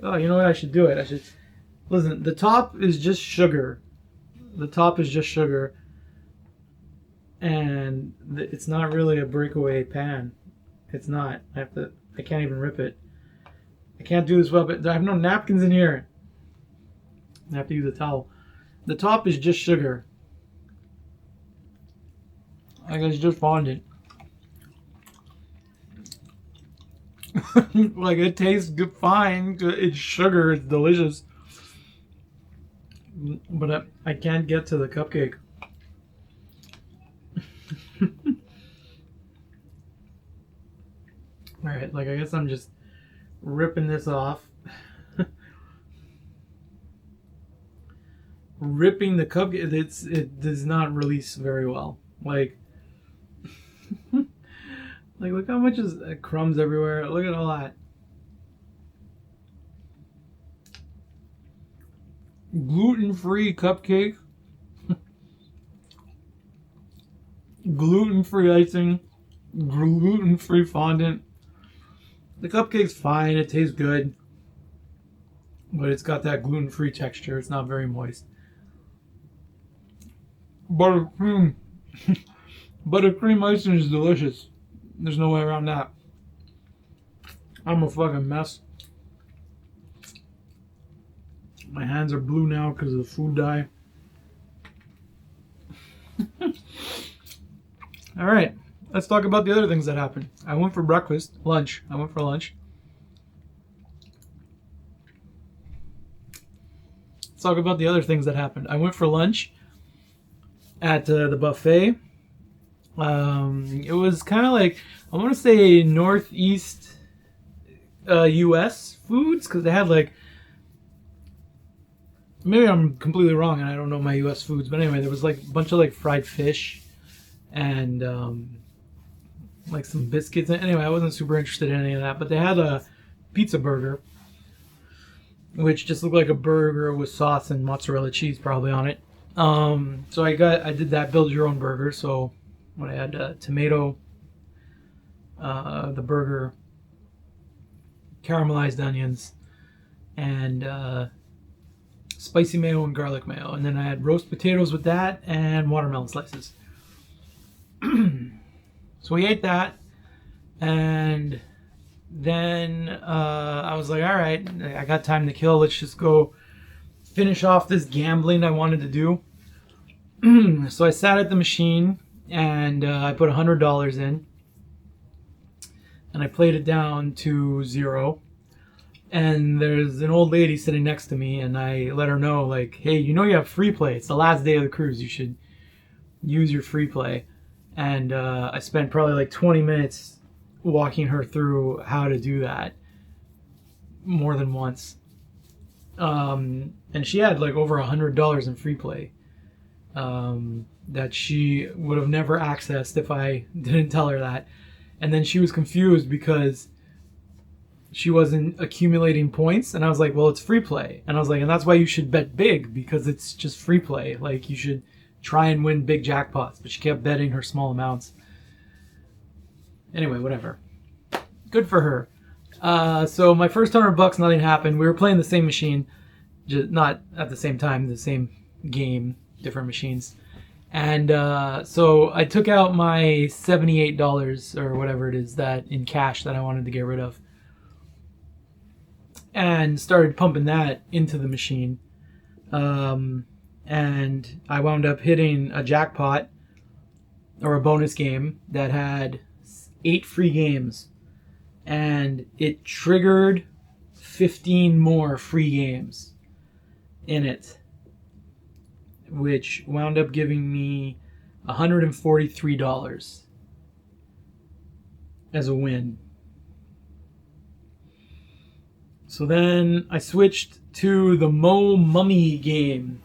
Oh, you know what? I should do it. I should. Listen, the top is just sugar. The top is just sugar. And it's not really a breakaway pan. It's not. I can't even rip it. I can't do this well, but I have no napkins in here. I have to use a towel. The top is just sugar. I guess just fondant. Like, it tastes good, fine. It's sugar. It's delicious. But I can't get to the cupcake. Alright, like, I guess I'm just ripping this off. Ripping the cupcake, it does not release very well. Like, like, look how much is crumbs everywhere. Look at all that. gluten-free cupcake, gluten-free icing, gluten-free fondant. The cupcake's fine, it tastes good, but it's got that gluten-free texture. It's not very moist. Buttercream. Buttercream icing is delicious. There's no way around that. I'm a fucking mess. My hands are blue now because of the food dye. Alright, let's talk about the other things that happened. I went for breakfast, lunch. I went for lunch. Let's talk about the other things that happened. I went for lunch at the buffet. It was kind of like, I want to say northeast US foods, because they had like, maybe I'm completely wrong and I don't know my US foods, but anyway, there was like a bunch of like fried fish and like some biscuits. Anyway, I wasn't super interested in any of that, but they had a pizza burger, which just looked like a burger with sauce and mozzarella cheese probably on it. So I did that build your own burger. So when I had tomato, the burger, caramelized onions, and spicy mayo and garlic mayo, and then I had roast potatoes with that and watermelon slices. So we ate that, and then I was like, all right, I got time to kill. Let's just go finish off this gambling I wanted to do. So I sat at the machine and I put $100 in, and I played it down to 0. And there's an old lady sitting next to me, and I let her know, like, hey, you know you have free play. It's the last day of the cruise. You should use your free play. And I spent probably like 20 minutes walking her through how to do that more than once. And she had like over $100 in free play that she would have never accessed if I didn't tell her that. And then she was confused because she wasn't accumulating points, and I was like, well, it's free play. And I was like, and that's why you should bet big, because it's just free play. Like, you should try and win big jackpots. But she kept betting her small amounts. Anyway, whatever. Good for her. So my first $100, nothing happened. We were playing the same machine, just not at the same time, the same game, different machines. And so I took out my $78 or whatever it is that in cash that I wanted to get rid of, and started pumping that into the machine. And I wound up hitting a jackpot or a bonus game that had 8 free games, and it triggered 15 more free games in it, which wound up giving me $143 as a win. So then I switched to the Mo Mummy game.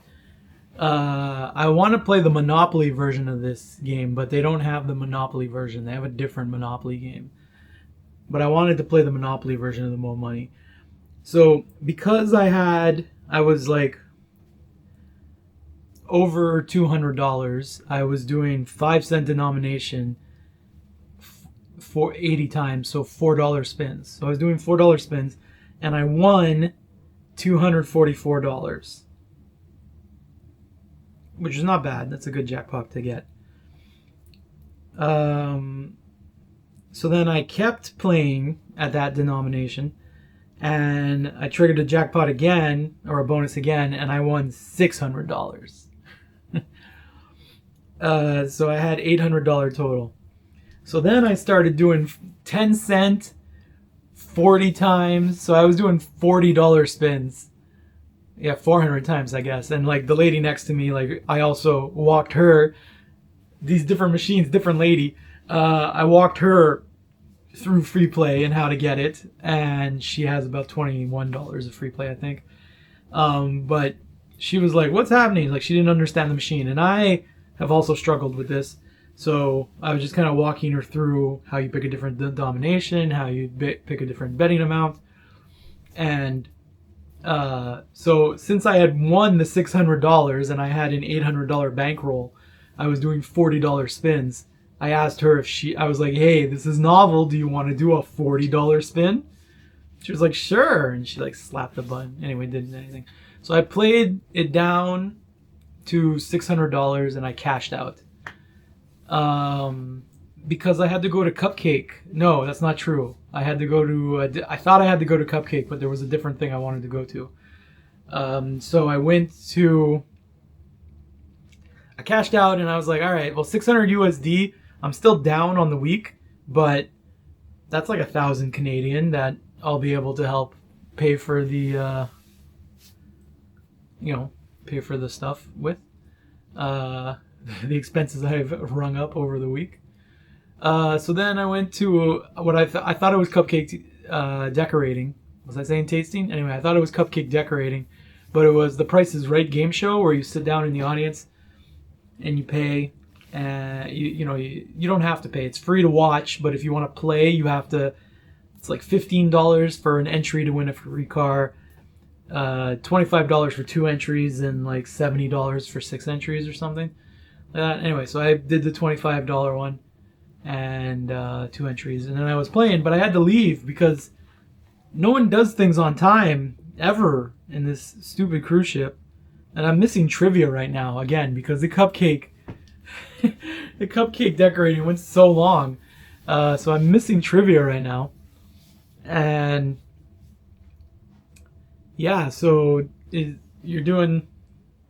I want to play the Monopoly version of this game, but they don't have the Monopoly version. They have a different Monopoly game. But I wanted to play the Monopoly version of the Mo Money. So because I was like over $200, I was doing 5-cent denomination for 80 times, so $4 spins. So I was doing $4 spins, and I won $244, which is not bad. That's a good jackpot to get. So then I kept playing at that denomination, and I triggered a jackpot again, or a bonus again, and I won $600. So I had $800 total. So then I started doing 10 cent, 40 times. So I was doing $40 spins. Yeah, 400 times, I guess. And like the lady next to me, like I also walked her, these different machines, different lady. I walked her through free play and how to get it. And she has about $21 of free play, I think. But she was like, what's happening? Like, she didn't understand the machine. And I have also struggled with this. So I was just kind of walking her through how you pick a different denomination, how you pick a different betting amount. And So since I had won the $600 and I had an $800 bankroll, I was doing $40 spins. I asked her if I was like, hey, this is novel. Do you want to do a $40 spin? She was like, sure. And she like slapped the button. Anyway, didn't do anything. So I played it down to $600 and I cashed out. Because I had to go to Cupcake. No, that's not true. I had to go to, I thought I had to go to Cupcake, but there was a different thing I wanted to go to. So I cashed out and I was like, all right, well, 600 USD, I'm still down on the week, but that's like 1,000 Canadian that I'll be able to help pay for the, pay for the stuff with, the expenses I've rung up over the week. So then I went to what I thought it was cupcake decorating. Was I saying tasting? Anyway, I thought it was cupcake decorating, but it was the Price is Right game show where you sit down in the audience and you pay. You don't have to pay. It's free to watch, but if you want to play, you have to. It's like $15 for an entry to win a free car, $25 for 2 entries, and like $70 for 6 entries or something like that. Anyway, so I did the $25 one and 2 entries, and then I was playing, but I had to leave because no one does things on time ever in this stupid cruise ship, and I'm missing trivia right now again because the cupcake decorating went so long, so I'm missing trivia right now, and yeah, so you're doing.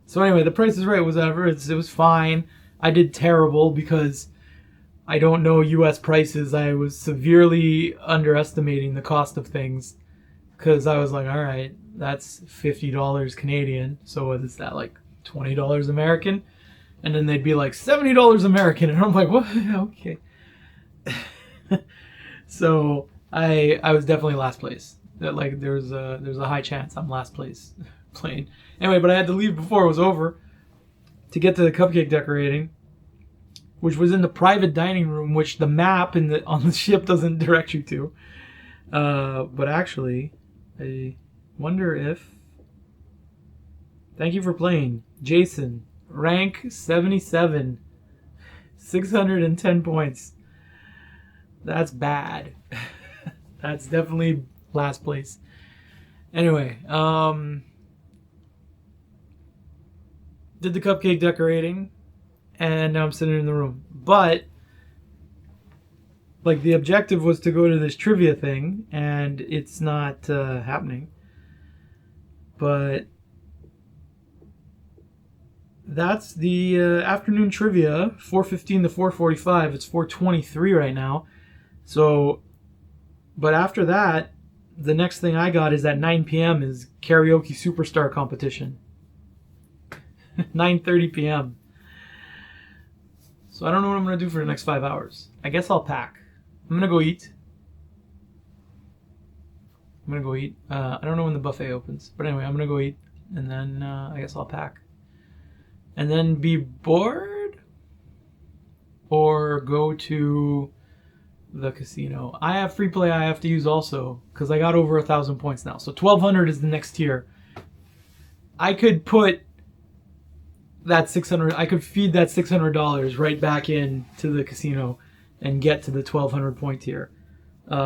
So anyway, the Price is Right was ever. It was fine. I did terrible because I don't know U.S. prices. I was severely underestimating the cost of things because I was like, all right, that's $50 Canadian. So what is that, like $20 American? And then they'd be like $70 American, and I'm like, what? Okay. So I was definitely last place. Like there's a high chance I'm last place playing. Anyway, but I had to leave before it was over to get to the cupcake decorating, which was in the private dining room, which the map on the ship doesn't direct you to. But actually, I wonder if. Thank you for playing, Jason. Rank 77, 610 points. That's bad. That's definitely last place. Anyway, did the cupcake decorating, and now I'm sitting in the room. But like the objective was to go to this trivia thing, and it's not happening. But that's the afternoon trivia, 4:15 to 4:45. It's 4:23 right now. So, but after that, the next thing I got is at 9 p.m. is karaoke superstar competition. 9:30 p.m. So I don't know what I'm going to do for the next 5 hours. I guess I'll pack. I'm going to go eat. I don't know when the buffet opens. But anyway, I'm going to go eat. And then I guess I'll pack. And then be bored? Or go to the casino. I have free play I have to use also. Because I got over 1,000 points now. So 1,200 is the next tier. I could put that 600, I could feed that $600 right back into the casino and get to the 1,200 point tier. But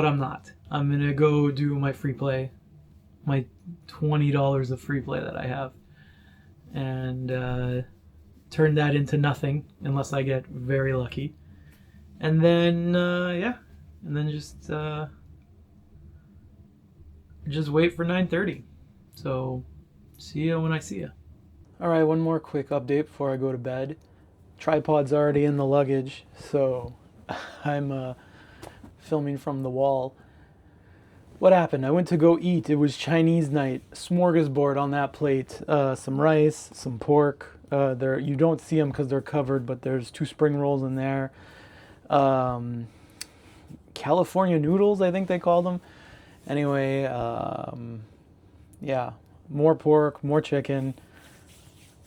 I'm not. I'm going to go do my free play, my $20 of free play that I have, and turn that into nothing unless I get very lucky. And then, and then just wait for 9:30. So, see you when I see you. All right, one more quick update before I go to bed. Tripod's already in the luggage, so I'm filming from the wall. What happened? I went to go eat. It was Chinese night. Smorgasbord on that plate. Some rice, some pork. You don't see them because they're covered, but there's 2 spring rolls in there. California noodles, I think they call them. Anyway, yeah. More pork, more chicken.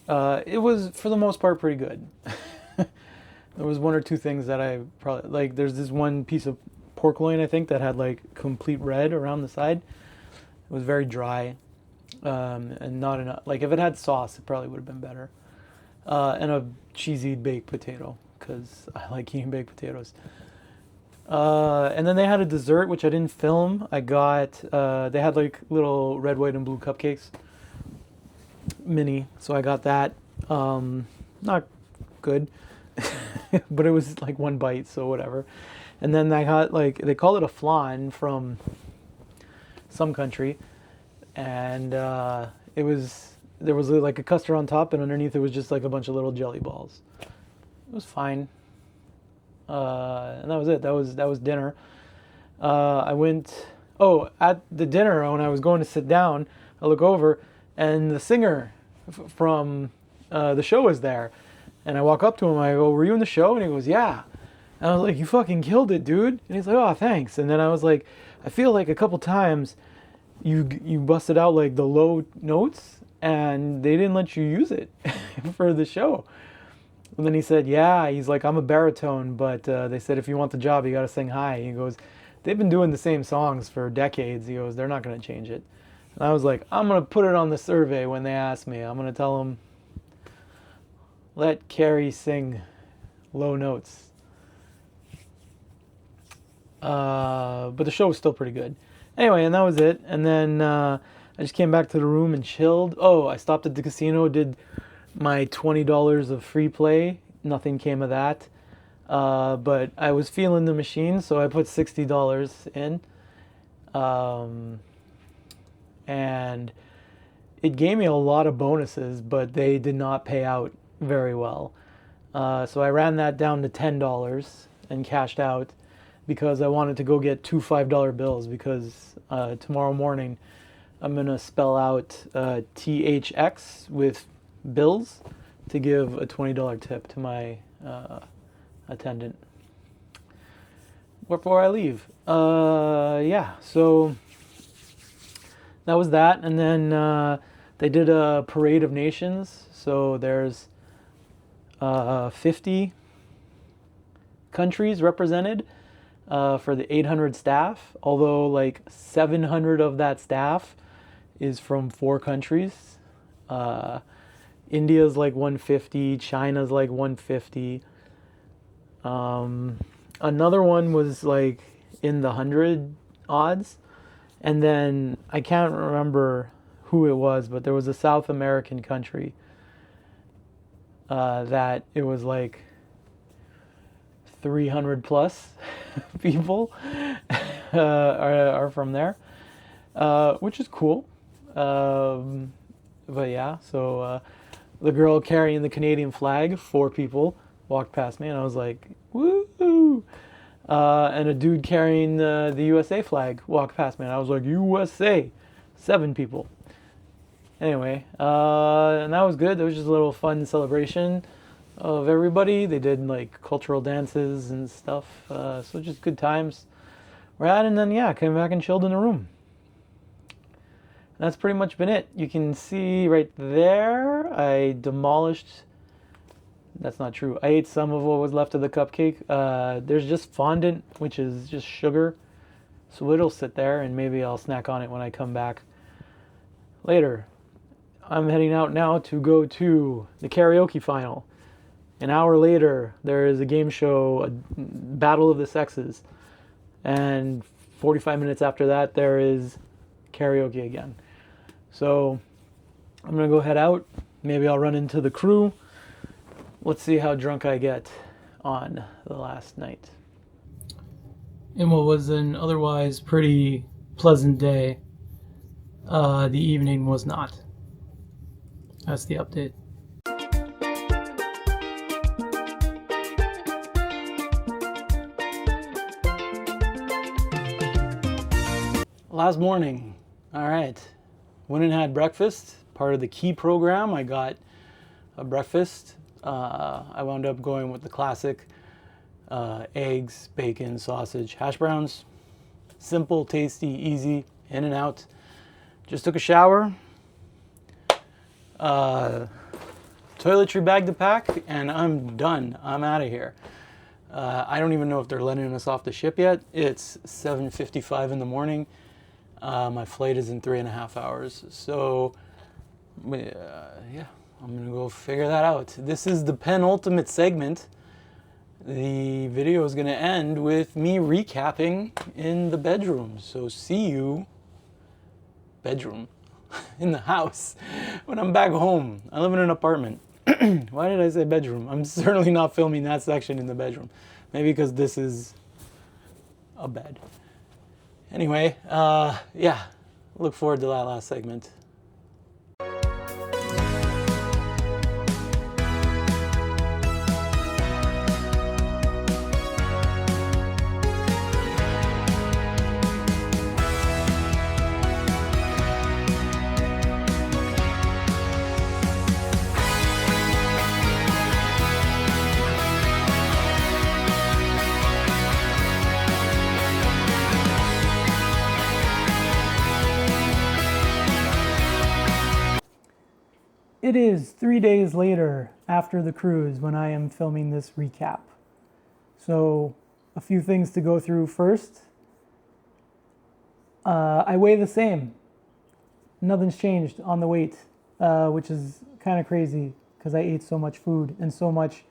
It was, for the most part, pretty good. There was 1 or 2 things that I probably, like, there's this one piece of pork loin, I think, that had like complete red around the side. It was very dry, and not enough. Like if it had sauce, it probably would have been better. And a cheesy baked potato, because I like eating baked potatoes. And then they had a dessert, which I didn't film. I got, they had like little red, white, and blue cupcakes. Mini. So I got that. Not good. But it was like one bite, so whatever. And then I got like, they call it a flan from some country. And there was like a custard on top, and underneath it was just like a bunch of little jelly balls. It was fine. And that was it. That was dinner. I went, at the dinner, when I was going to sit down, I look over, and the singer from the show was there. And I walk up to him, I go, "Were you in the show?" And he goes, "Yeah." And I was like, "You fucking killed it, dude." And he's like, "Oh, thanks." And then I was like, I feel like a couple times you busted out like the low notes, and they didn't let you use it for the show. And then he said, "Yeah," he's like, "I'm a baritone, but they said if you want the job, you got to sing high." He goes, "They've been doing the same songs for decades." He goes, "They're not going to change it." And I was like, "I'm going to put it on the survey when they ask me. I'm going to tell them, let Carrie sing low notes." But the show was still pretty good. Anyway, and that was it. And then I just came back to the room and chilled. Oh, I stopped at the casino, did my $20 of free play. Nothing came of that. But I was feeling the machine, so I put $60 in. And it gave me a lot of bonuses, but they did not pay out very well. So I ran that down to $10 and cashed out, because I wanted to go get two $5 bills, because tomorrow morning I'm going to spell out THX with bills to give a $20 tip to my attendant before I leave. Yeah, so that was that. And then they did a parade of nations. So there's 50 countries represented for the 800 staff, although like 700 of that staff is from 4 countries. India's like 150, China's like 150. Another one was like in the 100 odds. And then I can't remember who it was, but there was a South American country that it was like 300 plus people are from there, which is cool. But yeah, so the girl carrying the Canadian flag, 4 people walked past me, and I was like, woo! And a dude carrying the USA flag walked past me, and I was like, USA! 7 people. Anyway, and that was good. There was just a little fun celebration of everybody. They did like cultural dances and stuff, so just good times. And then yeah, came back and chilled in the room. And that's pretty much been it. You can see right there, I demolished. That's not true. I ate some of what was left of the cupcake. There's just fondant, which is just sugar, so it'll sit there, and maybe I'll snack on it when I come back later. I'm heading out now to go to the karaoke final. An hour later, there is a game show, a Battle of the Sexes. And 45 minutes after that, there is karaoke again. So I'm going to go head out. Maybe I'll run into the crew. Let's see how drunk I get on the last night. In what was an otherwise pretty pleasant day, the evening was not. That's the update. Last morning, all right, went and had breakfast, part of the key program. I got a breakfast. I wound up going with the classic eggs, bacon, sausage, hash browns. Simple, tasty, easy, in and out. Just took a shower. Toiletry bag to pack, and I'm done. I'm out of here. I don't even know if they're letting us off the ship yet. It's 7:55 in the morning. My flight is in 3.5 hours. So, yeah, I'm going to go figure that out. This is the penultimate segment. The video is going to end with me recapping in the bedroom. So see you, bedroom, in the house when I'm back home. I live in an apartment. Why did I say bedroom? I'm certainly not filming that section in the bedroom. Maybe because this is a bed. Anyway, yeah, look forward to that last segment. It is 3 days later after the cruise when I am filming this recap. So a few things to go through first. I weigh the same. Nothing's changed on the weight, which is kind of crazy because I ate so much food and so much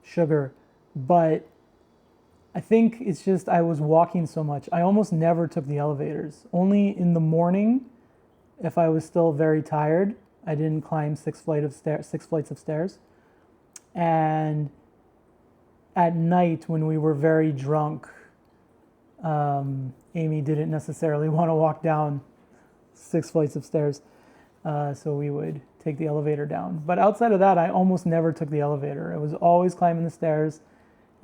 sugar. But I think it's just I was walking so much. I almost never took the elevators. Only in the morning, if I was still very tired. I didn't climb 6 flights of stairs. And at night when we were very drunk, Amy didn't necessarily want to walk down 6 flights of stairs. So we would take the elevator down. But outside of that, I almost never took the elevator. I was always climbing the stairs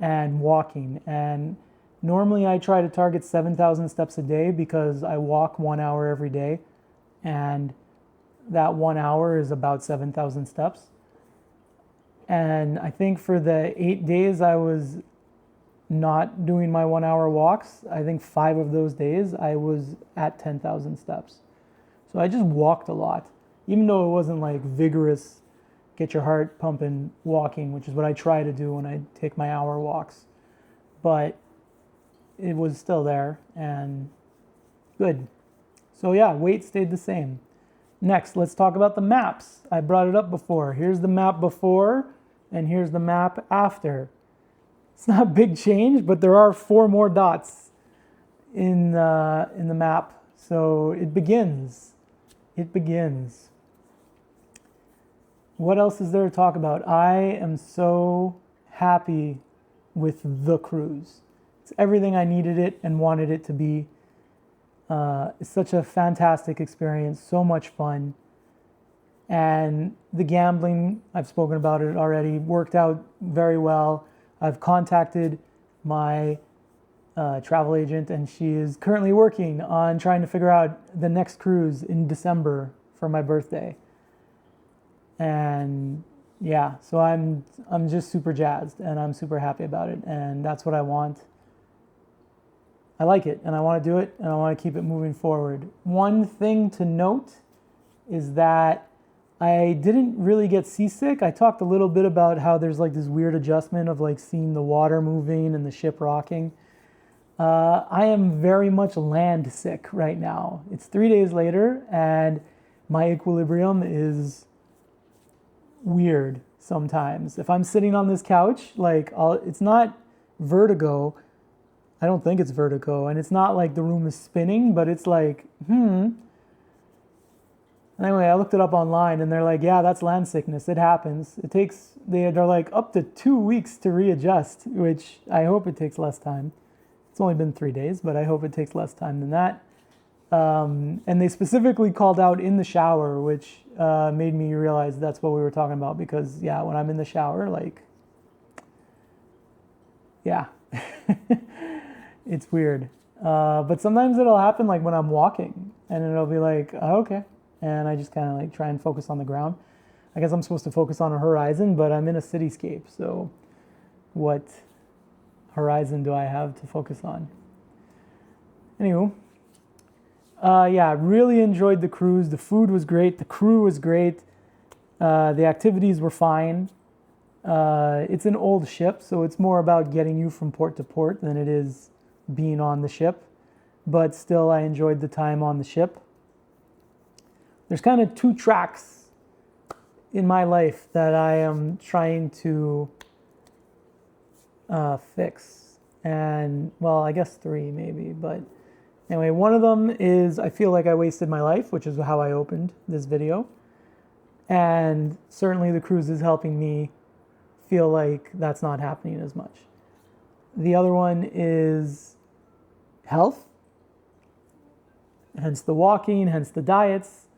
and walking. And normally I try to target 7,000 steps a day because I walk 1 hour every day. And that 1 hour is about 7,000 steps. And I think for the 8 days I was not doing my 1 hour walks, I think 5 of those days I was at 10,000 steps. So I just walked a lot, even though it wasn't like vigorous, get your heart pumping walking, which is what I try to do when I take my hour walks. But it was still there and good. So yeah, weight stayed the same. Next, let's talk about the maps. I brought it up before. Here's the map before, and here's the map after. It's not a big change, but there are 4 more dots in the map. So it begins. It begins. What else is there to talk about? I am so happy with the cruise. It's everything I needed it and wanted it to be. It's such a fantastic experience, so much fun. And the gambling, I've spoken about it already, worked out very well. I've contacted my travel agent and she is currently working on trying to figure out the next cruise in December for my birthday. And yeah, so I'm just super jazzed and I'm super happy about it. And that's what I want. I like it and I want to do it and I want to keep it moving forward. One thing to note is that I didn't really get seasick. I talked a little bit about how there's like this weird adjustment of like seeing the water moving and the ship rocking. I am very much land sick right now. It's 3 days later and my equilibrium is weird sometimes. If I'm sitting on this couch, like it's not vertigo. I don't think it's vertigo, and it's not like the room is spinning, but it's like, Anyway, I looked it up online, and they're like, yeah, that's land sickness. It happens. They're like up to 2 weeks to readjust, which I hope it takes less time. It's only been 3 days, but I hope it takes less time than that. And they specifically called out in the shower, which made me realize that's what we were talking about, because, yeah, when I'm in the shower, like, yeah. It's weird. But sometimes it'll happen like when I'm walking and it'll be like, oh, okay. And I just kind of like try and focus on the ground. I guess I'm supposed to focus on a horizon, but I'm in a cityscape. So what horizon do I have to focus on? Anywho, yeah, really enjoyed the cruise. The food was great. The crew was great. The activities were fine. It's an old ship, so it's more about getting you from port to port than it is being on the ship. But still, I enjoyed the time on the ship. There's kind of two tracks in my life that I am trying to fix. And, well, I guess three maybe. But anyway, one of them is I feel like I wasted my life, which is how I opened this video. And certainly the cruise is helping me feel like that's not happening as much. The other one is health, hence the walking, hence the diets,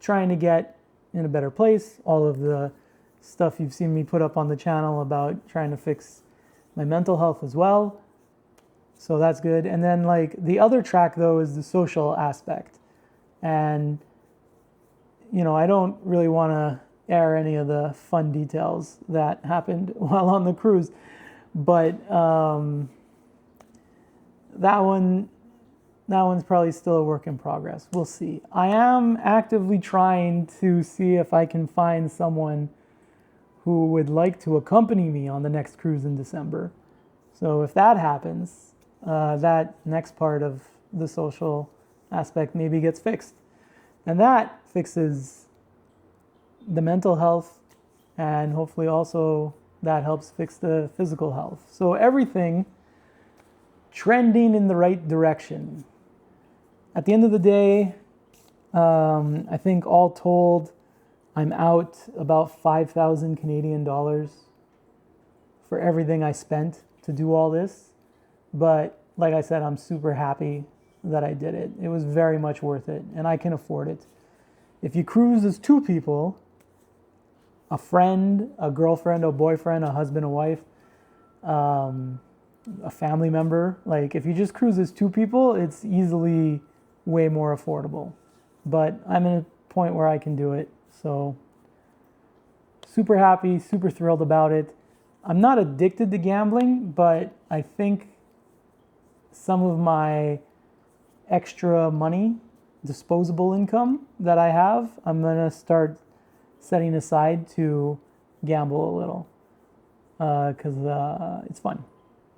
trying to get in a better place. All of the stuff you've seen me put up on the channel about trying to fix my mental health as well. So that's good. And then like the other track though is the social aspect. And you know, I don't really want to air any of the fun details that happened while on the cruise, but that one's probably still a work in progress. We'll see. I am actively trying to see if I can find someone who would like to accompany me on the next cruise in December. So if that happens, that next part of the social aspect maybe gets fixed. And that fixes the mental health, and hopefully also that helps fix the physical health. So everything trending in the right direction. At the end of the day, I think all told, I'm out about 5,000 Canadian dollars for everything I spent to do all this. But like I said, I'm super happy that I did it. It was very much worth it, and I can afford it. If you cruise as two people, a friend, a girlfriend, a boyfriend, a husband, a wife, a family member, like if you just cruise as two people, it's easily way more affordable. But I'm in a point where I can do it, so super happy, super thrilled about it. I'm not addicted to gambling, but I think some of my extra money, disposable income that I have, I'm gonna start setting aside to gamble a little, because it's fun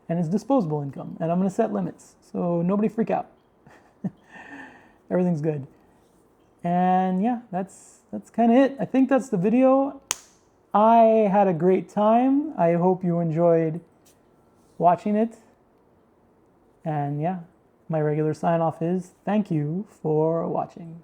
and it's disposable income, and I'm gonna set limits, so nobody freak out. Everything's good. And yeah, that's kind of it. I think that's the video. I had a great time. I hope you enjoyed watching it. And yeah, my regular sign off is thank you for watching.